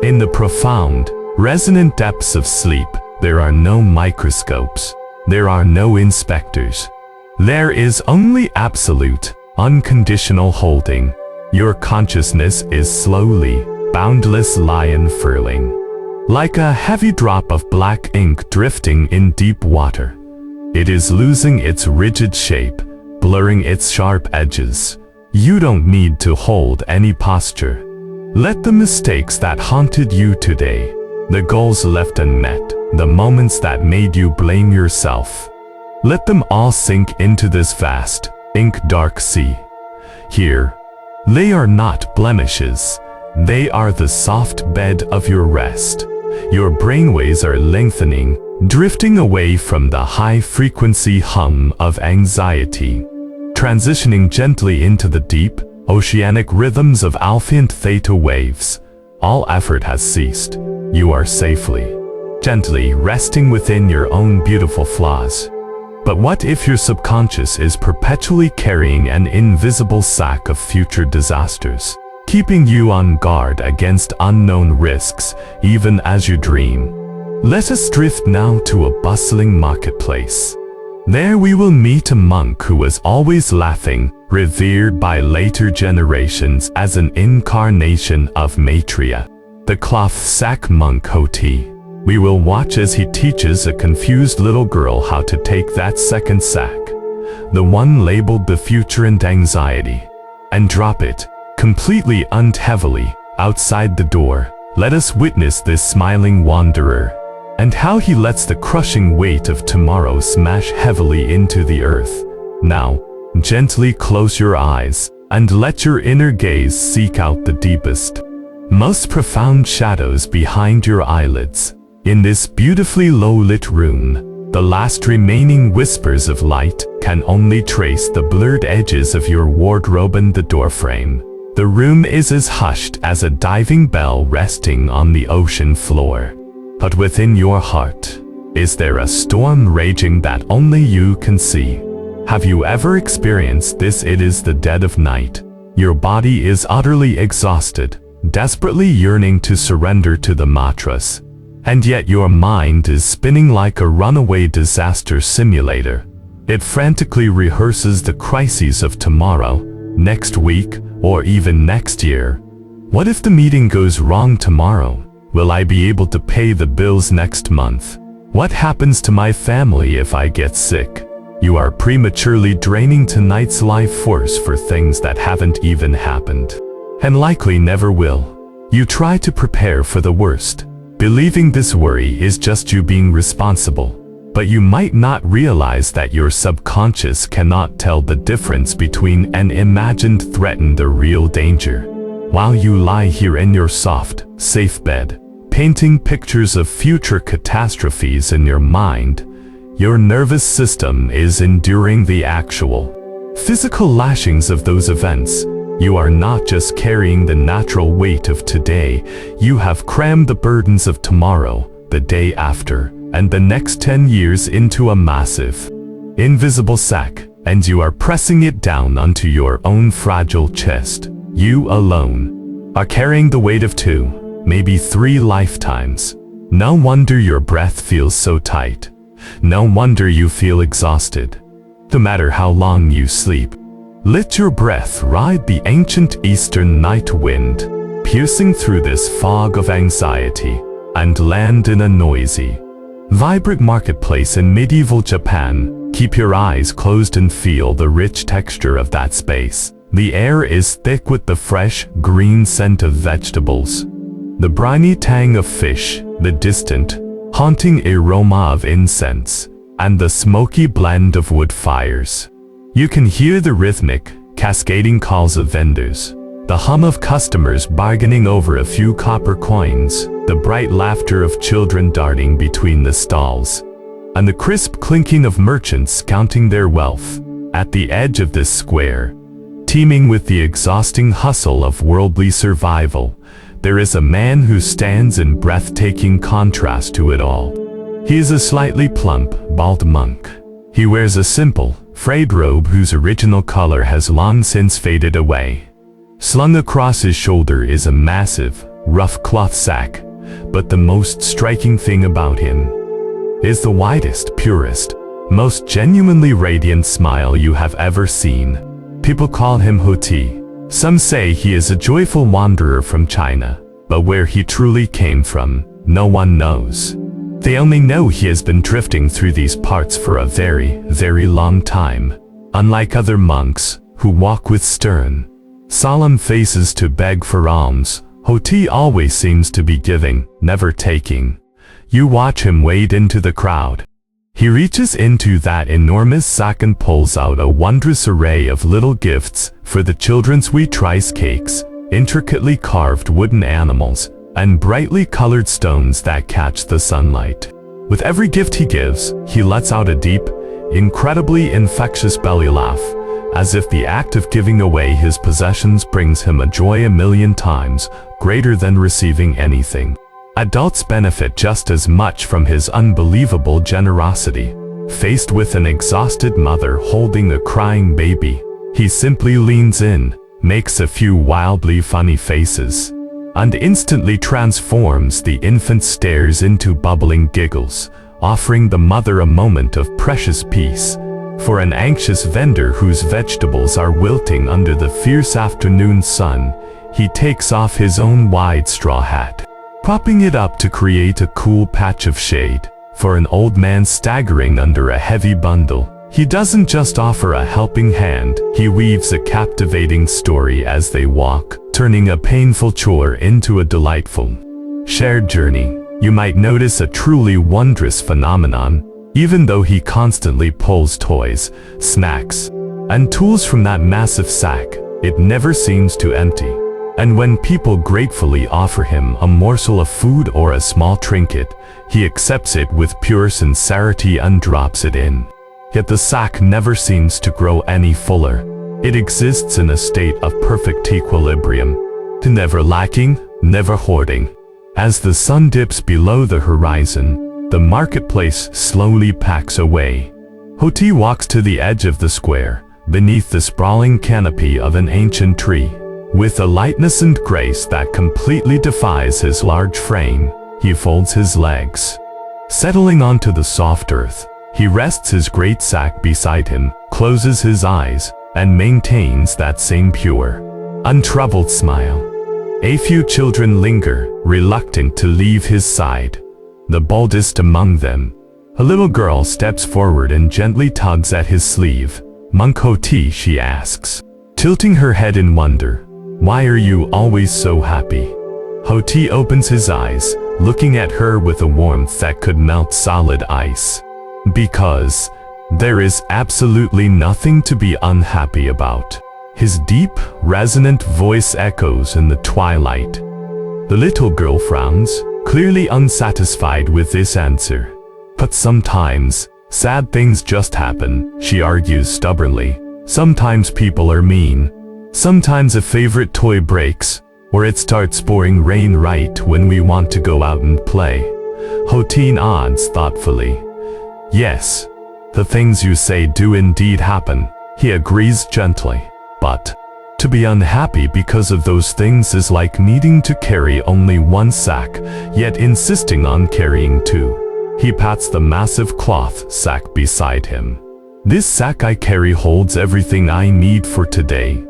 in the profound, resonant depths of sleep, there are no microscopes. There are no inspectors. There is only absolute, unconditional holding. Your consciousness is slowly, boundless lie unfurling, like a heavy drop of black ink drifting in deep water. It is losing its rigid shape, blurring its sharp edges. You don't need to hold any posture. Let the mistakes that haunted you today, the goals left unmet, the moments that made you blame yourself, let them all sink into this vast, ink-dark sea. Here, they are not blemishes. They are the soft bed of your rest. Your brainwaves are lengthening, drifting away from the high-frequency hum of anxiety, transitioning gently into the deep, oceanic rhythms of alpha and theta waves. All effort has ceased. You are safely, gently resting within your own beautiful flaws. But what if your subconscious is perpetually carrying an invisible sack of future disasters, keeping you on guard against unknown risks even as you dream? Let us drift now to a bustling marketplace. There we will meet a monk who was always laughing, revered by later generations as an incarnation of Maitreya, the cloth sack monk Hoti. We will watch as he teaches a confused little girl how to take that second sack, the one labeled the future and anxiety, and drop it, completely and heavily, outside the door. Let us witness this smiling wanderer, and how he lets the crushing weight of tomorrow smash heavily into the earth. Now, gently close your eyes, and let your inner gaze seek out the deepest, most profound shadows behind your eyelids. In this beautifully low-lit room, the last remaining whispers of light can only trace the blurred edges of your wardrobe and the doorframe. The room is as hushed as a diving bell resting on the ocean floor. But within your heart, is there a storm raging that only you can see? Have you ever experienced this? It is the dead of night. Your body is utterly exhausted, desperately yearning to surrender to the mattress. And yet your mind is spinning like a runaway disaster simulator. It frantically rehearses the crises of tomorrow, next week, or even next year. What if the meeting goes wrong tomorrow? Will I be able to pay the bills next month? What happens to my family if I get sick? You are prematurely draining tonight's life force for things that haven't even happened, and likely never will. You try to prepare for the worst, believing this worry is just you being responsible. But you might not realize that your subconscious cannot tell the difference between an imagined threat and a real danger. While you lie here in your soft, safe bed, painting pictures of future catastrophes in your mind, your nervous system is enduring the actual, physical lashings of those events. You are not just carrying the natural weight of today, you have crammed the burdens of tomorrow, the day after, and the next 10 years into a massive, invisible sack, and you are pressing it down onto your own fragile chest. You alone are carrying the weight of 2, maybe 3 lifetimes. No wonder your breath feels so tight. No wonder you feel exhausted. No matter how long you sleep, let your breath ride the ancient eastern night wind, piercing through this fog of anxiety, and land in a noisy, vibrant marketplace in medieval Japan. Keep your eyes closed and feel the rich texture of that space. The air is thick with the fresh, green scent of vegetables, the briny tang of fish, the distant, haunting aroma of incense, and the smoky blend of wood fires. You can hear the rhythmic, cascading calls of vendors, the hum of customers bargaining over a few copper coins, the bright laughter of children darting between the stalls, and the crisp clinking of merchants counting their wealth. At the edge of this square, teeming with the exhausting hustle of worldly survival, there is a man who stands in breathtaking contrast to it all. He is a slightly plump, bald monk. He wears a simple, frayed robe whose original color has long since faded away. Slung across his shoulder is a massive, rough cloth sack, but the most striking thing about him is the widest, purest, most genuinely radiant smile you have ever seen. People call him Hoti. Some say he is a joyful wanderer from China, but where he truly came from, no one knows. They only know he has been drifting through these parts for a very, very long time. Unlike other monks, who walk with stern, solemn faces to beg for alms, Hoti always seems to be giving, never taking. You watch him wade into the crowd. He reaches into that enormous sack and pulls out a wondrous array of little gifts for the children's sweet rice cakes, intricately carved wooden animals, and brightly colored stones that catch the sunlight. With every gift he gives, he lets out a deep, incredibly infectious belly laugh, as if the act of giving away his possessions brings him a joy 1,000,000 times greater than receiving anything. Adults benefit just as much from his unbelievable generosity. Faced with an exhausted mother holding a crying baby, he simply leans in, makes a few wildly funny faces, and instantly transforms the infant's stares into bubbling giggles, offering the mother a moment of precious peace. For an anxious vendor whose vegetables are wilting under the fierce afternoon sun, he takes off his own wide straw hat, propping it up to create a cool patch of shade. For an old man staggering under a heavy bundle, he doesn't just offer a helping hand, he weaves a captivating story as they walk, turning a painful chore into a delightful shared journey. You might notice a truly wondrous phenomenon. Even though he constantly pulls toys, snacks, and tools from that massive sack, it never seems to empty. And when people gratefully offer him a morsel of food or a small trinket, he accepts it with pure sincerity and drops it in. Yet the sack never seems to grow any fuller. It exists in a state of perfect equilibrium, never lacking, never hoarding. As the sun dips below the horizon, the marketplace slowly packs away. Hoti walks to the edge of the square, beneath the sprawling canopy of an ancient tree. With a lightness and grace that completely defies his large frame, he folds his legs. Settling onto the soft earth, he rests his great sack beside him, closes his eyes, and maintains that same pure, untroubled smile. A few children linger, reluctant to leave his side. The boldest among them, a little girl, steps forward and gently tugs at his sleeve. "Monk Hoti," she asks, tilting her head in wonder, "why are you always so happy?" Hoti opens his eyes, looking at her with a warmth that could melt solid ice. "Because there is absolutely nothing to be unhappy about." His deep, resonant voice echoes in the twilight. The little girl frowns, clearly unsatisfied with this answer. "But sometimes, sad things just happen," she argues stubbornly. "Sometimes people are mean. Sometimes a favorite toy breaks, or it starts pouring rain right when we want to go out and play." Hoti nods thoughtfully. "Yes, the things you say do indeed happen," he agrees gently. "But to be unhappy because of those things is like needing to carry only one sack, yet insisting on carrying two." He pats the massive cloth sack beside him. "This sack I carry holds everything I need for today.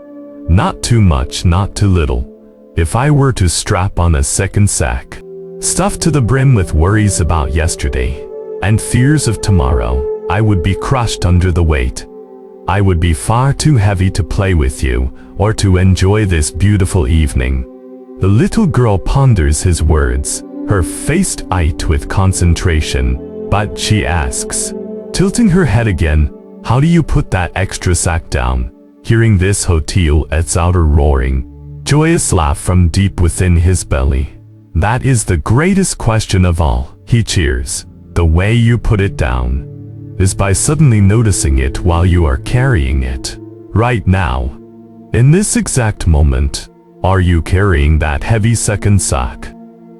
Not too much, not too little. If I were to strap on a second sack, stuffed to the brim with worries about yesterday and fears of tomorrow, I would be crushed under the weight. I would be far too heavy to play with you or to enjoy this beautiful evening." The little girl ponders his words, her face tight with concentration, but she asks, tilting her head again, "How do you put that extra sack down?" Hearing this, Hoti lets out a roaring, joyous laugh from deep within his belly. "That is the greatest question of all," he cheers. "The way you put it down is by suddenly noticing it while you are carrying it. Right now, in this exact moment, are you carrying that heavy second sack?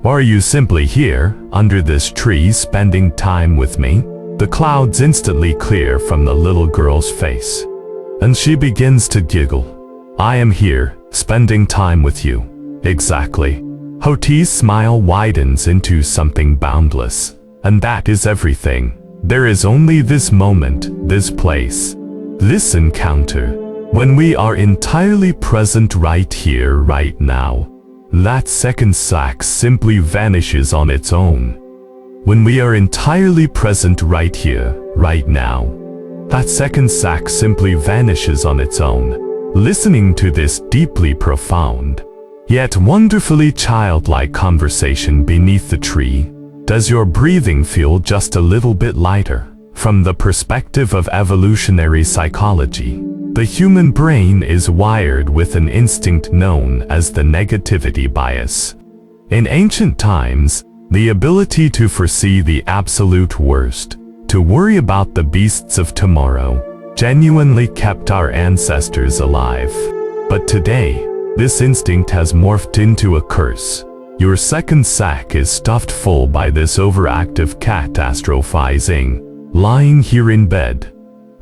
Or are you simply here, under this tree, spending time with me?" The clouds instantly clear from the little girl's face, and she begins to giggle. "I am here, spending time with you." "Exactly." Hoti's smile widens into something boundless. "And that is everything. There is only this moment, this place, this encounter. When we are entirely present right here, right now, that second sack simply vanishes on its own. When we are entirely present right here, right now, that second sack simply vanishes on its own." Listening to this deeply profound, yet wonderfully childlike conversation beneath the tree, does your breathing feel just a little bit lighter? From the perspective of evolutionary psychology, the human brain is wired with an instinct known as the negativity bias. In ancient times, the ability to foresee the absolute worst, to worry about the beasts of tomorrow, genuinely kept our ancestors alive. But today, this instinct has morphed into a curse. Your second sack is stuffed full by this overactive catastrophizing, lying here in bed.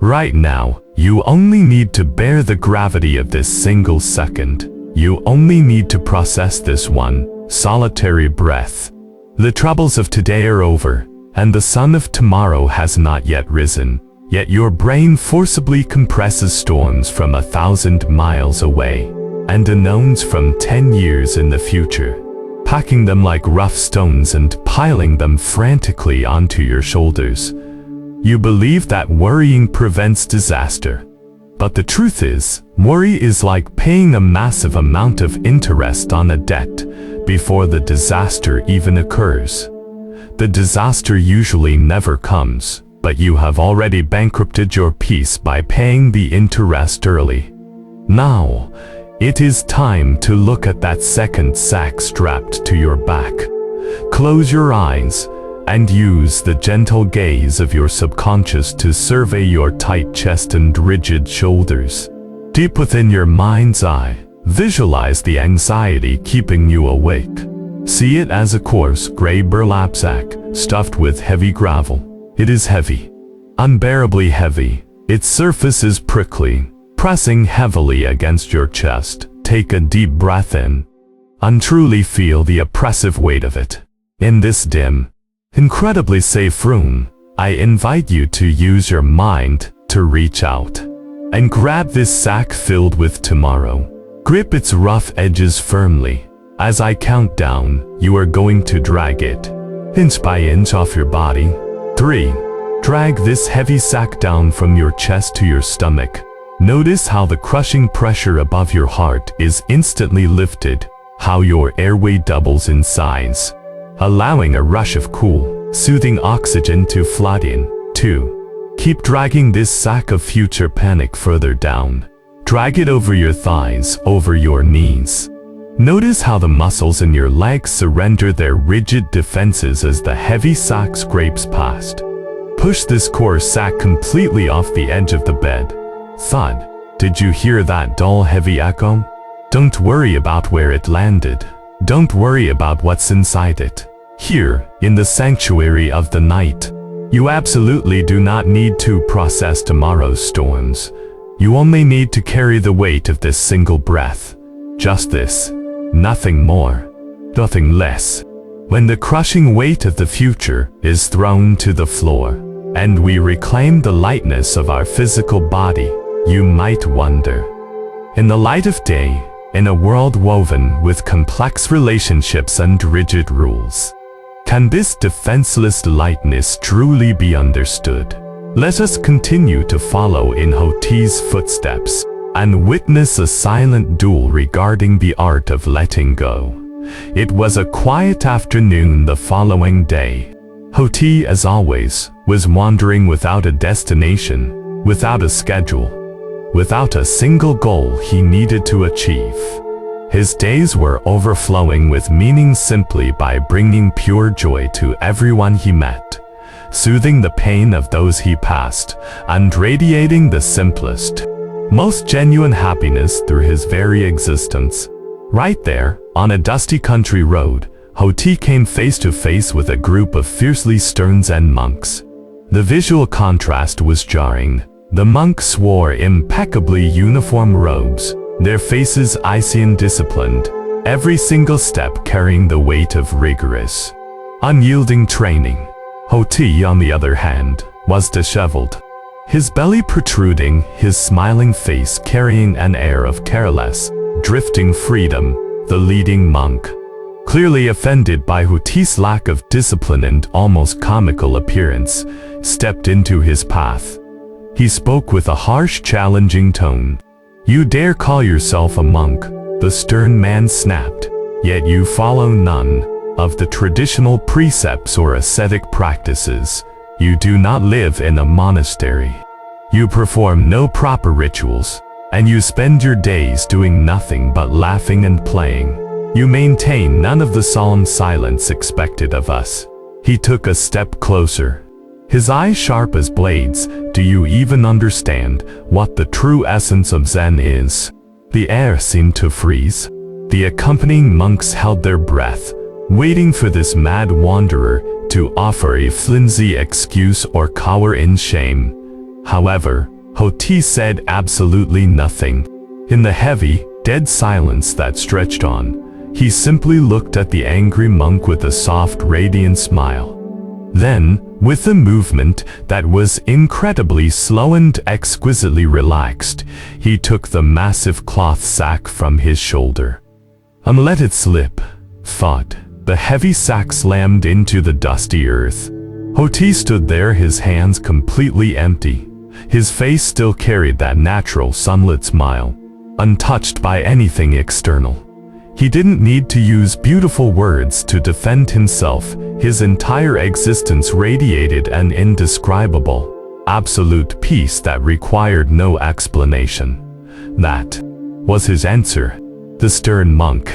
Right now, you only need to bear the gravity of this single second. You only need to process this one solitary breath. The troubles of today are over, and the sun of tomorrow has not yet risen. Yet your brain forcibly compresses storms from 1,000 miles away, and unknowns from 10 years in the future, packing them like rough stones and piling them frantically onto your shoulders. You believe that worrying prevents disaster. But the truth is, worry is like paying a massive amount of interest on a debt before the disaster even occurs. The disaster usually never comes, but you have already bankrupted your peace by paying the interest early. Now, it is time to look at that second sack strapped to your back. Close your eyes and use the gentle gaze of your subconscious to survey your tight chest and rigid shoulders. Deep within your mind's eye, visualize the anxiety keeping you awake. See it as a coarse gray burlap sack stuffed with heavy gravel. It is heavy, unbearably heavy. Its surface is prickly, pressing heavily against your chest. Take a deep breath in and truly feel the oppressive weight of it. In this dim, incredibly safe room, I invite you to use your mind to reach out and grab this sack filled with tomorrow. Grip its rough edges firmly. As I count down, you are going to drag it, inch by inch, off your body. 3. Drag this heavy sack down from your chest to your stomach. Notice how the crushing pressure above your heart is instantly lifted, how your airway doubles in size, allowing a rush of cool, soothing oxygen to flood in. 2. Keep dragging this sack of future panic further down. Drag it over your thighs, over your knees. Notice how the muscles in your legs surrender their rigid defenses as the heavy sack scrapes past. Push this core sack completely off the edge of the bed. Thud. Did you hear that dull, heavy echo? Don't worry about where it landed. Don't worry about what's inside it. Here, in the sanctuary of the night, you absolutely do not need to process tomorrow's storms. You only need to carry the weight of this single breath. Just this. Nothing more. Nothing less. When the crushing weight of the future is thrown to the floor, and we reclaim the lightness of our physical body, you might wonder, in the light of day, in a world woven with complex relationships and rigid rules, can this defenseless lightness truly be understood? Let us continue to follow in Hoti's footsteps and witness a silent duel regarding the art of letting go. It was a quiet afternoon the following day. Hoti, as always, was wandering without a destination, without a schedule, without a single goal he needed to achieve. His days were overflowing with meaning simply by bringing pure joy to everyone he met, soothing the pain of those he passed, and radiating the simplest, most genuine happiness through his very existence. Right there, on a dusty country road, Hoti came face to face with a group of fiercely stern Zen monks. The visual contrast was jarring. The monks wore impeccably uniform robes, their faces icy and disciplined, every single step carrying the weight of rigorous, unyielding training. Hoti, on the other hand, was disheveled, his belly protruding, his smiling face carrying an air of careless, drifting freedom. The leading monk, clearly offended by Hoti's lack of discipline and almost comical appearance, stepped into his path. He spoke with a harsh, challenging tone. "You dare call yourself a monk?" the stern man snapped. "Yet you follow none of the traditional precepts or ascetic practices. You do not live in a monastery. You perform no proper rituals, and you spend your days doing nothing but laughing and playing. You maintain none of the solemn silence expected of us." He took a step closer, his eyes sharp as blades. "Do you even understand what the true essence of Zen is?" The air seemed to freeze. The accompanying monks held their breath, waiting for this mad wanderer to offer a flimsy excuse or cower in shame. However, Hoti said absolutely nothing. In the heavy, dead silence that stretched on, he simply looked at the angry monk with a soft, radiant smile. Then, with a movement that was incredibly slow and exquisitely relaxed, he took the massive cloth sack from his shoulder. And let it slip. Thud. The heavy sack slammed into the dusty earth. Hoti stood there, his hands completely empty. His face still carried that natural sunlit smile, untouched by anything external. He didn't need to use beautiful words to defend himself. His entire existence radiated an indescribable, absolute peace that required no explanation. That was his answer. The stern monk,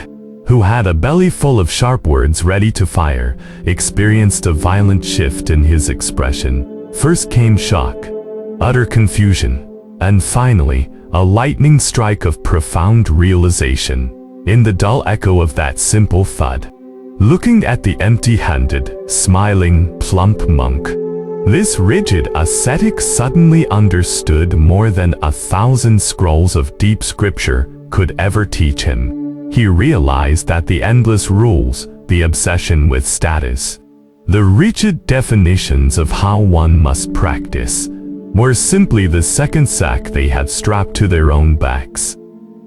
who had a belly full of sharp words ready to fire, experienced a violent shift in his expression. First came shock, utter confusion, and finally, a lightning strike of profound realization. In the dull echo of that simple thud, looking at the empty-handed, smiling, plump monk, this rigid ascetic suddenly understood more than 1,000 scrolls of deep scripture could ever teach him. He realized that the endless rules, the obsession with status, the rigid definitions of how one must practice, were simply the second sack they had strapped to their own backs.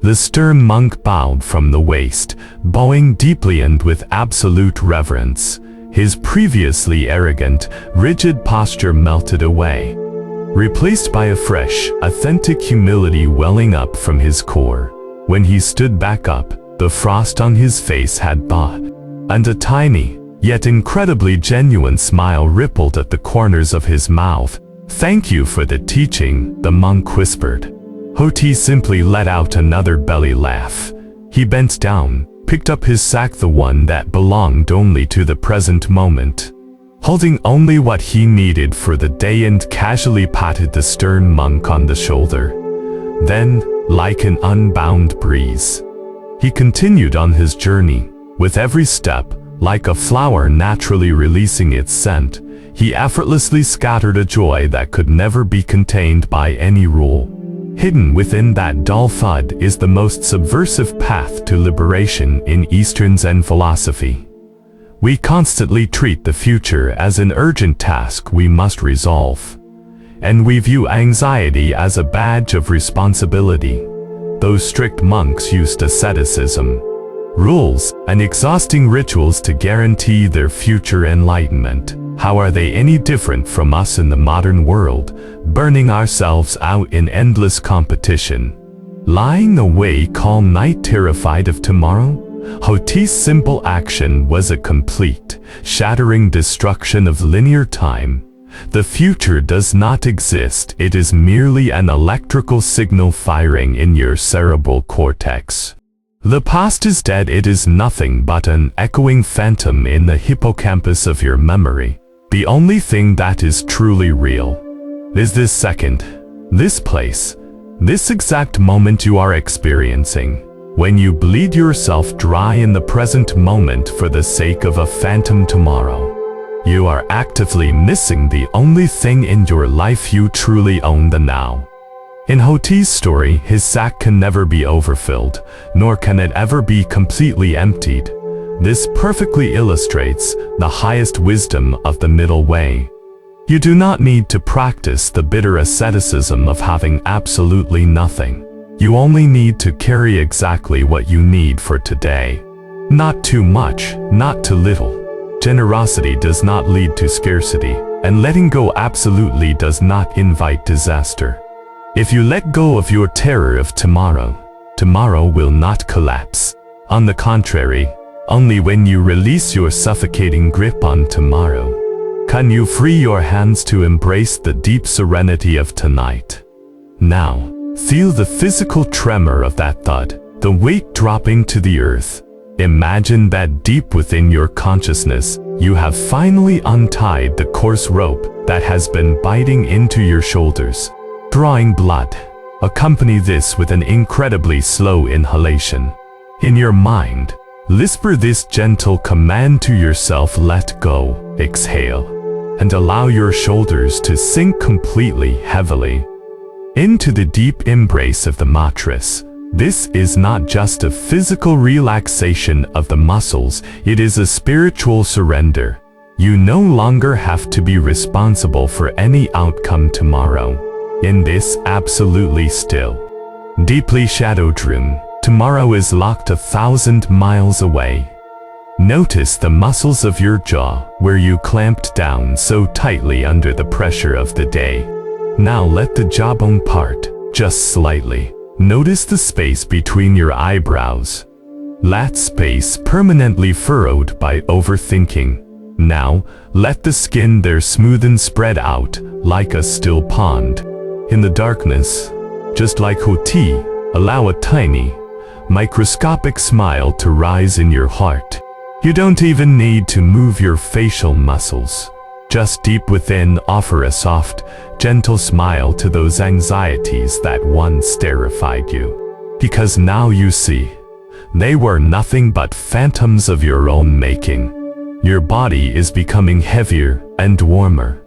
The stern monk bowed from the waist, bowing deeply and with absolute reverence. His previously arrogant, rigid posture melted away, replaced by a fresh, authentic humility welling up from his core. When he stood back up, the frost on his face had thawed, and a tiny, yet incredibly genuine smile rippled at the corners of his mouth. "Thank you for the teaching," the monk whispered. Hoti simply let out another belly laugh. He bent down, picked up his sack, the one that belonged only to the present moment, holding only what he needed for the day, and casually patted the stern monk on the shoulder. Then, like an unbound breeze, he continued on his journey. With every step, like a flower naturally releasing its scent, he effortlessly scattered a joy that could never be contained by any rule. Hidden within that dull thud is the most subversive path to liberation in Eastern Zen philosophy. We constantly treat the future as an urgent task we must resolve, and we view anxiety as a badge of responsibility. Those strict monks used asceticism, rules, and exhausting rituals to guarantee their future enlightenment. How are they any different from us in the modern world, burning ourselves out in endless competition, lying awake all night terrified of tomorrow? Hoti's simple action was a complete, shattering destruction of linear time. The future does not exist, it is merely an electrical signal firing in your cerebral cortex. The past is dead, it is nothing but an echoing phantom in the hippocampus of your memory. The only thing that is truly real is this second, this place, this exact moment you are experiencing. When you bleed yourself dry in the present moment for the sake of a phantom tomorrow, you are actively missing the only thing in your life you truly own, the now. In Hoti's story, his sack can never be overfilled, nor can it ever be completely emptied. This perfectly illustrates the highest wisdom of the middle way. You do not need to practice the bitter asceticism of having absolutely nothing. You only need to carry exactly what you need for today. Not too much, not too little. Generosity does not lead to scarcity, and letting go absolutely does not invite disaster. If you let go of your terror of tomorrow, tomorrow will not collapse. On the contrary, only when you release your suffocating grip on tomorrow can you free your hands to embrace the deep serenity of tonight. Now, feel the physical tremor of that thud, the weight dropping to the earth. Imagine that deep within your consciousness, you have finally untied the coarse rope that has been biting into your shoulders, drawing blood. Accompany this with an incredibly slow inhalation. In your mind, Whisper this gentle command to yourself: let go, exhale, and allow your shoulders to sink completely, heavily, into the deep embrace of the mattress. This is not just a physical relaxation of the muscles, it is a spiritual surrender. You no longer have to be responsible for any outcome tomorrow. In this absolutely still, deeply shadowed room, tomorrow is locked 1,000 miles away. Notice the muscles of your jaw, where you clamped down so tightly under the pressure of the day. Now let the jawbone part, just slightly. Notice the space between your eyebrows. That space permanently furrowed by overthinking. Now, let the skin there smooth and spread out, like a still pond. In the darkness, just like Hoti, allow a tiny, microscopic smile to rise in your heart. You don't even need to move your facial muscles. Just deep within, offer a soft, gentle smile to those anxieties that once terrified you. Because now you see, they were nothing but phantoms of your own making. Your body is becoming heavier and warmer.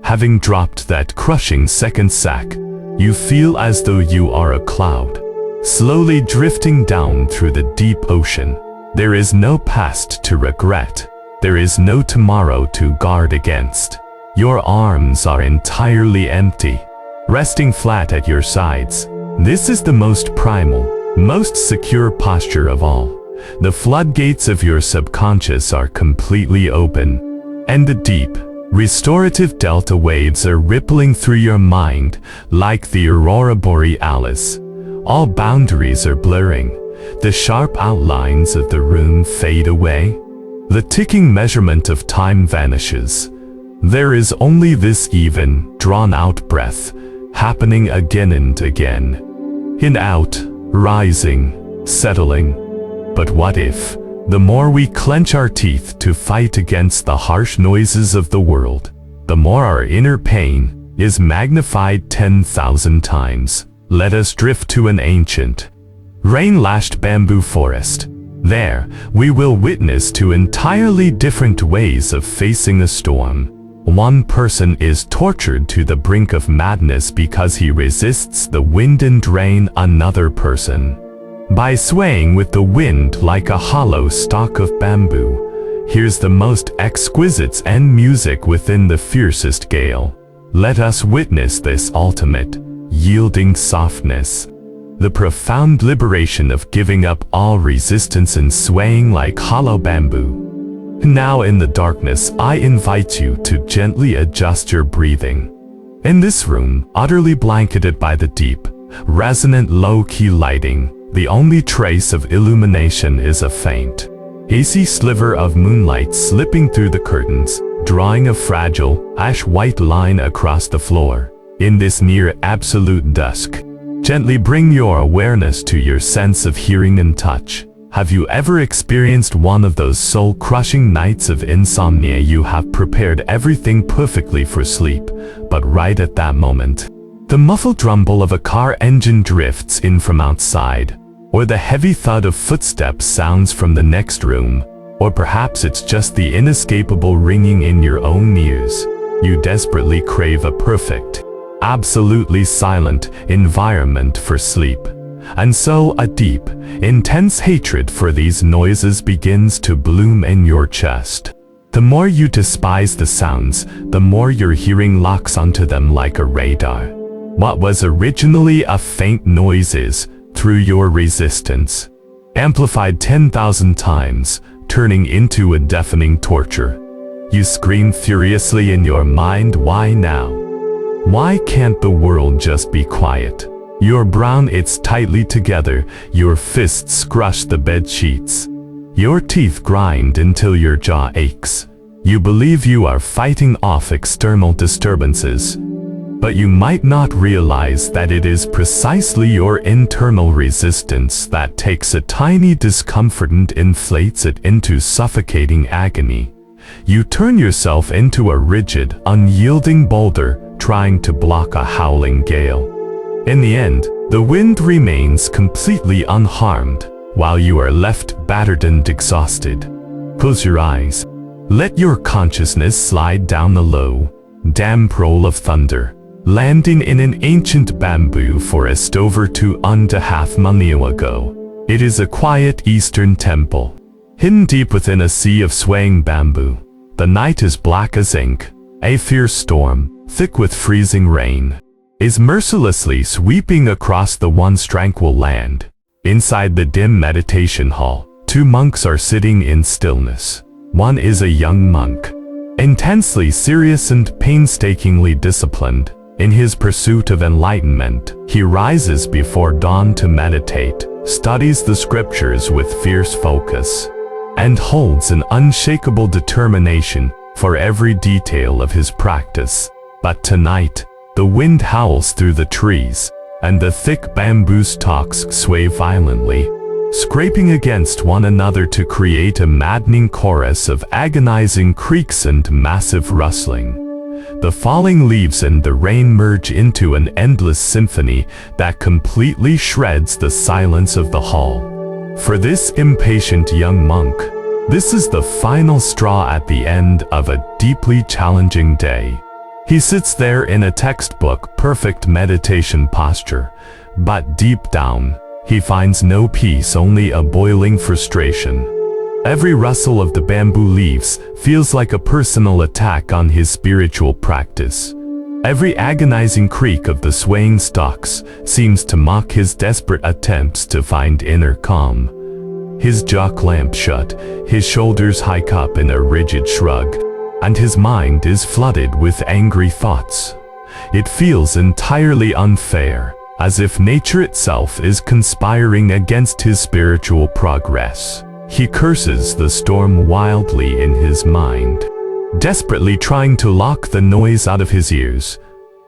Having dropped that crushing second sack, you feel as though you are a cloud, slowly drifting down through the deep ocean. There is no past to regret. There is no tomorrow to guard against. Your arms are entirely empty, resting flat at your sides. This is the most primal, most secure posture of all. The floodgates of your subconscious are completely open, and the deep, restorative delta waves are rippling through your mind like the aurora borealis. All boundaries are blurring. The sharp outlines of the room fade away. The ticking measurement of time vanishes. There is only this even, drawn-out breath, happening again and again. In, out, rising, settling. But what if, the more we clench our teeth to fight against the harsh noises of the world, the more our inner pain is magnified 10,000 times? Let us drift to an ancient, rain-lashed bamboo forest. There, we will witness two entirely different ways of facing a storm. One person is tortured to the brink of madness because he resists the wind and rain. Another person, by swaying with the wind like a hollow stalk of bamboo, hears the most exquisite end music within the fiercest gale. Let us witness this ultimate, yielding softness. The profound liberation of giving up all resistance and swaying like hollow bamboo. Now in the darkness, I invite you to gently adjust your breathing. In this room, utterly blanketed by the deep, resonant low-key lighting, the only trace of illumination is a faint, hazy sliver of moonlight slipping through the curtains, drawing a fragile, ash-white line across the floor. In this near absolute dusk, gently bring your awareness to your sense of hearing and touch. Have you ever experienced one of those soul-crushing nights of insomnia? You have prepared everything perfectly for sleep, but right at that moment, the muffled rumble of a car engine drifts in from outside, or the heavy thud of footsteps sounds from the next room, or perhaps it's just the inescapable ringing in your own ears. You desperately crave a perfect, absolutely silent environment for sleep. And so a deep, intense hatred for these noises begins to bloom in your chest. The more you despise the sounds, the more your hearing locks onto them like a radar. What was originally a faint noise is, through your resistance, amplified 10,000 times, turning into a deafening torture. You scream furiously in your mind, why now? Why can't the world just be quiet? Your brow knits tightly together, your fists crush the bed sheets. Your teeth grind until your jaw aches. You believe you are fighting off external disturbances, but you might not realize that it is precisely your internal resistance that takes a tiny discomfort and inflates it into suffocating agony. You turn yourself into a rigid, unyielding boulder, trying to block a howling gale. In the end, the wind remains completely unharmed, while you are left battered and exhausted. Close your eyes. Let your consciousness slide down the low, damp roll of thunder, landing in an ancient bamboo forest over 2.5 millennia ago. It is a quiet eastern temple, hidden deep within a sea of swaying bamboo. The night is black as ink. A fierce storm, thick with freezing rain, is mercilessly sweeping across the once tranquil land. Inside the dim meditation hall, 2 monks are sitting in stillness. One is a young monk, intensely serious and painstakingly disciplined. In his pursuit of enlightenment, he rises before dawn to meditate, studies the scriptures with fierce focus, and holds an unshakable determination for every detail of his practice. But tonight, the wind howls through the trees, and the thick bamboo stalks sway violently, scraping against one another to create a maddening chorus of agonizing creaks and massive rustling. The falling leaves and the rain merge into an endless symphony that completely shreds the silence of the hall. For this impatient young monk, this is the final straw at the end of a deeply challenging day. He sits there in a textbook perfect meditation posture, but deep down, he finds no peace, only a boiling frustration. Every rustle of the bamboo leaves feels like a personal attack on his spiritual practice. Every agonizing creak of the swaying stalks seems to mock his desperate attempts to find inner calm. His jaw clamped shut, his shoulders hike up in a rigid shrug, and his mind is flooded with angry thoughts. It feels entirely unfair, as if nature itself is conspiring against his spiritual progress. He curses the storm wildly in his mind, desperately trying to lock the noise out of his ears.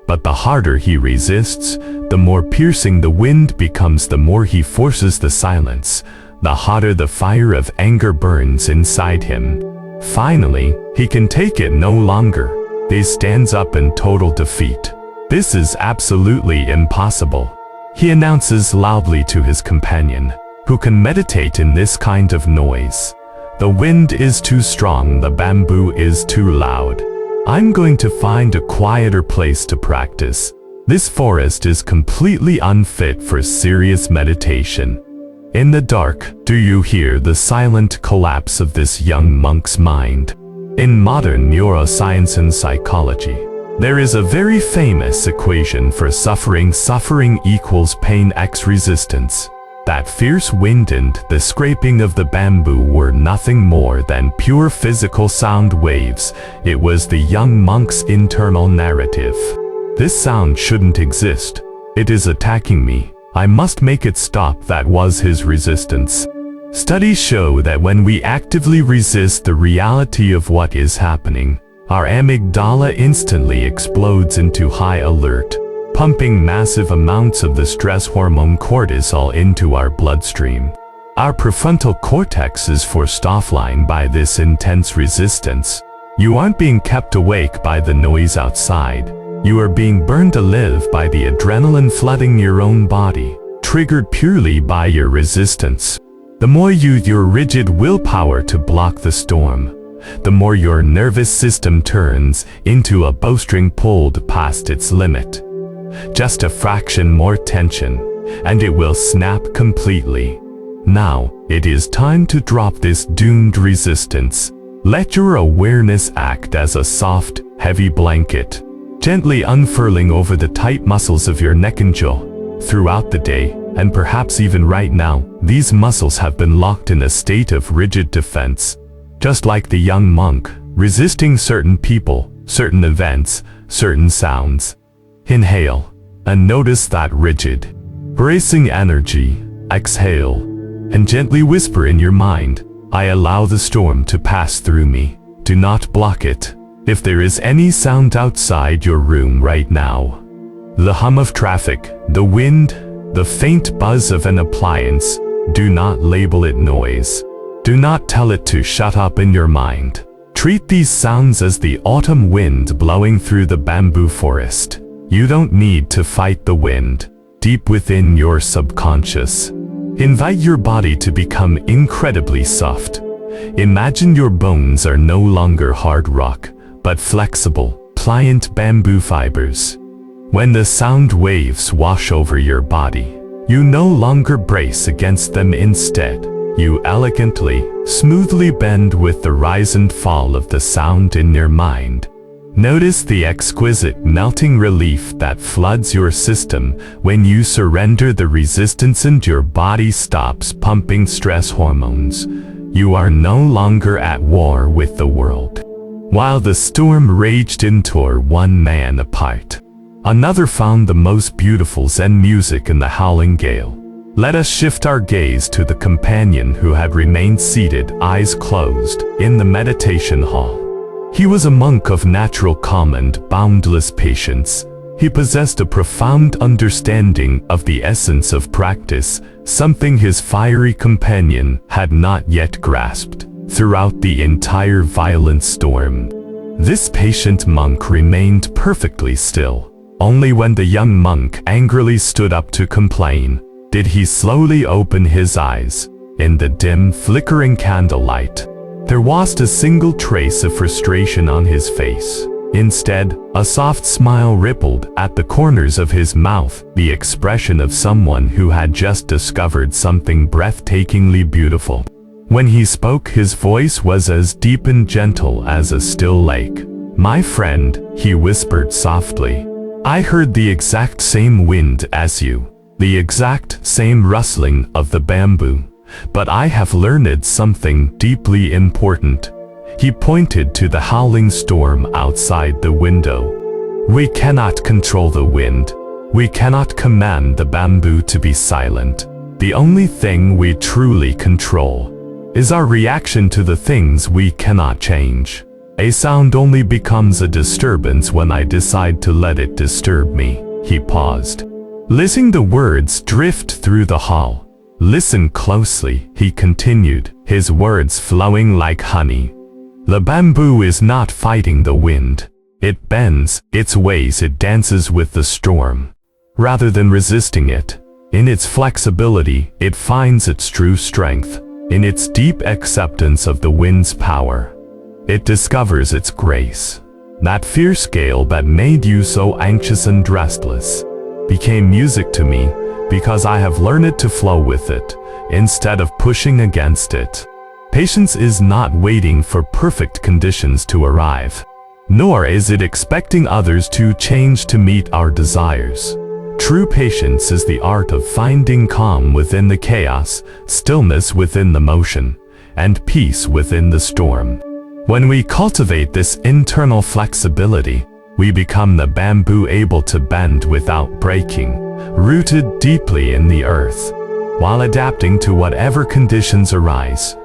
But the harder he resists, the more piercing the wind becomes. The more he forces the silence, the hotter the fire of anger burns inside him. Finally, he can take it no longer. He stands up in total defeat. This is absolutely impossible, he announces loudly to his companion, who can meditate in this kind of noise. The wind is too strong, the bamboo is too loud. I'm going to find a quieter place to practice. This forest is completely unfit for serious meditation. In the dark, do you hear the silent collapse of this young monk's mind? In modern neuroscience and psychology, there is a very famous equation for suffering. Suffering equals pain x resistance. That fierce wind and the scraping of the bamboo were nothing more than pure physical sound waves. It was the young monk's internal narrative. This sound shouldn't exist. It is attacking me. I must make it stop. That was his resistance. Studies show that when we actively resist the reality of what is happening, our amygdala instantly explodes into high alert, pumping massive amounts of the stress hormone cortisol into our bloodstream. Our prefrontal cortex is forced offline by this intense resistance. You aren't being kept awake by the noise outside. You are being burned alive by the adrenaline flooding your own body, triggered purely by your resistance. The more you use your rigid willpower to block the storm, the more your nervous system turns into a bowstring pulled past its limit. Just a fraction more tension, and it will snap completely. Now, it is time to drop this doomed resistance. Let your awareness act as a soft, heavy blanket, gently unfurling over the tight muscles of your neck and jaw. Throughout the day, and perhaps even right now, these muscles have been locked in a state of rigid defense. Just like the young monk, resisting certain people, certain events, certain sounds. Inhale, and notice that rigid, bracing energy. Exhale, and gently whisper in your mind, I allow the storm to pass through me. Do not block it. If there is any sound outside your room right now, the hum of traffic, the wind, the faint buzz of an appliance, do not label it noise. Do not tell it to shut up in your mind. Treat these sounds as the autumn wind blowing through the bamboo forest. You don't need to fight the wind. Deep within your subconscious, Invite your body to become incredibly soft. Imagine your bones are no longer hard rock, but flexible, pliant bamboo fibers. When the sound waves wash over your body, you no longer brace against them. Instead, you elegantly, smoothly bend with the rise and fall of the sound in your mind. Notice the exquisite melting relief that floods your system when you surrender the resistance and your body stops pumping stress hormones. You are no longer at war with the world. While the storm raged and tore one man apart, another found the most beautiful Zen music in the howling gale. Let us shift our gaze to the companion who had remained seated, eyes closed, in the meditation hall. He was a monk of natural calm and boundless patience. He possessed a profound understanding of the essence of practice, something his fiery companion had not yet grasped. Throughout the entire violent storm, this patient monk remained perfectly still. Only when the young monk angrily stood up to complain, did he slowly open his eyes. In the dim, flickering candlelight, there was a single trace of frustration on his face. Instead, a soft smile rippled at the corners of his mouth, the expression of someone who had just discovered something breathtakingly beautiful. When he spoke, his voice was as deep and gentle as a still lake. "My friend," he whispered softly, "I heard the exact same wind as you, the exact same rustling of the bamboo. But I have learned something deeply important." He pointed to the howling storm outside the window. "We cannot control the wind. We cannot command the bamboo to be silent. The only thing we truly control is our reaction to the things we cannot change. A sound only becomes a disturbance when I decide to let it disturb me." He paused, letting the words drift through the hall. "Listen closely," he continued, his words flowing like honey. "The bamboo is not fighting the wind. It bends its ways, it dances with the storm. Rather than resisting it, in its flexibility, it finds its true strength. In its deep acceptance of the wind's power, it discovers its grace. That fierce gale that made you so anxious and restless became music to me, because I have learned to flow with it, instead of pushing against it." Patience is not waiting for perfect conditions to arrive, nor is it expecting others to change to meet our desires. True patience is the art of finding calm within the chaos, stillness within the motion, and peace within the storm. When we cultivate this internal flexibility, we become the bamboo able to bend without breaking, rooted deeply in the earth, while adapting to whatever conditions arise.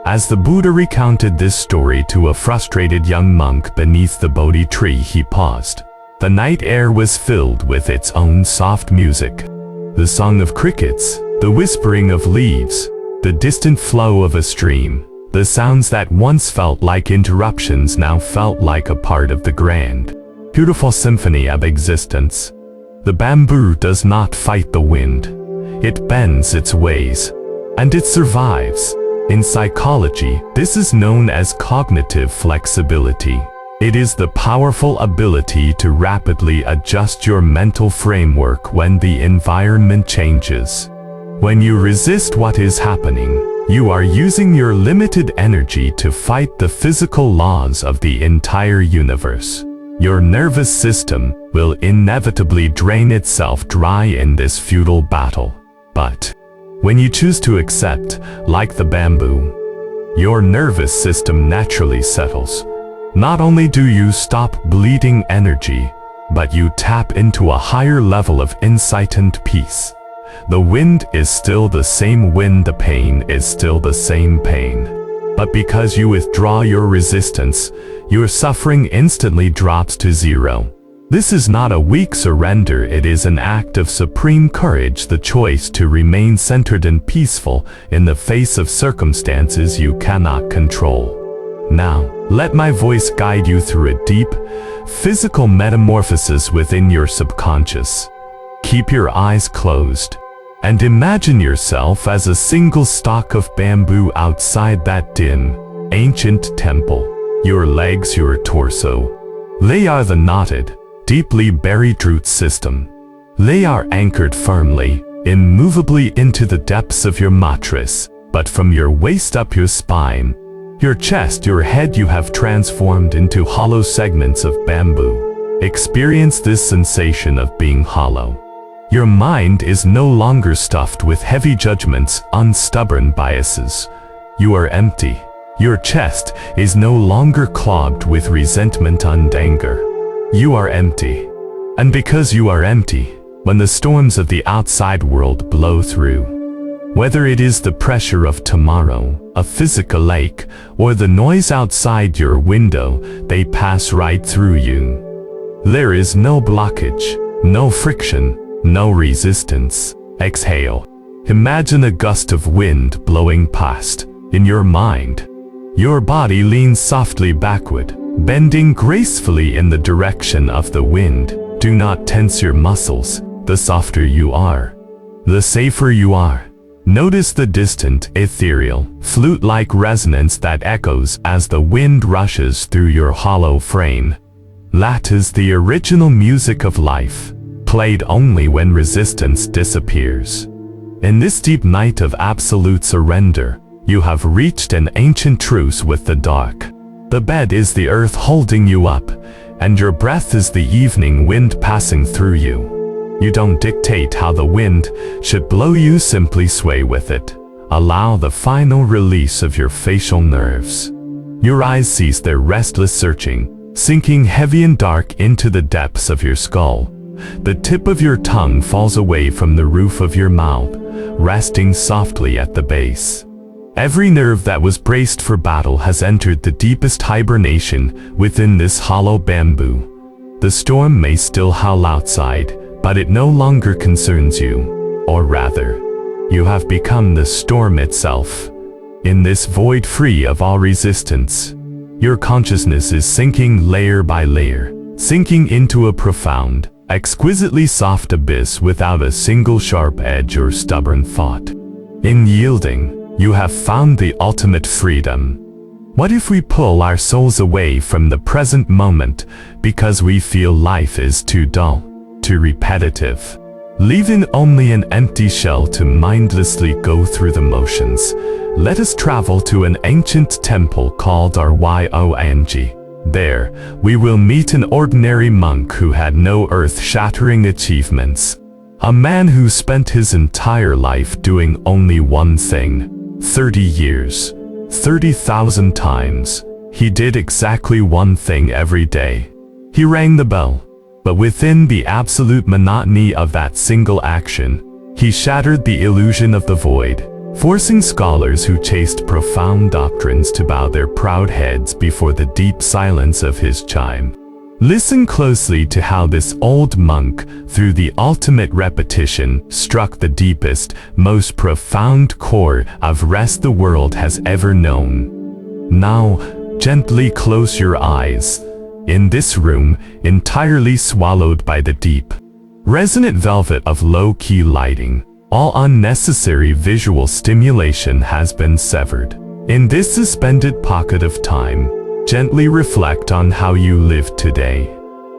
As the Buddha recounted this story to a frustrated young monk beneath the Bodhi tree, he paused. The night air was filled with its own soft music. The song of crickets, the whispering of leaves, the distant flow of a stream. The sounds that once felt like interruptions now felt like a part of the grand, beautiful symphony of existence. The bamboo does not fight the wind. It bends its ways, and it survives. In psychology, this is known as cognitive flexibility. It is the powerful ability to rapidly adjust your mental framework when the environment changes. When you resist what is happening, you are using your limited energy to fight the physical laws of the entire universe. Your nervous system will inevitably drain itself dry in this futile battle. But when you choose to accept, like the bamboo, your nervous system naturally settles. Not only do you stop bleeding energy, but you tap into a higher level of insight and peace. The wind is still the same wind, the pain is still the same pain. But because you withdraw your resistance, your suffering instantly drops to zero. This is not a weak surrender, it is an act of supreme courage, the choice to remain centered and peaceful in the face of circumstances you cannot control. Now, let my voice guide you through a deep, physical metamorphosis within your subconscious. Keep your eyes closed, and imagine yourself as a single stalk of bamboo outside that dim, ancient temple. Your legs, your torso. They are the knotted, deeply buried root system. They are anchored firmly, immovably into the depths of your mattress, but from your waist up your spine, your chest, your head, you have transformed into hollow segments of bamboo. Experience this sensation of being hollow. Your mind is no longer stuffed with heavy judgments and stubborn biases. You are empty. Your chest is no longer clogged with resentment and anger. You are empty. And because you are empty, when the storms of the outside world blow through, whether it is the pressure of tomorrow, a physical ache, or the noise outside your window, they pass right through you. There is no blockage, no friction, no resistance. Exhale. Imagine a gust of wind blowing past. In your mind, your body leans softly backward, bending gracefully in the direction of the wind. Do not tense your muscles. The softer you are, the safer you are. Notice the distant, ethereal, flute-like resonance that echoes as the wind rushes through your hollow frame. That is the original music of life, played only when resistance disappears. In this deep night of absolute surrender, you have reached an ancient truce with the dark. The bed is the earth holding you up, and your breath is the evening wind passing through you. You don't dictate how the wind should blow, you simply sway with it. Allow the final release of your facial nerves. Your eyes cease their restless searching, sinking heavy and dark into the depths of your skull. The tip of your tongue falls away from the roof of your mouth, resting softly at the base. Every nerve that was braced for battle has entered the deepest hibernation within this hollow bamboo. The storm may still howl outside, but it no longer concerns you. Or rather, you have become the storm itself. In this void free of all resistance, your consciousness is sinking layer by layer, sinking into a profound, exquisitely soft abyss without a single sharp edge or stubborn thought. In yielding, you have found the ultimate freedom. What if we pull our souls away from the present moment because we feel life is too dull, too repetitive, leaving only an empty shell to mindlessly go through the motions? Let us travel to an ancient temple called our Yoang. There, we will meet an ordinary monk who had no earth-shattering achievements. A man who spent his entire life doing only one thing. 30 years, 30,000 times. He did exactly one thing every day. He rang the bell. But within the absolute monotony of that single action, he shattered the illusion of the void, forcing scholars who chased profound doctrines to bow their proud heads before the deep silence of his chime. Listen closely to how this old monk, through the ultimate repetition, struck the deepest, most profound chord of rest the world has ever known. Now, gently close your eyes. In this room, entirely swallowed by the deep, resonant velvet of low-key lighting, all unnecessary visual stimulation has been severed. In this suspended pocket of time, gently reflect on how you live today.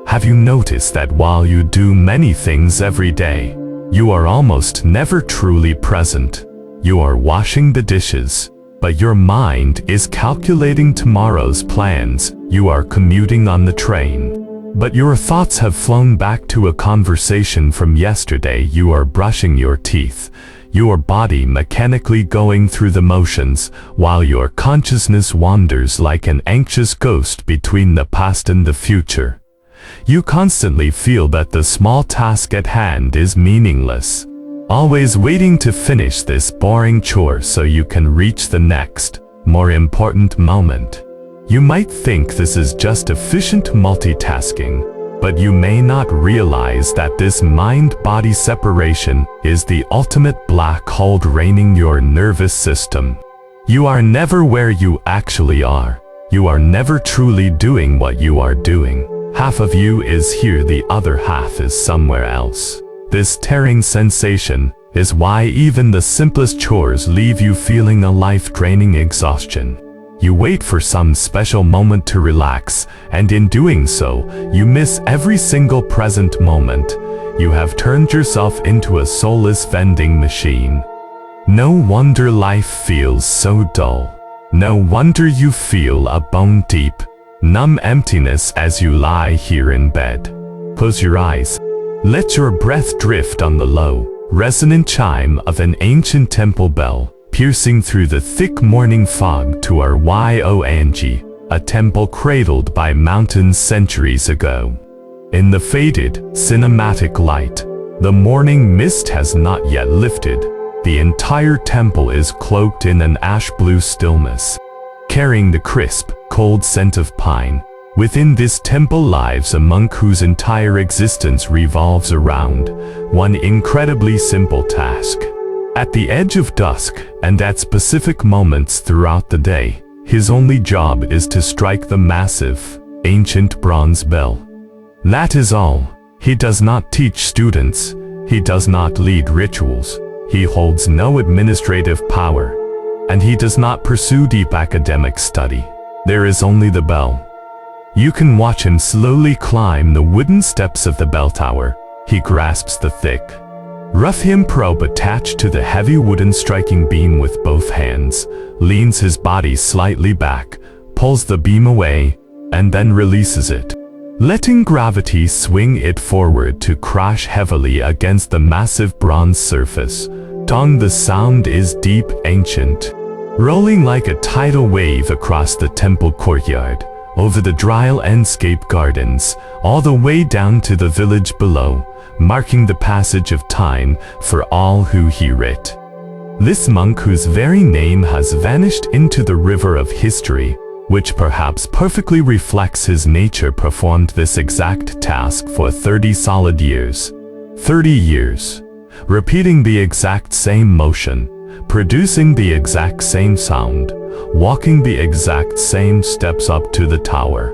Have you noticed that while you do many things every day, you are almost never truly present? You are washing the dishes, but your mind is calculating tomorrow's plans. You are commuting on the train, but your thoughts have flown back to a conversation from yesterday. You are brushing your teeth, your body mechanically going through the motions, while your consciousness wanders like an anxious ghost between the past and the future. You constantly feel that the small task at hand is meaningless, always waiting to finish this boring chore so you can reach the next, more important moment. You might think this is just efficient multitasking, but you may not realize that this mind-body separation is the ultimate black hole draining your nervous system. You are never where you actually are. You are never truly doing what you are doing. Half of you is here, the other half is somewhere else. This tearing sensation, is why even the simplest chores leave you feeling a life-draining exhaustion. You wait for some special moment to relax, and in doing so, you miss every single present moment. You have turned yourself into a soulless vending machine. No wonder life feels so dull. No wonder you feel a bone-deep, numb emptiness as you lie here in bed. Close your eyes. Let your breath drift on the low, resonant chime of an ancient temple bell, piercing through the thick morning fog to our Yong, a temple cradled by mountains centuries ago. In the faded, cinematic light, the morning mist has not yet lifted. The entire temple is cloaked in an ash-blue stillness, carrying the crisp, cold scent of pine. Within this temple lives a monk whose entire existence revolves around one incredibly simple task. At the edge of dusk, and at specific moments throughout the day, his only job is to strike the massive, ancient bronze bell. That is all. He does not teach students. He does not lead rituals. He holds no administrative power. And he does not pursue deep academic study. There is only the bell. You can watch him slowly climb the wooden steps of the bell tower. He grasps the thick, rough hem probe attached to the heavy wooden striking beam with both hands, leans his body slightly back, pulls the beam away, and then releases it, letting gravity swing it forward to crash heavily against the massive bronze surface. Dong, the sound is deep, ancient, rolling like a tidal wave across the temple courtyard, over the dry landscape gardens, all the way down to the village below, marking the passage of time for all who hear it. This monk, whose very name has vanished into the river of history, which perhaps perfectly reflects his nature, performed this exact task for 30 solid years. 30 years. Repeating the exact same motion, producing the exact same sound, walking the exact same steps up to the tower.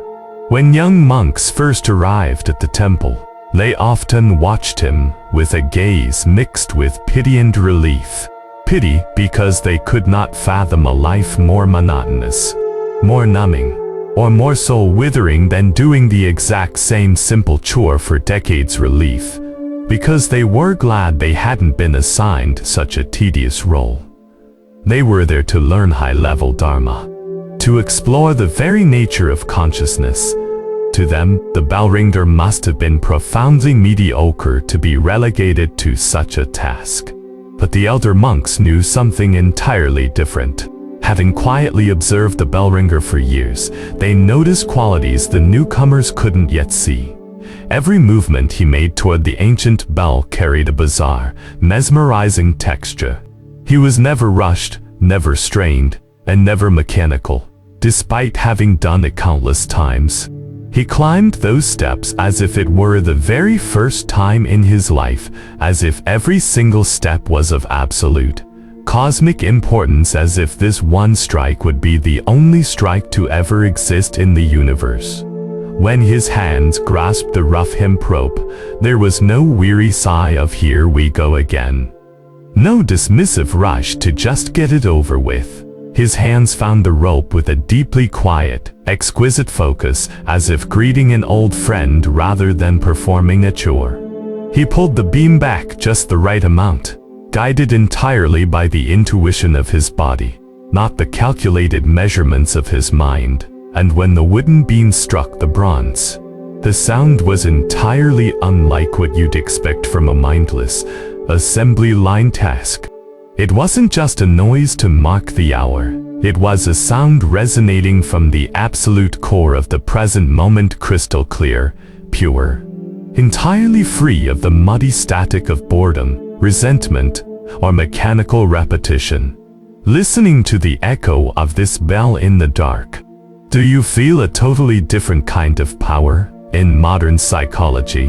When young monks first arrived at the temple, they often watched him with a gaze mixed with pity and relief. Pity because they could not fathom a life more monotonous, more numbing, or more soul-withering than doing the exact same simple chore for decades. Relief because they were glad they hadn't been assigned such a tedious role. They were there to learn high-level Dharma, to explore the very nature of consciousness. To them, the bell ringer must have been profoundly mediocre to be relegated to such a task. But the elder monks knew something entirely different. Having quietly observed the bell ringer for years, they noticed qualities the newcomers couldn't yet see. Every movement he made toward the ancient bell carried a bizarre, mesmerizing texture. He was never rushed, never strained, and never mechanical, despite having done it countless times. He climbed those steps as if it were the very first time in his life, as if every single step was of absolute, cosmic importance, as if this one strike would be the only strike to ever exist in the universe. When his hands grasped the rough hem probe, there was no weary sigh of "here we go again." No dismissive rush to just get it over with. His hands found the rope with a deeply quiet, exquisite focus, as if greeting an old friend rather than performing a chore. He pulled the beam back just the right amount, guided entirely by the intuition of his body, not the calculated measurements of his mind. And when the wooden beam struck the bronze, the sound was entirely unlike what you'd expect from a mindless, assembly line task. It wasn't just a noise to mark the hour. It was a sound resonating from the absolute core of the present moment, crystal clear, pure, entirely free of the muddy static of boredom, resentment, or mechanical repetition. Listening to the echo of this bell in the dark, do you feel a totally different kind of power in modern psychology?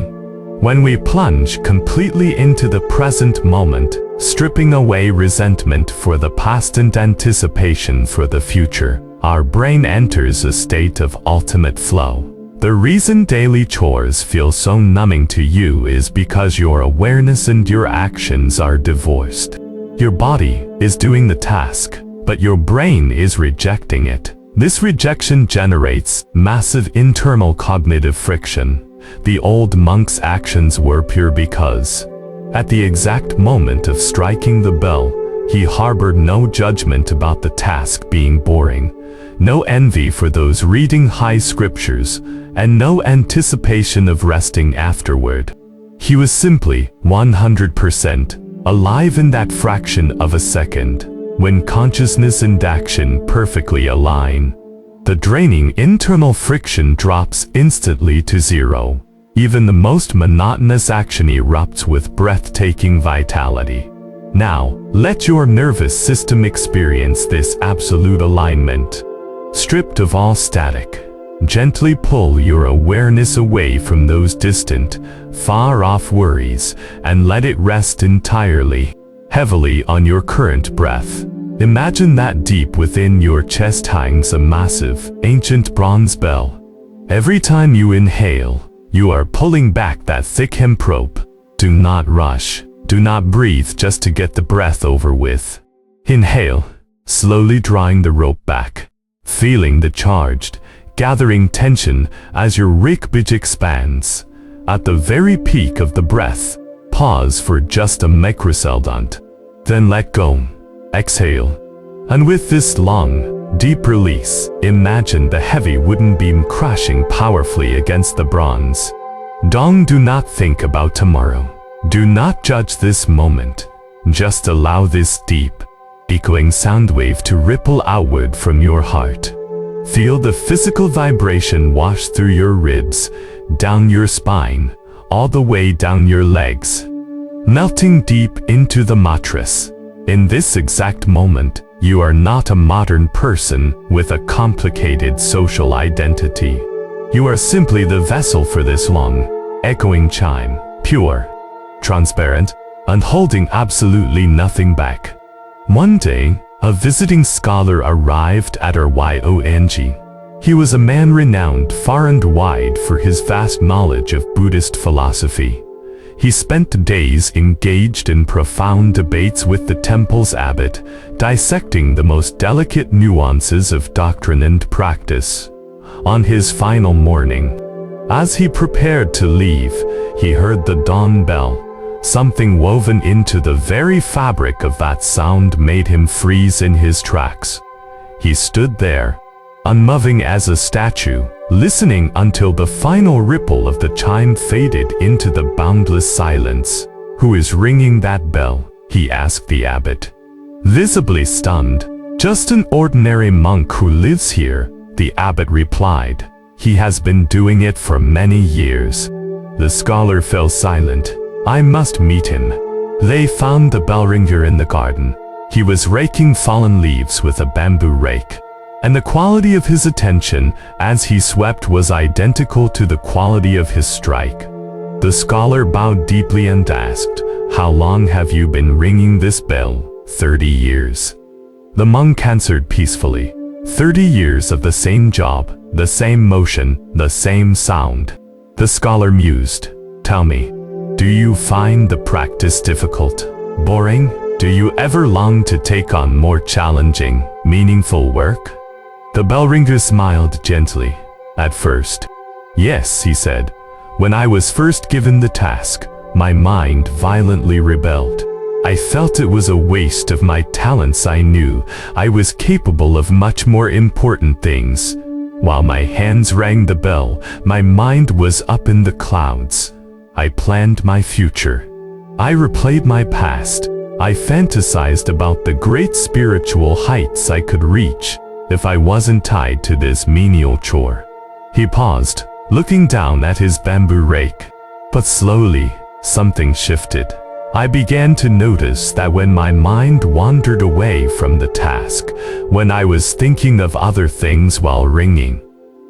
When we plunge completely into the present moment, stripping away resentment for the past and anticipation for the future, our brain enters a state of ultimate flow. The reason daily chores feel so numbing to you is because your awareness and your actions are divorced. Your body is doing the task, but your brain is rejecting it. This rejection generates massive internal cognitive friction. The old monk's actions were pure because, at the exact moment of striking the bell, he harbored no judgment about the task being boring, no envy for those reading high scriptures, and no anticipation of resting afterward. He was simply 100% alive in that fraction of a second, when consciousness and action perfectly align. The draining internal friction drops instantly to zero. Even the most monotonous action erupts with breathtaking vitality. Now, let your nervous system experience this absolute alignment. Stripped of all static, gently pull your awareness away from those distant, far-off worries and let it rest entirely, heavily on your current breath. Imagine that deep within your chest hangs a massive, ancient bronze bell. Every time you inhale, you are pulling back that thick hemp rope. Do not rush. Do not breathe just to get the breath over with. Inhale, slowly drawing the rope back, feeling the charged, gathering tension as your ribcage expands. At the very peak of the breath, pause for just a microsecond. Then let go. Exhale. And with this long, deep release, imagine the heavy wooden beam crashing powerfully against the bronze. Do not think about tomorrow. Do not judge this moment. Just allow this deep, echoing sound wave to ripple outward from your heart. Feel the physical vibration wash through your ribs, down your spine, all the way down your legs, melting deep into the mattress. In this exact moment, you are not a modern person with a complicated social identity. You are simply the vessel for this long, echoing chime, pure, transparent, and holding absolutely nothing back. One day, a visiting scholar arrived at our YONG. He was a man renowned far and wide for his vast knowledge of Buddhist philosophy. He spent days engaged in profound debates with the temple's abbot, dissecting the most delicate nuances of doctrine and practice. On his final morning, as he prepared to leave, he heard the dawn bell. Something woven into the very fabric of that sound made him freeze in his tracks. He stood there, unmoving as a statue, listening until the final ripple of the chime faded into the boundless silence. "Who is ringing that bell?" he asked the abbot. Visibly stunned. "Just an ordinary monk who lives here," the abbot replied. "He has been doing it for many years." The scholar fell silent. "I must meet him." They found the bell ringer in the garden. He was raking fallen leaves with a bamboo rake, and the quality of his attention as he swept was identical to the quality of his strike. The scholar bowed deeply and asked, "How long have you been ringing this bell?" 30 years. The monk answered peacefully. 30 years of the same job, the same motion, the same sound. The scholar mused. "Tell me, do you find the practice difficult? Boring? Do you ever long to take on more challenging, meaningful work?" The bell ringer smiled gently. "At first, yes," he said. "When I was first given the task, my mind violently rebelled. I felt it was a waste of my talents. I knew I was capable of much more important things. While my hands rang the bell, my mind was up in the clouds. I planned my future. I replayed my past. I fantasized about the great spiritual heights I could reach if I wasn't tied to this menial chore." He paused, looking down at his bamboo rake. But slowly, something shifted. I began to notice that when my mind wandered away from the task, when I was thinking of other things while ringing,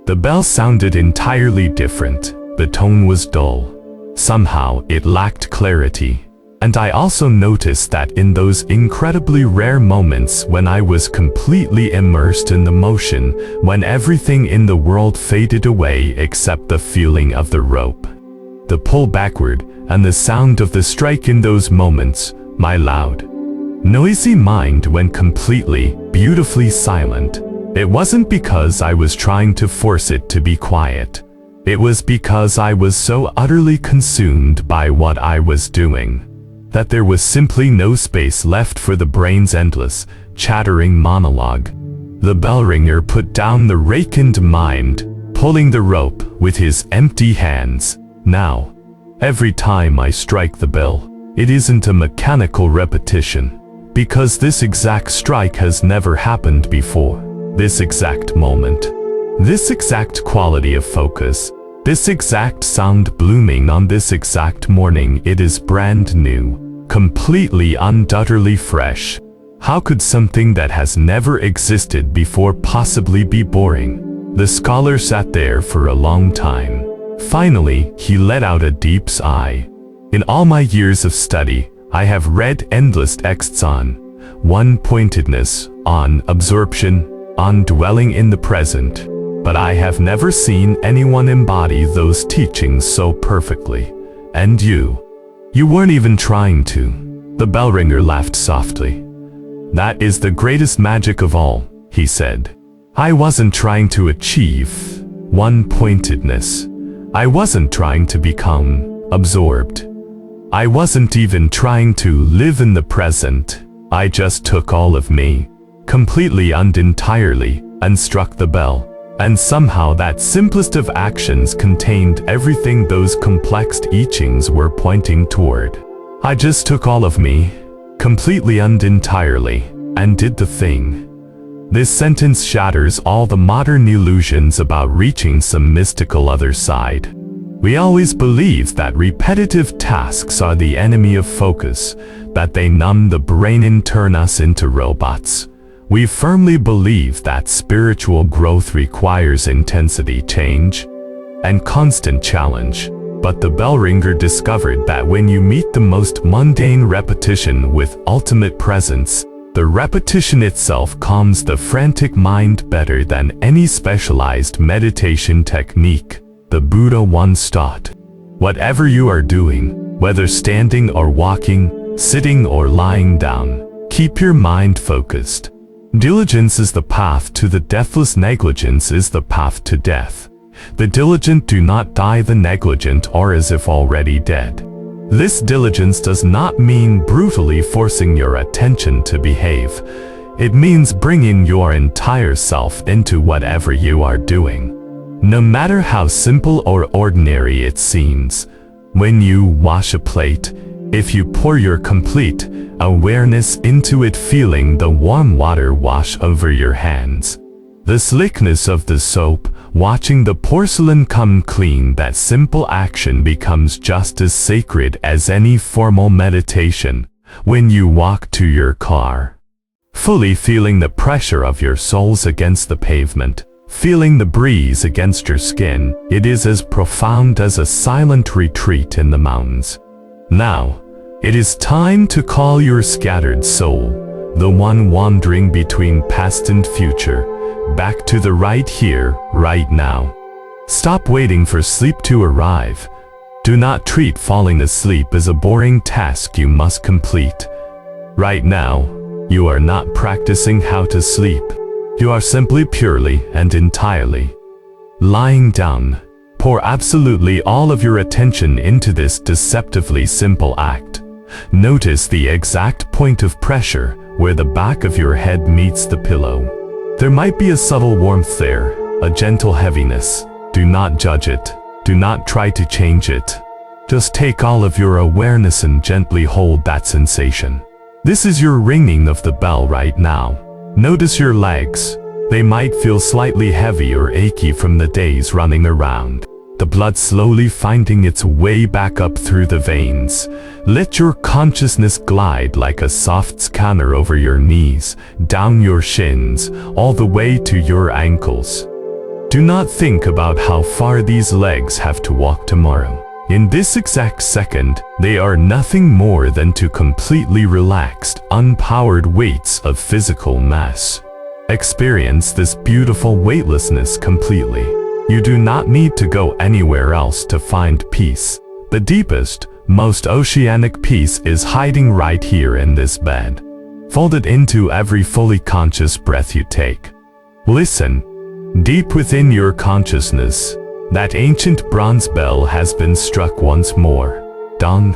the bell sounded entirely different. The tone was dull. Somehow it lacked clarity. And I also noticed that in those incredibly rare moments when I was completely immersed in the motion, when everything in the world faded away except the feeling of the rope, the pull backward, and the sound of the strike in those moments, my loud, noisy mind went completely, beautifully silent. It wasn't because I was trying to force it to be quiet. It was because I was so utterly consumed by what I was doing that there was simply no space left for the brain's endless, chattering monologue. The bell ringer put down the vacant mind, pulling the rope with his empty hands. Now, every time I strike the bell, it isn't a mechanical repetition, because this exact strike has never happened before. This exact moment, this exact quality of focus, this exact sound blooming on this exact morning, it is brand new, completely unutterably fresh. How could something that has never existed before possibly be boring? The scholar sat there for a long time. Finally, he let out a deep sigh. In all my years of study, I have read endless texts on one-pointedness, on absorption, on dwelling in the present, but I have never seen anyone embody those teachings so perfectly. And you weren't even trying to. The bell ringer laughed softly. That is the greatest magic of all, he said. I wasn't trying to achieve one-pointedness. I wasn't trying to become absorbed. I wasn't even trying to live in the present. I just took all of me, completely and entirely, and struck the bell. And somehow that simplest of actions contained everything those complex teachings were pointing toward. I just took all of me, completely and entirely, and did the thing. This sentence shatters all the modern illusions about reaching some mystical other side. We always believe that repetitive tasks are the enemy of focus, that they numb the brain and turn us into robots. We firmly believe that spiritual growth requires intensity, change, and constant challenge. But the bell ringer discovered that when you meet the most mundane repetition with ultimate presence, the repetition itself calms the frantic mind better than any specialized meditation technique. The Buddha once taught, whatever you are doing, whether standing or walking, sitting or lying down, keep your mind focused. Diligence is the path to the deathless, negligence is the path to death. The diligent do not die, the negligent are as if already dead. This diligence does not mean brutally forcing your attention to behave. It means bringing your entire self into whatever you are doing. No matter how simple or ordinary it seems. When you wash a plate, if you pour your complete awareness into it, feeling the warm water wash over your hands, the slickness of the soap, watching the porcelain come clean, that simple action becomes just as sacred as any formal meditation. When you walk to your car, fully feeling the pressure of your soles against the pavement, feeling the breeze against your skin, it is as profound as a silent retreat in the mountains. Now, it is time to call your scattered soul, the one wandering between past and future, back to the right here, right now. Stop waiting for sleep to arrive. Do not treat falling asleep as a boring task you must complete. Right now, you are not practicing how to sleep. You are simply, purely and entirely lying down. Pour absolutely all of your attention into this deceptively simple act. Notice the exact point of pressure where the back of your head meets the pillow. There might be a subtle warmth there, a gentle heaviness. Do not judge it. Do not try to change it. Just take all of your awareness and gently hold that sensation. This is your ringing of the bell right now. Notice your legs. They might feel slightly heavy or achy from the days running around. The blood slowly finding its way back up through the veins. Let your consciousness glide like a soft scanner over your knees, down your shins, all the way to your ankles. Do not think about how far these legs have to walk tomorrow. In this exact second, they are nothing more than two completely relaxed, unpowered weights of physical mass. Experience this beautiful weightlessness completely. You do not need to go anywhere else to find peace. The deepest, most oceanic peace is hiding right here in this bed, folded into every fully conscious breath you take. Listen. Deep within your consciousness, that ancient bronze bell has been struck once more. Dong.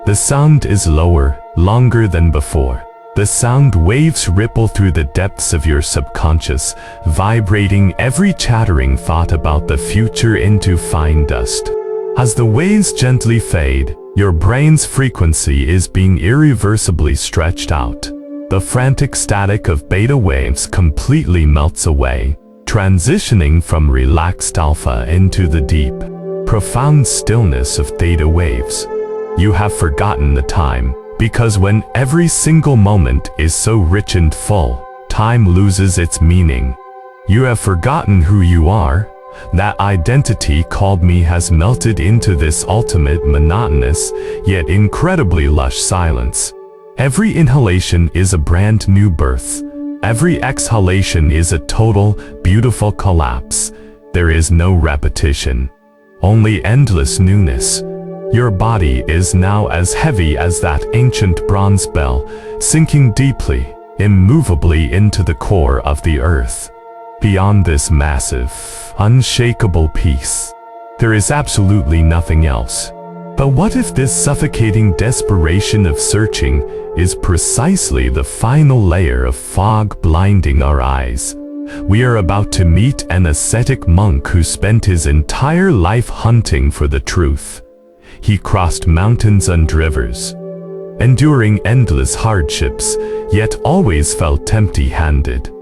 The sound is lower, longer than before. The sound waves ripple through the depths of your subconscious, vibrating every chattering thought about the future into fine dust. As the waves gently fade, your brain's frequency is being irreversibly stretched out. The frantic static of beta waves completely melts away, transitioning from relaxed alpha into the deep, profound stillness of theta waves. You have forgotten the time, because when every single moment is so rich and full, time loses its meaning. You have forgotten who you are. That identity called me has melted into this ultimate monotonous, yet incredibly lush silence. Every inhalation is a brand new birth. Every exhalation is a total, beautiful collapse. There is no repetition, only endless newness. Your body is now as heavy as that ancient bronze bell, sinking deeply, immovably into the core of the earth. Beyond this massive, unshakable peace, there is absolutely nothing else. But what if this suffocating desperation of searching is precisely the final layer of fog blinding our eyes? We are about to meet an ascetic monk who spent his entire life hunting for the truth. He crossed mountains and rivers, enduring endless hardships, yet always felt empty-handed.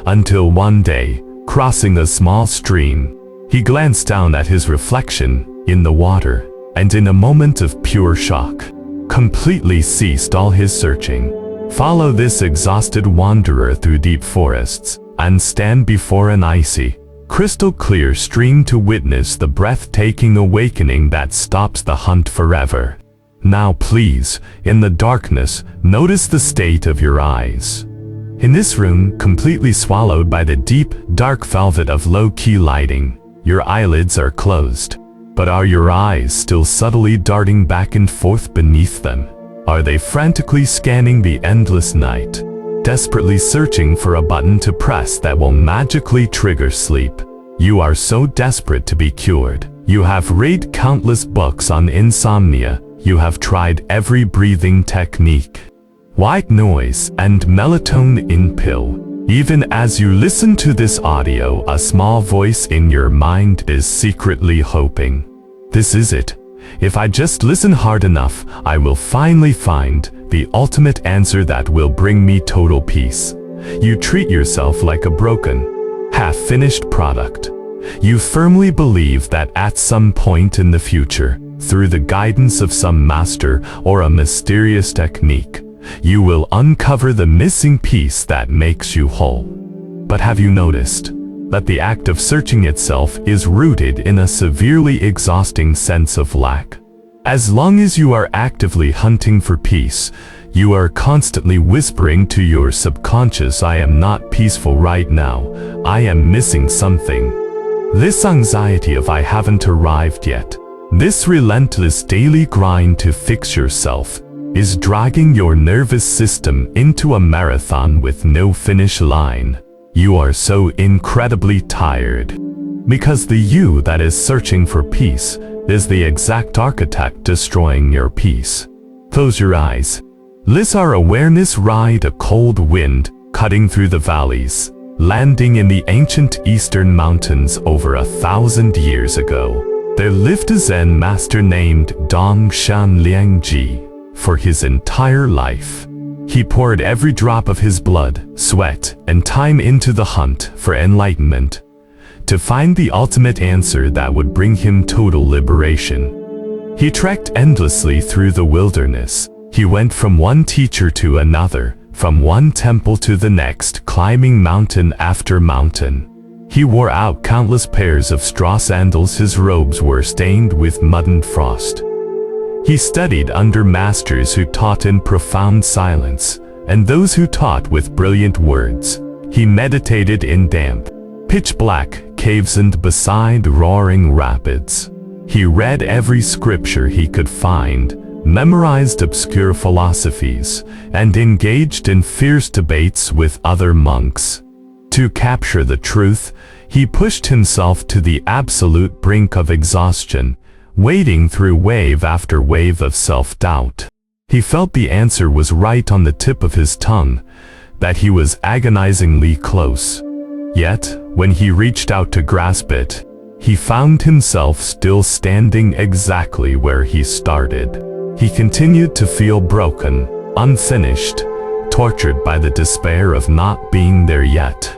Until one day, crossing a small stream, he glanced down at his reflection in the water, and in a moment of pure shock, completely ceased all his searching. Follow this exhausted wanderer through deep forests, and stand before an icy, crystal clear stream to witness the breathtaking awakening that stops the hunt forever. Now please, in the darkness, notice the state of your eyes. In this room, completely swallowed by the deep, dark velvet of low-key lighting, your eyelids are closed. But are your eyes still subtly darting back and forth beneath them? Are they frantically scanning the endless night, desperately searching for a button to press that will magically trigger sleep? You are so desperate to be cured. You have read countless books on insomnia. You have tried every breathing technique, white noise, and melatonin pill. Even as you listen to this audio, a small voice in your mind is secretly hoping, this is it. If I just listen hard enough, I will finally find the ultimate answer that will bring me total peace. You treat yourself like a broken, half-finished product. You firmly believe that at some point in the future, through the guidance of some master or a mysterious technique, you will uncover the missing piece that makes you whole. But have you noticed that the act of searching itself is rooted in a severely exhausting sense of lack? As long as you are actively hunting for peace, you are constantly whispering to your subconscious, I am not peaceful right now, I am missing something. This anxiety of I haven't arrived yet, this relentless daily grind to fix yourself, is dragging your nervous system into a marathon with no finish line. You are so incredibly tired, because the you that is searching for peace is the exact architect destroying your peace. Close your eyes. Let our awareness ride a cold wind, cutting through the valleys, landing in the ancient eastern mountains over 1,000 years ago. There lived a Zen master named Dongshan Liangji. For his entire life, he poured every drop of his blood, sweat, and time into the hunt for enlightenment, to find the ultimate answer that would bring him total liberation. He trekked endlessly through the wilderness. He went from one teacher to another, from one temple to the next, climbing mountain after mountain. He wore out countless pairs of straw sandals. His robes were stained with mud and frost. He studied under masters who taught in profound silence, and those who taught with brilliant words. He meditated in damp, pitch-black caves and beside roaring rapids. He read every scripture he could find, memorized obscure philosophies, and engaged in fierce debates with other monks. To capture the truth, he pushed himself to the absolute brink of exhaustion, wading through wave after wave of self-doubt. He felt the answer was right on the tip of his tongue, that he was agonizingly close. Yet, when he reached out to grasp it, he found himself still standing exactly where he started. He continued to feel broken, unfinished, tortured by the despair of not being there yet.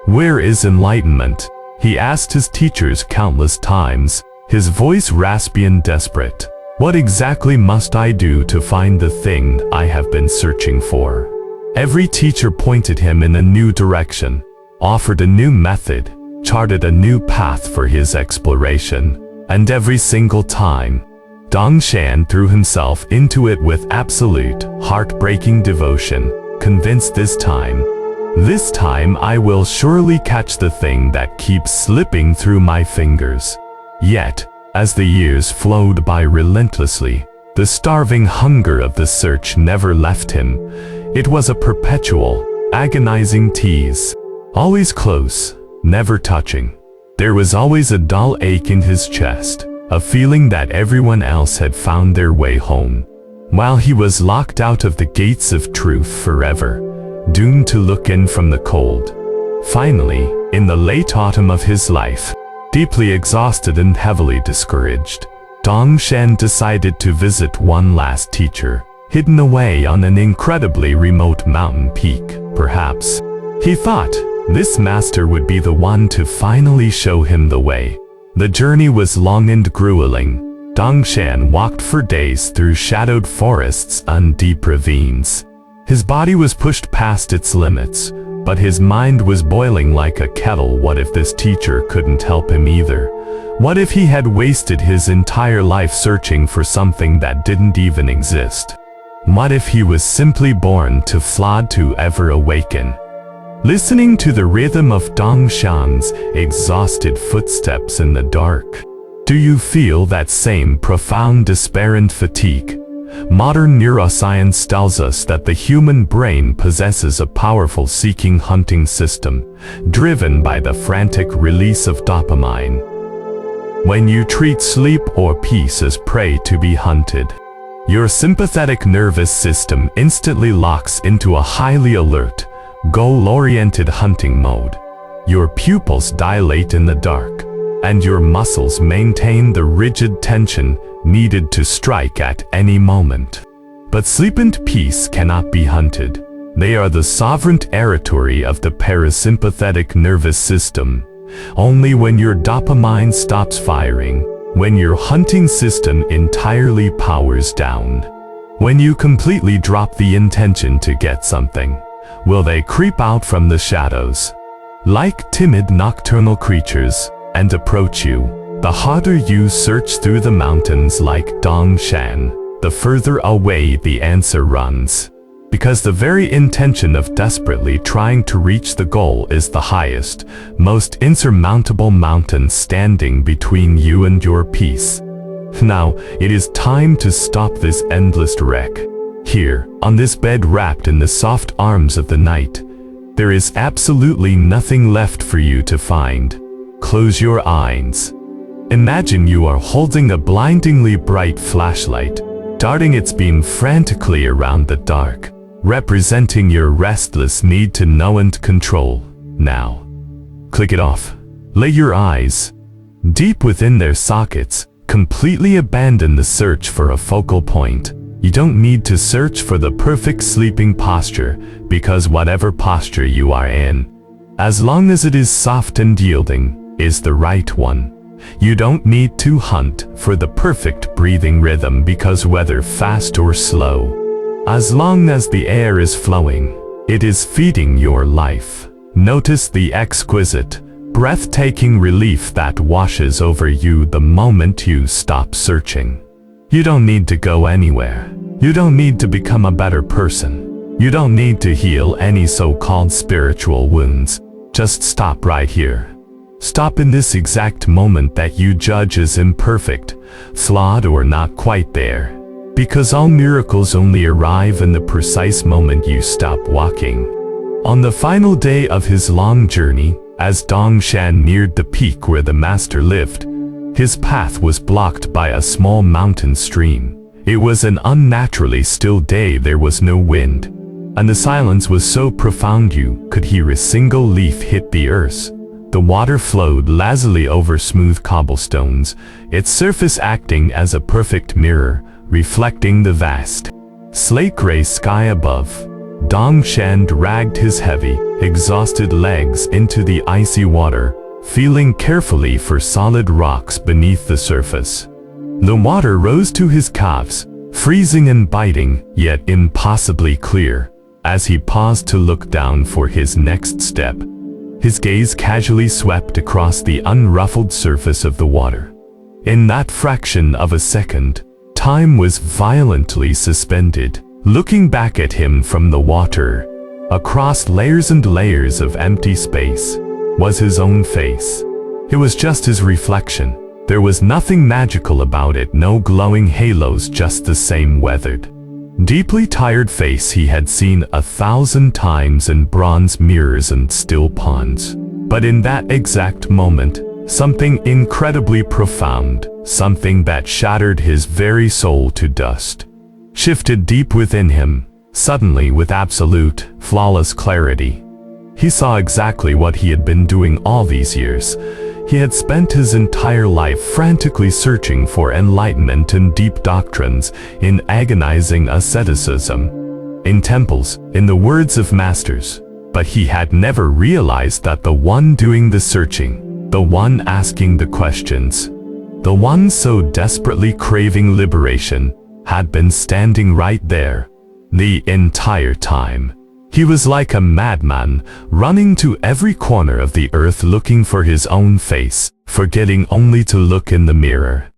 "Where is enlightenment?" he asked his teachers countless times, his voice raspy and desperate. "What exactly must I do to find the thing I have been searching for?" Every teacher pointed him in a new direction, offered a new method, charted a new path for his exploration, and every single time, Dongshan threw himself into it with absolute, heartbreaking devotion, convinced this time I will surely catch the thing that keeps slipping through my fingers. Yet, as the years flowed by relentlessly, the starving hunger of the search never left him. It was a perpetual, agonizing tease, always close, never touching. There was always a dull ache in his chest, a feeling that everyone else had found their way home, while he was locked out of the gates of truth forever, doomed to look in from the cold. Finally, in the late autumn of his life, deeply exhausted and heavily discouraged, Dongshan decided to visit one last teacher, hidden away on an incredibly remote mountain peak. Perhaps, he thought, this master would be the one to finally show him the way. The journey was long and grueling. Dongshan walked for days through shadowed forests and deep ravines. His body was pushed past its limits, but his mind was boiling like a kettle. What if this teacher couldn't help him either? What if he had wasted his entire life searching for something that didn't even exist? What if he was simply born to flood to ever awaken? Listening to the rhythm of Dongshan's exhausted footsteps in the dark, do you feel that same profound despair and fatigue? Modern neuroscience tells us that the human brain possesses a powerful seeking-hunting system, driven by the frantic release of dopamine. When you treat sleep or peace as prey to be hunted, your sympathetic nervous system instantly locks into a highly alert, goal-oriented hunting mode. Your pupils dilate in the dark, and your muscles maintain the rigid tension needed to strike at any moment. But sleep and peace cannot be hunted. They are the sovereign territory of the parasympathetic nervous system. Only when your dopamine stops firing, when your hunting system entirely powers down, when you completely drop the intention to get something, will they creep out from the shadows, like timid nocturnal creatures, and approach you. The harder you search through the mountains like Dongshan, the further away the answer runs. Because the very intention of desperately trying to reach the goal is the highest, most insurmountable mountain standing between you and your peace. Now, it is time to stop this endless wreck. Here, on this bed wrapped in the soft arms of the night, there is absolutely nothing left for you to find. Close your eyes. Imagine you are holding a blindingly bright flashlight, darting its beam frantically around the dark, representing your restless need to know and control. Now, click it off. Lay your eyes deep within their sockets, completely abandon the search for a focal point. You don't need to search for the perfect sleeping posture, because whatever posture you are in, as long as it is soft and yielding, is the right one. You don't need to hunt for the perfect breathing rhythm, because whether fast or slow, as long as the air is flowing, it is feeding your life. Notice the exquisite, breathtaking relief that washes over you the moment you stop searching. You don't need to go anywhere. You don't need to become a better person. You don't need to heal any so-called spiritual wounds. Just stop right here. Stop in this exact moment that you judge as imperfect, flawed, or not quite there. Because all miracles only arrive in the precise moment you stop walking. On the final day of his long journey, as Dongshan neared the peak where the master lived, his path was blocked by a small mountain stream. It was an unnaturally still day. There was no wind, and the silence was so profound you could hear a single leaf hit the earth. The water flowed lazily over smooth cobblestones, its surface acting as a perfect mirror, reflecting the vast, slate-gray sky above. Dongshan dragged his heavy, exhausted legs into the icy water, feeling carefully for solid rocks beneath the surface. The water rose to his calves, freezing and biting, yet impossibly clear. As he paused to look down for his next step, his gaze casually swept across the unruffled surface of the water. In that fraction of a second, time was violently suspended. Looking back at him from the water, across layers and layers of empty space, was his own face. It was just his reflection. There was nothing magical about it, no glowing halos, just the same weathered, deeply tired face he had seen 1,000 times in bronze mirrors and still ponds. But in that exact moment, something incredibly profound, something that shattered his very soul to dust, shifted deep within him, suddenly with absolute, flawless clarity. He saw exactly what he had been doing all these years. He had spent his entire life frantically searching for enlightenment and deep doctrines, in agonizing asceticism, in temples, in the words of masters. But he had never realized that the one doing the searching, the one asking the questions, the one so desperately craving liberation, had been standing right there, the entire time. He was like a madman, running to every corner of the earth looking for his own face, forgetting only to look in the mirror.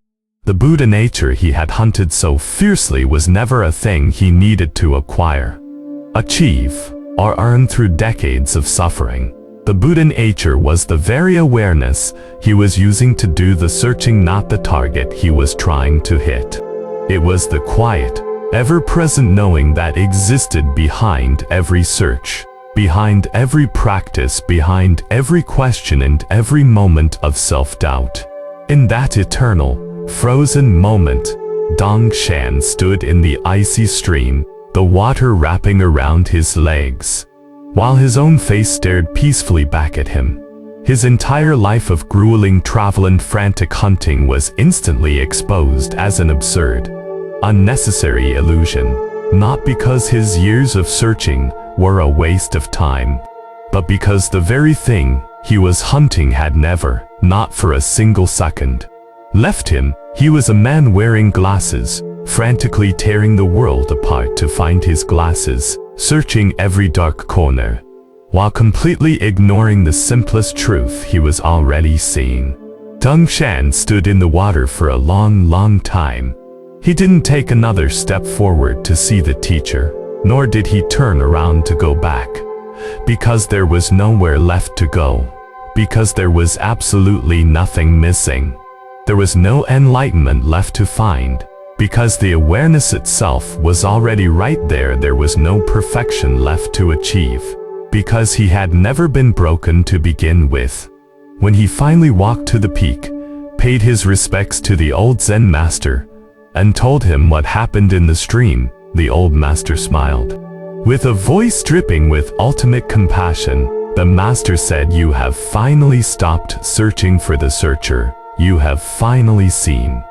The Buddha nature he had hunted so fiercely was never a thing he needed to acquire, achieve, or earn through decades of suffering. The Buddha nature was the very awareness he was using to do the searching, not the target he was trying to hit. It was the quiet, ever-present knowing that existed behind every search, behind every practice, behind every question and every moment of self-doubt. In that eternal, frozen moment, Dongshan stood in the icy stream, the water wrapping around his legs, while his own face stared peacefully back at him. His entire life of grueling travel and frantic hunting was instantly exposed as an absurd, unnecessary illusion, not because his years of searching were a waste of time, but because the very thing he was hunting had never, not for a single second, left him. He was a man wearing glasses, frantically tearing the world apart to find his glasses, searching every dark corner, while completely ignoring the simplest truth he was already seeing. Dongshan stood in the water for a long time. He didn't take another step forward to see the teacher, nor did he turn around to go back, because there was nowhere left to go, because there was absolutely nothing missing. There was no enlightenment left to find, because the awareness itself was already right there. There was no perfection left to achieve, because he had never been broken to begin with. When he finally walked to the peak, paid his respects to the old Zen master, and told him what happened in the stream, the old master smiled. With a voice dripping with ultimate compassion, the master said, "You have finally stopped searching for the searcher. You have finally seen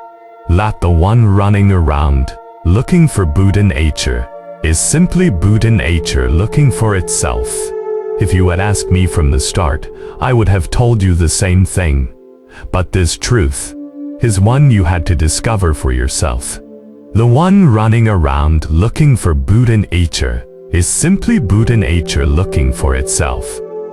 that the one running around, looking for Buddha nature, is simply Buddha nature looking for itself." If you had asked me from the start, I would have told you the same thing. But this truth is one you had to discover for yourself. The one running around looking for Buddha nature is simply Buddha nature looking for itself.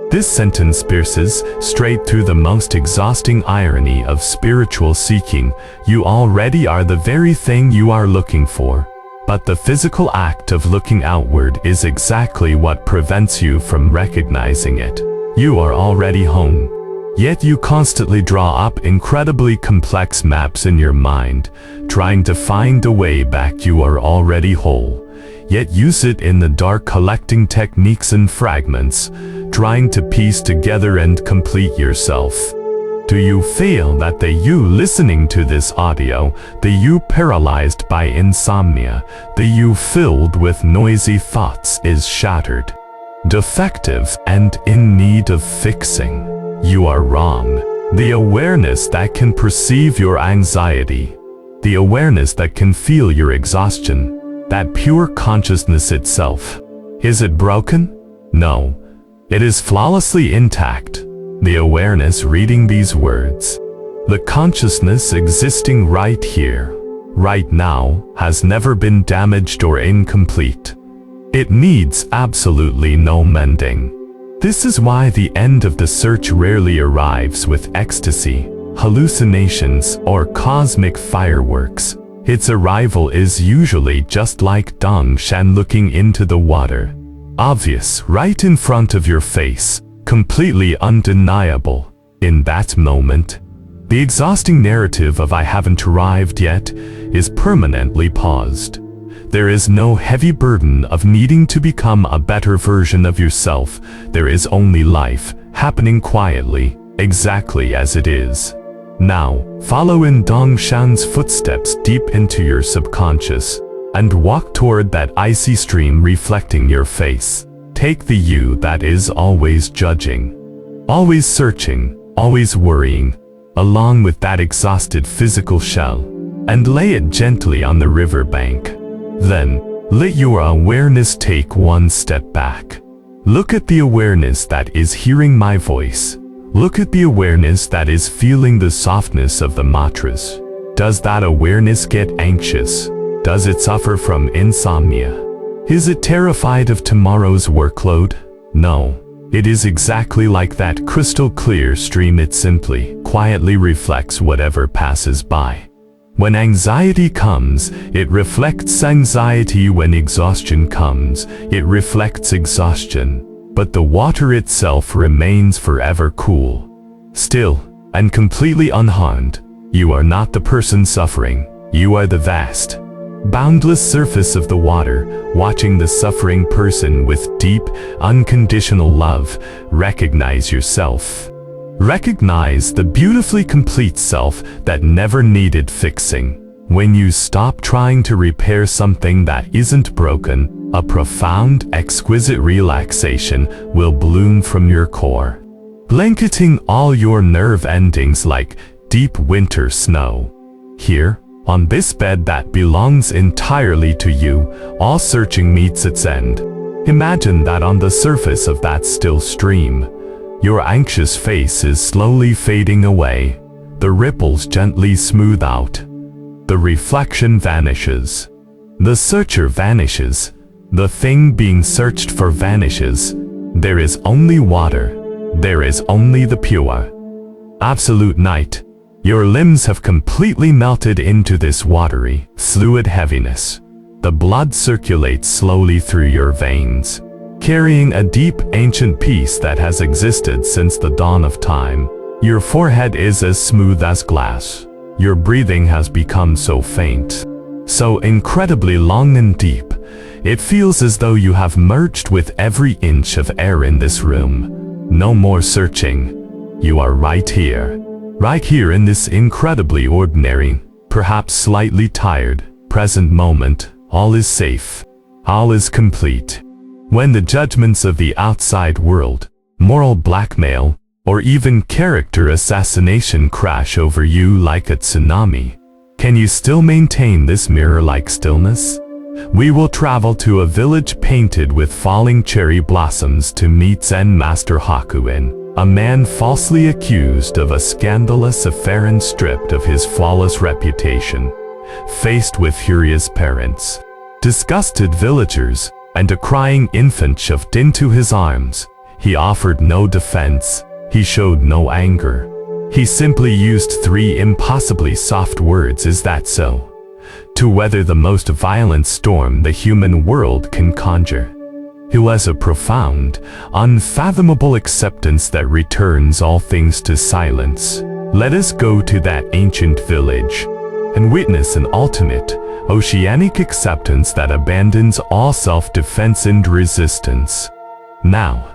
This sentence pierces straight through the most exhausting irony of spiritual seeking. You already are the very thing you are looking for. But the physical act of looking outward is exactly what prevents you from recognizing it. You are already home. Yet you constantly draw up incredibly complex maps in your mind, trying to find a way back. You are already whole. Yet use it in the dark, collecting techniques and fragments, trying to piece together and complete yourself. Do you feel that the you listening to this audio, the you paralyzed by insomnia, the you filled with noisy thoughts is shattered, defective, and in need of fixing? You are wrong. The awareness that can perceive your anxiety, the awareness that can feel your exhaustion, that pure consciousness itself. Is it broken? No. It is flawlessly intact. The awareness reading these words, the consciousness existing right here, right now, has never been damaged or incomplete. It needs absolutely no mending. This is why the end of the search rarely arrives with ecstasy, hallucinations, or cosmic fireworks. Its arrival is usually just like Dongshan looking into the water. Obvious, right in front of your face. Completely undeniable. In that moment, the exhausting narrative of "I haven't arrived yet" is permanently paused. There is no heavy burden of needing to become a better version of yourself. There is only life, happening quietly, exactly as it is. Now, follow in Dongshan's footsteps deep into your subconscious, and walk toward that icy stream reflecting your face. Take the you that is always judging, always searching, always worrying, along with that exhausted physical shell, and lay it gently on the riverbank. Then, let your awareness take one step back. Look at the awareness that is hearing my voice. Look at the awareness that is feeling the softness of the mattress. Does that awareness get anxious? Does it suffer from insomnia? Is it terrified of tomorrow's workload? No. It is exactly like that crystal clear stream. It simply, quietly reflects whatever passes by. When anxiety comes, it reflects anxiety. When exhaustion comes, it reflects exhaustion. But the water itself remains forever cool, still, and completely unharmed. You are not the person suffering. You are the vast, boundless surface of the water, watching the suffering person with deep, unconditional love. Recognize yourself. Recognize the beautifully complete self that never needed fixing. When you stop trying to repair something that isn't broken, a profound, exquisite relaxation will bloom from your core, blanketing all your nerve endings like deep winter snow. Here, on this bed that belongs entirely to you, all searching meets its end. Imagine that on the surface of that still stream, your anxious face is slowly fading away. The ripples gently smooth out. The reflection vanishes. The searcher vanishes. The thing being searched for vanishes. There is only water. There is only the pure, absolute night. Your limbs have completely melted into this watery, fluid heaviness. The blood circulates slowly through your veins, carrying a deep, ancient peace that has existed since the dawn of time. Your forehead is as smooth as glass. Your breathing has become so faint, so incredibly long and deep. It feels as though you have merged with every inch of air in this room. No more searching. You are right here. Right here in this incredibly ordinary, perhaps slightly tired, present moment. All is safe. All is complete. When the judgments of the outside world, moral blackmail, or even character assassination crash over you like a tsunami, can you still maintain this mirror-like stillness? We will travel to a village painted with falling cherry blossoms to meet Zen Master Hakuin, a man falsely accused of a scandalous affair and stripped of his flawless reputation. Faced with furious parents, disgusted villagers, and a crying infant shoved into his arms, He offered no defense. He showed no anger. He simply used 3 impossibly soft words, "Is that so?" to weather the most violent storm the human world can conjure. It was a profound, unfathomable acceptance that returns all things to silence. Let us go to that ancient village and witness an ultimate, oceanic acceptance that abandons all self-defense and resistance. Now,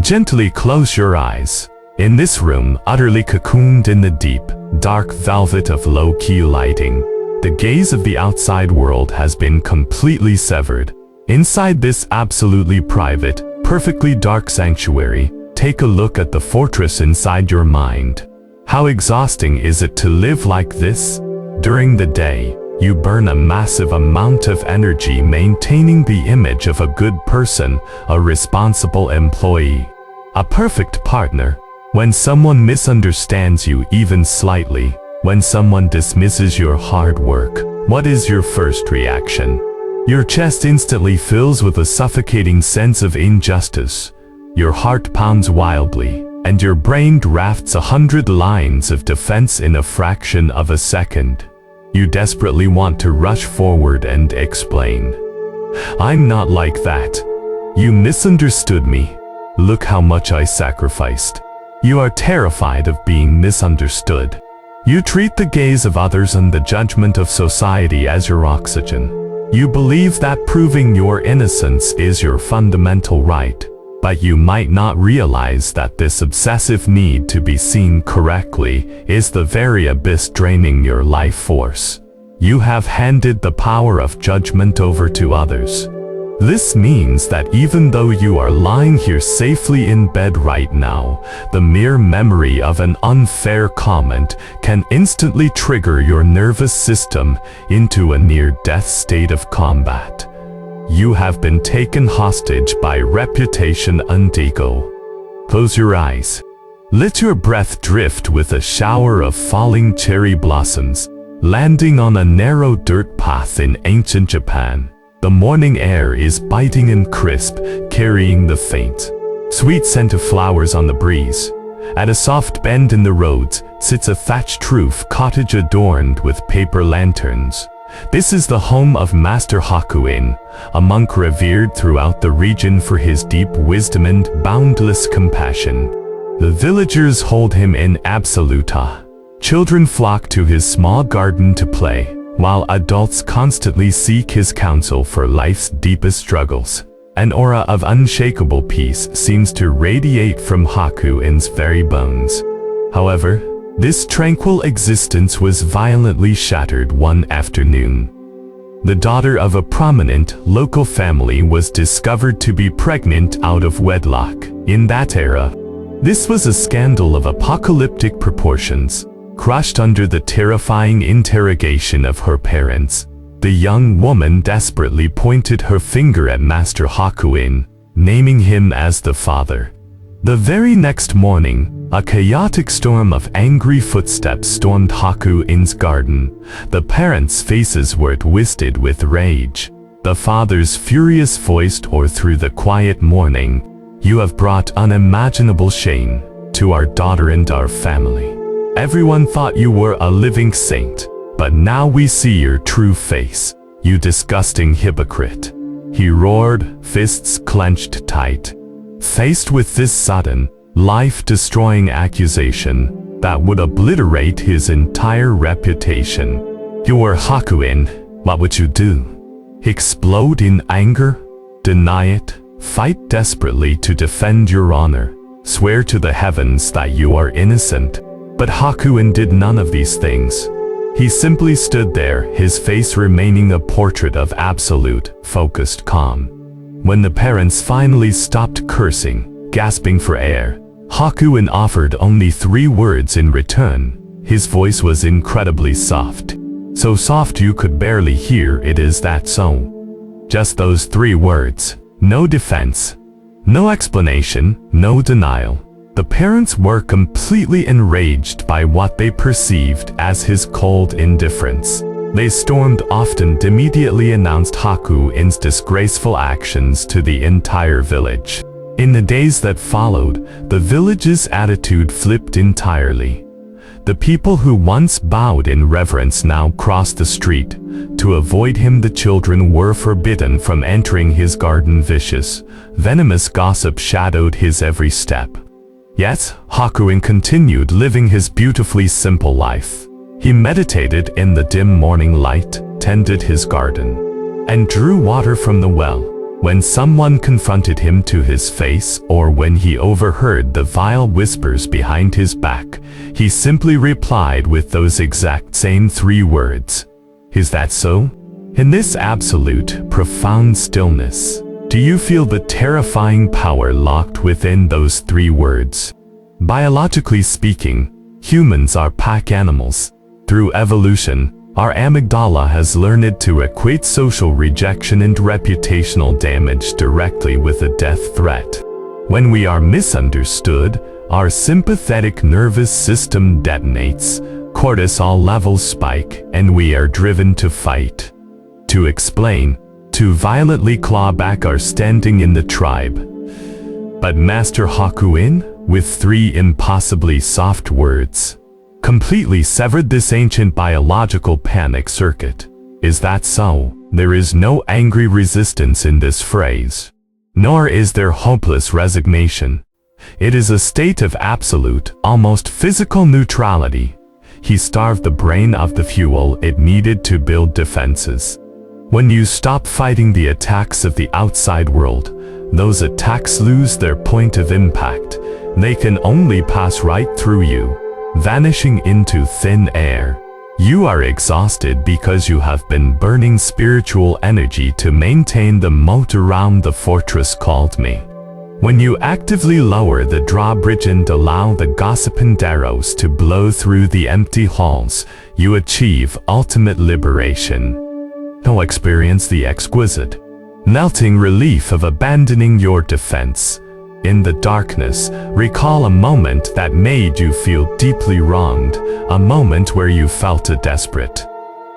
gently close your eyes. In this room, utterly cocooned in the deep, dark velvet of low-key lighting, the gaze of the outside world has been completely severed. Inside this absolutely private, perfectly dark sanctuary, take a look at the fortress inside your mind. How exhausting is it to live like this? During the day, you burn a massive amount of energy maintaining the image of a good person, a responsible employee, a perfect partner. When someone misunderstands you even slightly, when someone dismisses your hard work, what is your first reaction? Your chest instantly fills with a suffocating sense of injustice. Your heart pounds wildly, and your brain drafts 100 lines of defense in a fraction of a second. You desperately want to rush forward and explain. "I'm not like that. You misunderstood me. Look how much I sacrificed." You are terrified of being misunderstood. You treat the gaze of others and the judgment of society as your oxygen. You believe that proving your innocence is your fundamental right, but you might not realize that this obsessive need to be seen correctly is the very abyss draining your life force. You have handed the power of judgment over to others. This means that even though you are lying here safely in bed right now, the mere memory of an unfair comment can instantly trigger your nervous system into a near-death state of combat. You have been taken hostage by reputation and ego. Close your eyes. Let your breath drift with a shower of falling cherry blossoms, landing on a narrow dirt path in ancient Japan. The morning air is biting and crisp, carrying the faint, sweet scent of flowers on the breeze. At a soft bend in the roads sits a thatched roof cottage adorned with paper lanterns. This is the home of Master Hakuin, a monk revered throughout the region for his deep wisdom and boundless compassion. The villagers hold him in absolute awe. Children flock to his small garden to play, while adults constantly seek his counsel for life's deepest struggles. An aura of unshakable peace seems to radiate from Hakuin's very bones. However, this tranquil existence was violently shattered one afternoon. The daughter of a prominent local family was discovered to be pregnant out of wedlock. In that era, this was a scandal of apocalyptic proportions. Crushed under the terrifying interrogation of her parents, the young woman desperately pointed her finger at Master Hakuin, naming him as the father. The very next morning, a chaotic storm of angry footsteps stormed Hakuin's garden. The parents' faces were twisted with rage. The father's furious voice tore through the quiet morning. "You have brought unimaginable shame to our daughter and our family. Everyone thought you were a living saint, but now we see your true face, you disgusting hypocrite." He roared, fists clenched tight. Faced with this sudden, life-destroying accusation that would obliterate his entire reputation, "You were Hakuin, what would you do? Explode in anger? Deny it? Fight desperately to defend your honor? Swear to the heavens that you are innocent?" But Hakuin did none of these things. He simply stood there, his face remaining a portrait of absolute, focused calm. When the parents finally stopped cursing, gasping for air, Hakuin offered only 3 words in return. His voice was incredibly soft. So soft you could barely hear it. "Is that so?" Just those 3 words. No defense, no explanation, no denial. The parents were completely enraged by what they perceived as his cold indifference. They stormed off and immediately announced Hakuin's disgraceful actions to the entire village. In the days that followed, the village's attitude flipped entirely. The people who once bowed in reverence now crossed the street. To avoid him, the children were forbidden from entering his garden. Vicious, venomous gossip shadowed his every step. Yet, Hakuin continued living his beautifully simple life. He meditated in the dim morning light, tended his garden, and drew water from the well. When someone confronted him to his face, or when he overheard the vile whispers behind his back, he simply replied with those exact same 3 words. Is that so? In this absolute, profound stillness, do you feel the terrifying power locked within those 3 words? Biologically speaking, humans are pack animals. Through evolution, our amygdala has learned to equate social rejection and reputational damage directly with a death threat. When we are misunderstood, our sympathetic nervous system detonates, cortisol levels spike, and we are driven to fight, to explain, to violently claw back our standing in the tribe. But Master Hakuin, with 3 impossibly soft words, completely severed this ancient biological panic circuit. Is that so? There is no angry resistance in this phrase, nor is there hopeless resignation. It is a state of absolute, almost physical neutrality. He starved the brain of the fuel it needed to build defenses. When you stop fighting the attacks of the outside world, those attacks lose their point of impact. They can only pass right through you, vanishing into thin air. You are exhausted because you have been burning spiritual energy to maintain the moat around the fortress called me. When you actively lower the drawbridge and allow the gossiping arrows to blow through the empty halls, you achieve ultimate liberation. Now experience the exquisite, melting relief of abandoning your defense. In the darkness, recall a moment that made you feel deeply wronged, a moment where you felt a desperate,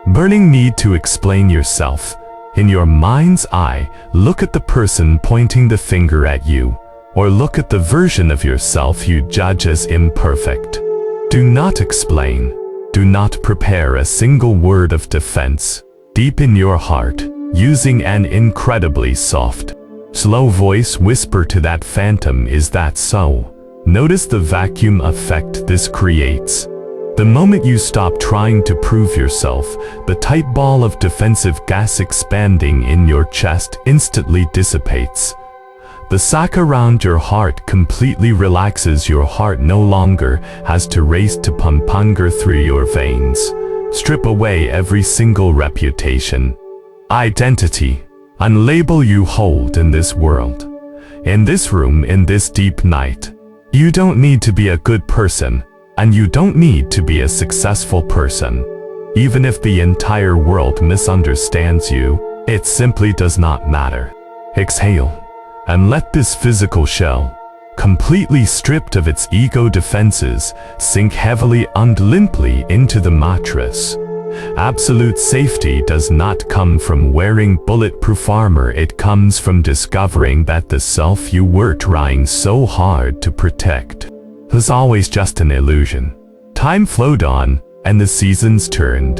burning need to explain yourself. In your mind's eye, look at the person pointing the finger at you, or look at the version of yourself you judge as imperfect. Do not explain. Do not prepare a single word of defense. Deep in your heart, using an incredibly soft, slow voice, whisper to that phantom, is that so? Notice the vacuum effect this creates. The moment you stop trying to prove yourself, the tight ball of defensive gas expanding in your chest instantly dissipates. The sac around your heart completely relaxes. Your heart no longer has to race to pump hunger through your veins. Strip away every single reputation, identity, and label you hold in this world. In this room, in this deep night, you don't need to be a good person, and you don't need to be a successful person. Even if the entire world misunderstands you, it simply does not matter. Exhale, and let this physical shell, completely stripped of its ego defenses, sink heavily and limply into the mattress. Absolute safety does not come from wearing bulletproof armor. It comes from discovering that the self you were trying so hard to protect was always just an illusion. Time flowed on, and the seasons turned.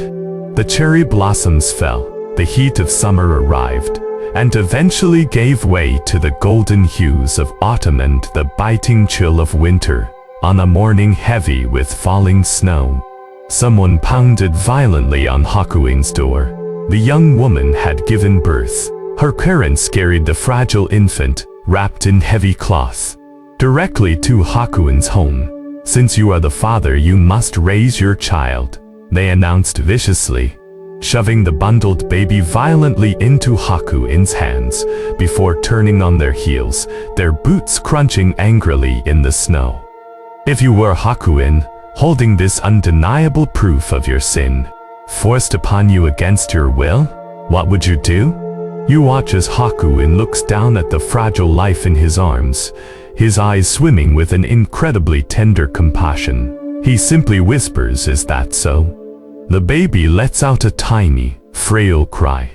The cherry blossoms fell, the heat of summer arrived, and eventually gave way to the golden hues of autumn and the biting chill of winter. On a morning heavy with falling snow, someone pounded violently on Hakuin's door. The young woman had given birth. Her parents carried the fragile infant, wrapped in heavy cloth, directly to Hakuin's home. Since you are the father, you must raise your child, they announced viciously, shoving the bundled baby violently into Hakuin's hands before turning on their heels, their boots crunching angrily in the snow. If you were Hakuin, holding this undeniable proof of your sin, forced upon you against your will, what would you do? You watch as Hakuin looks down at the fragile life in his arms, his eyes swimming with an incredibly tender compassion. He simply whispers, "Is that so?" The baby lets out a tiny, frail cry,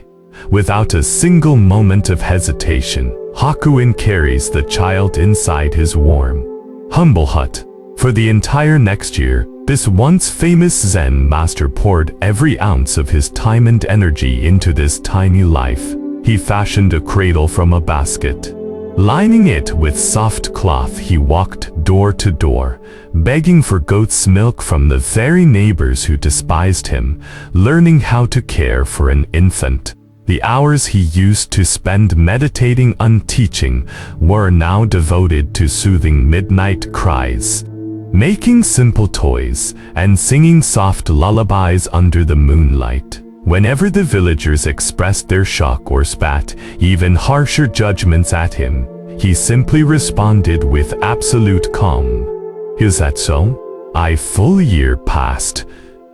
Without a single moment of hesitation, Hakuin carries the child inside his warm, humble hut. For the entire next year, this once famous Zen master poured every ounce of his time and energy into this tiny life. He fashioned a cradle from a basket. Lining it with soft cloth, he walked door to door, begging for goat's milk from the very neighbors who despised him, learning how to care for an infant. The hours he used to spend meditating on teaching were now devoted to soothing midnight cries, making simple toys, and singing soft lullabies under the moonlight. Whenever the villagers expressed their shock or spat even harsher judgments at him, he simply responded with absolute calm. Is that so? A full year passed.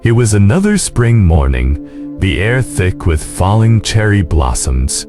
It was another spring morning, the air thick with falling cherry blossoms.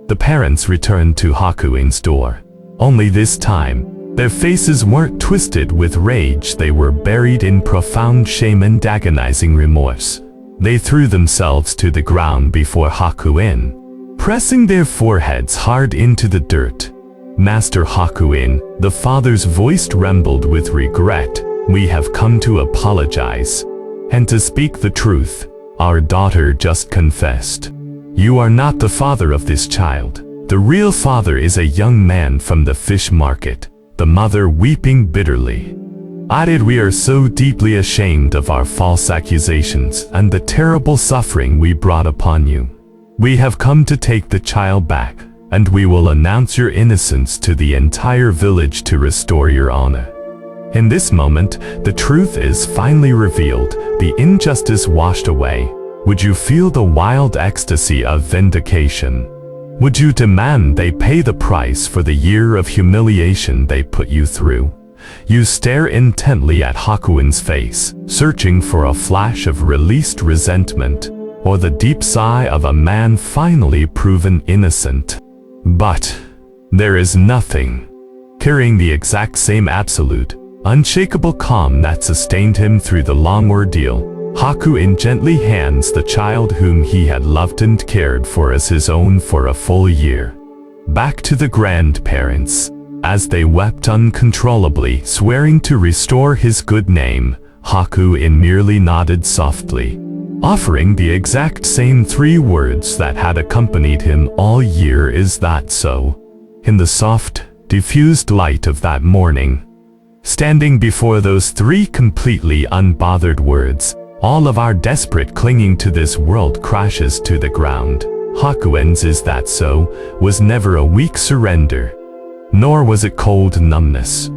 The parents returned to Hakuin's door. Only this time, their faces weren't twisted with rage, they were buried in profound shame and agonizing remorse. They threw themselves to the ground before Hakuin, pressing their foreheads hard into the dirt. Master Hakuin, the father's voice trembled with regret. We have come to apologize. And to speak the truth, our daughter just confessed. You are not the father of this child. The real father is a young man from the fish market. The mother weeping bitterly added, we are so deeply ashamed of our false accusations and the terrible suffering we brought upon you. We have come to take the child back, and we will announce your innocence to the entire village to restore your honor. In this moment, the truth is finally revealed, the injustice washed away. Would you feel the wild ecstasy of vindication? Would you demand they pay the price for the year of humiliation they put you through? You stare intently at Hakuin's face, searching for a flash of released resentment, or the deep sigh of a man finally proven innocent. But there is nothing. Carrying the exact same absolute, unshakable calm that sustained him through the long ordeal, Hakuin gently hands the child whom he had loved and cared for as his own for a full year back to the grandparents. As they wept uncontrollably, swearing to restore his good name, Hakuin merely nodded softly, offering the exact same 3 words that had accompanied him all year. Is that so? In the soft, diffused light of that morning, standing before those 3 completely unbothered words, all of our desperate clinging to this world crashes to the ground. Hakuin's "Is that so?" was never a weak surrender, nor was it cold numbness.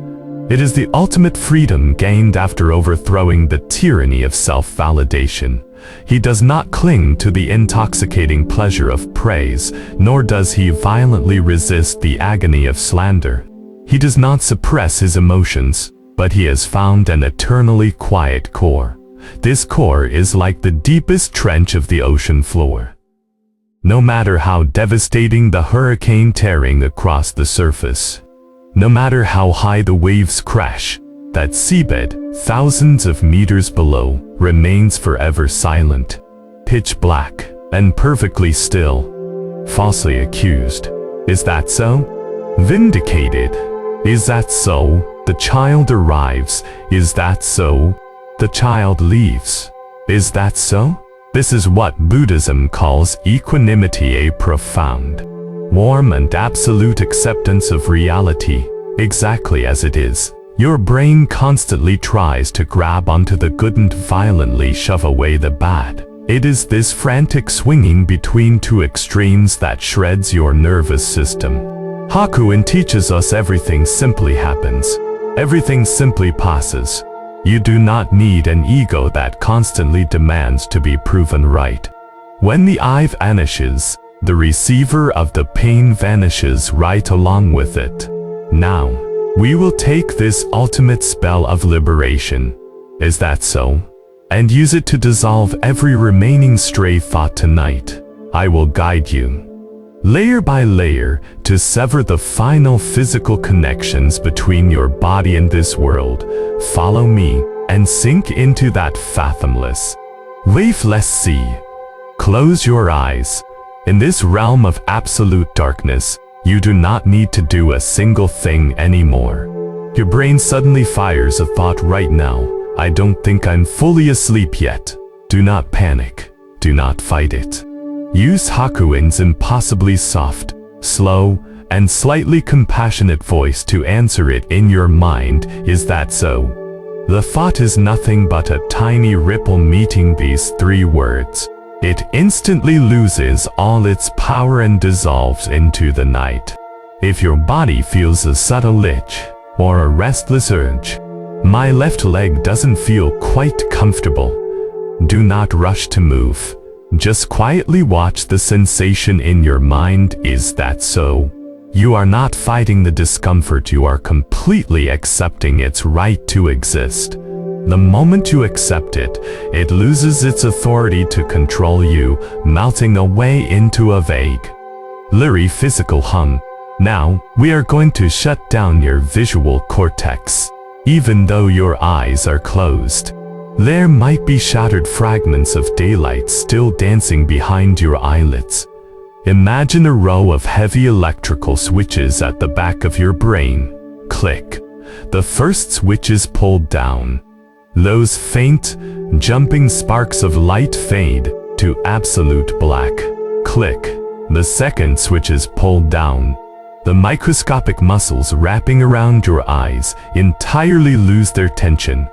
It is the ultimate freedom gained after overthrowing the tyranny of self-validation. He does not cling to the intoxicating pleasure of praise, nor does he violently resist the agony of slander. He does not suppress his emotions, but he has found an eternally quiet core. This core is like the deepest trench of the ocean floor. No matter how devastating the hurricane tearing across the surface, no matter how high the waves crash, that seabed, thousands of meters below, remains forever silent, pitch black, and perfectly still. Falsely accused. Is that so? Vindicated. Is that so? The child arrives. Is that so? The child leaves. Is that so? This is what Buddhism calls equanimity, a profound, warm and absolute acceptance of reality, exactly as it is. Your brain constantly tries to grab onto the good and violently shove away the bad. It is this frantic swinging between 2 extremes that shreds your nervous system. Hakuin teaches us everything simply happens. Everything simply passes. You do not need an ego that constantly demands to be proven right. When the I vanishes, the receiver of the pain vanishes right along with it. Now, we will take this ultimate spell of liberation. Is that so? And use it to dissolve every remaining stray thought tonight. I will guide you, layer by layer, to sever the final physical connections between your body and this world. Follow me, and sink into that fathomless, waveless sea. Close your eyes. In this realm of absolute darkness, you do not need to do a single thing anymore. Your brain suddenly fires a thought right now. I don't think I'm fully asleep yet. Do not panic. Do not fight it. Use Hakuin's impossibly soft, slow, and slightly compassionate voice to answer it in your mind. Is that so? The thought is nothing but a tiny ripple meeting these three words. It instantly loses all its power and dissolves into the night. If your body feels a subtle itch or a restless urge, my left leg doesn't feel quite comfortable, do not rush to move. Just quietly watch the sensation in your mind. Is that so? You are not fighting the discomfort, you are completely accepting its right to exist. The moment you accept it, it loses its authority to control you, melting away into a vague, blurry physical hum. Now, we are going to shut down your visual cortex. Even though your eyes are closed, there might be shattered fragments of daylight still dancing behind your eyelids. Imagine a row of heavy electrical switches at the back of your brain. Click. The first switch is pulled down. Those faint, jumping sparks of light fade to absolute black. Click. The second switch is pulled down. The microscopic muscles wrapping around your eyes entirely lose their tension.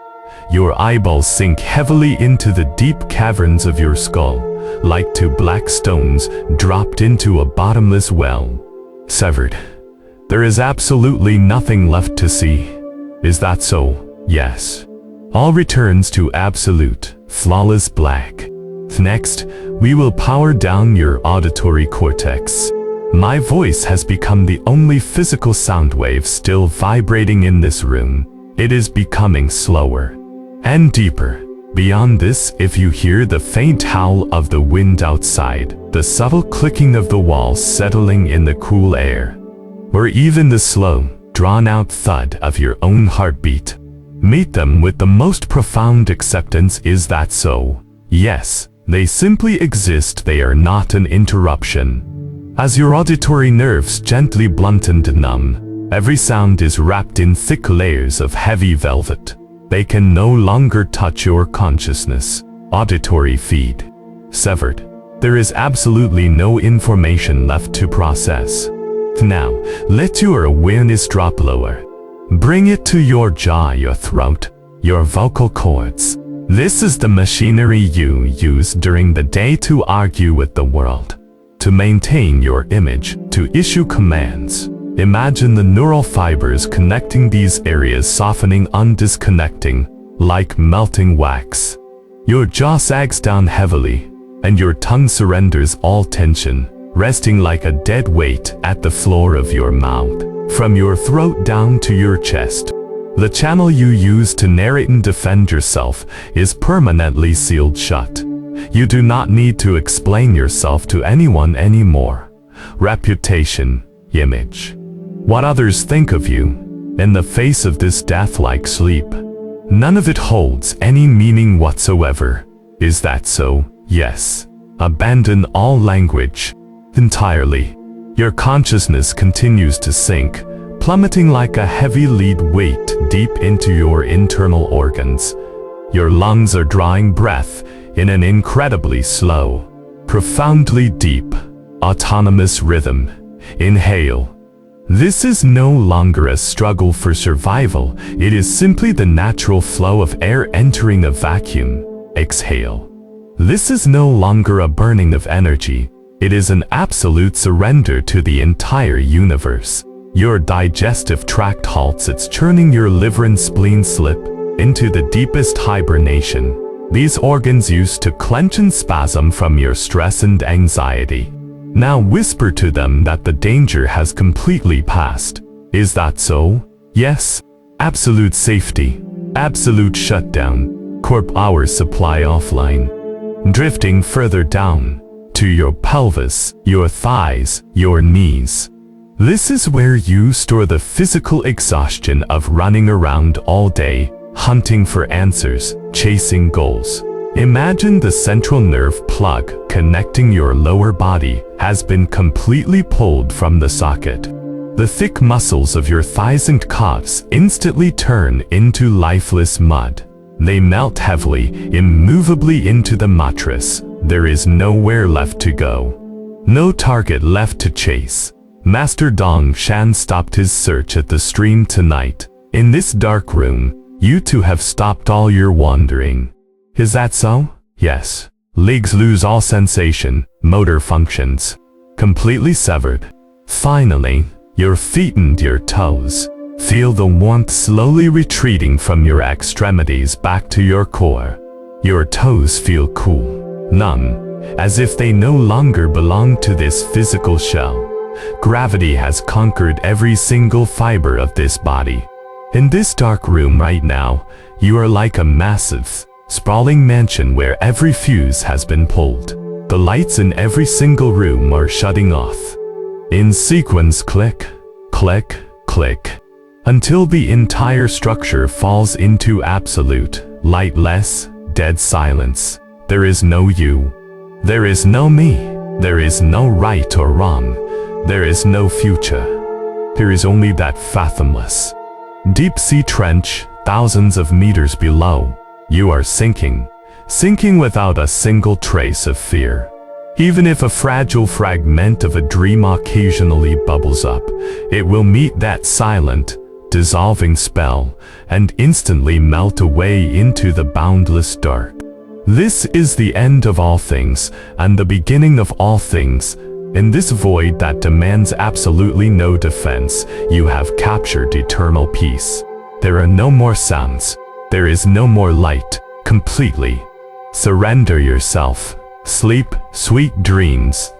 Your eyeballs sink heavily into the deep caverns of your skull, like two black stones dropped into a bottomless well. Severed. There is absolutely nothing left to see. Is that so? Yes. All returns to absolute, flawless black. Next, we will power down your auditory cortex. My voice has become the only physical sound wave still vibrating in this room. It is becoming slower and deeper. Beyond this, if you hear the faint howl of the wind outside, the subtle clicking of the walls settling in the cool air, or even the slow, drawn-out thud of your own heartbeat, meet them with the most profound acceptance. Is that so? Yes, they simply exist. They are not an interruption. As your auditory nerves gently blunt and numb, every sound is wrapped in thick layers of heavy velvet. They can no longer touch your consciousness. Auditory feed severed. There is absolutely no information left to process. Now, let your awareness drop lower. Bring it to your jaw, your throat, your vocal cords. This is the machinery you use during the day to argue with the world, to maintain your image, to issue commands. Imagine the neural fibers connecting these areas softening and disconnecting, like melting wax. Your jaw sags down heavily, and your tongue surrenders all tension, resting like a dead weight at the floor of your mouth. From your throat down to your chest, the channel you use to narrate and defend yourself is permanently sealed shut. You do not need to explain yourself to anyone anymore. Reputation, image, what others think of you, in the face of this death-like sleep, none of it holds any meaning whatsoever. Is that so? Yes. Abandon all language. Entirely. Your consciousness continues to sink, plummeting like a heavy lead weight deep into your internal organs. Your lungs are drawing breath in an incredibly slow, profoundly deep, autonomous rhythm. Inhale. This is no longer a struggle for survival, it is simply the natural flow of air entering a vacuum. Exhale. This is no longer a burning of energy, it is an absolute surrender to the entire universe. Your digestive tract halts its churning, your liver and spleen slip into the deepest hibernation. These organs used to clench and spasm from your stress and anxiety. Now whisper to them that the danger has completely passed. Is that so? Yes. Absolute safety. Absolute shutdown. Corp power supply offline. Drifting further down to your pelvis, your thighs, your knees. This is where you store the physical exhaustion of running around all day, hunting for answers, chasing goals. Imagine the central nerve plug connecting your lower body has been completely pulled from the socket. The thick muscles of your thighs and calves instantly turn into lifeless mud. They melt heavily, immovably into the mattress. There is nowhere left to go. No target left to chase. Master Dong Shan stopped his search at the stream tonight. In this dark room, you two have stopped all your wandering. Is that so? Yes. Legs lose all sensation, motor functions. Completely severed. Finally, your feet and your toes. Feel the warmth slowly retreating from your extremities back to your core. Your toes feel cool, numb, as if they no longer belong to this physical shell. Gravity has conquered every single fiber of this body. In this dark room right now, you are like a massive, sprawling mansion where every fuse has been pulled. The lights in every single room are shutting off. In sequence, click, click, click, until the entire structure falls into absolute, lightless, dead silence. There is no you. There is no me. There is no right or wrong. There is no future. There is only that fathomless, deep-sea trench, thousands of meters below. You are sinking, sinking without a single trace of fear. Even if a fragile fragment of a dream occasionally bubbles up, it will meet that silent, dissolving spell and instantly melt away into the boundless dark. This is the end of all things and the beginning of all things. In this void that demands absolutely no defense, you have captured eternal peace. There are no more sounds. There is no more light. Completely. Surrender yourself. Sleep, sweet dreams.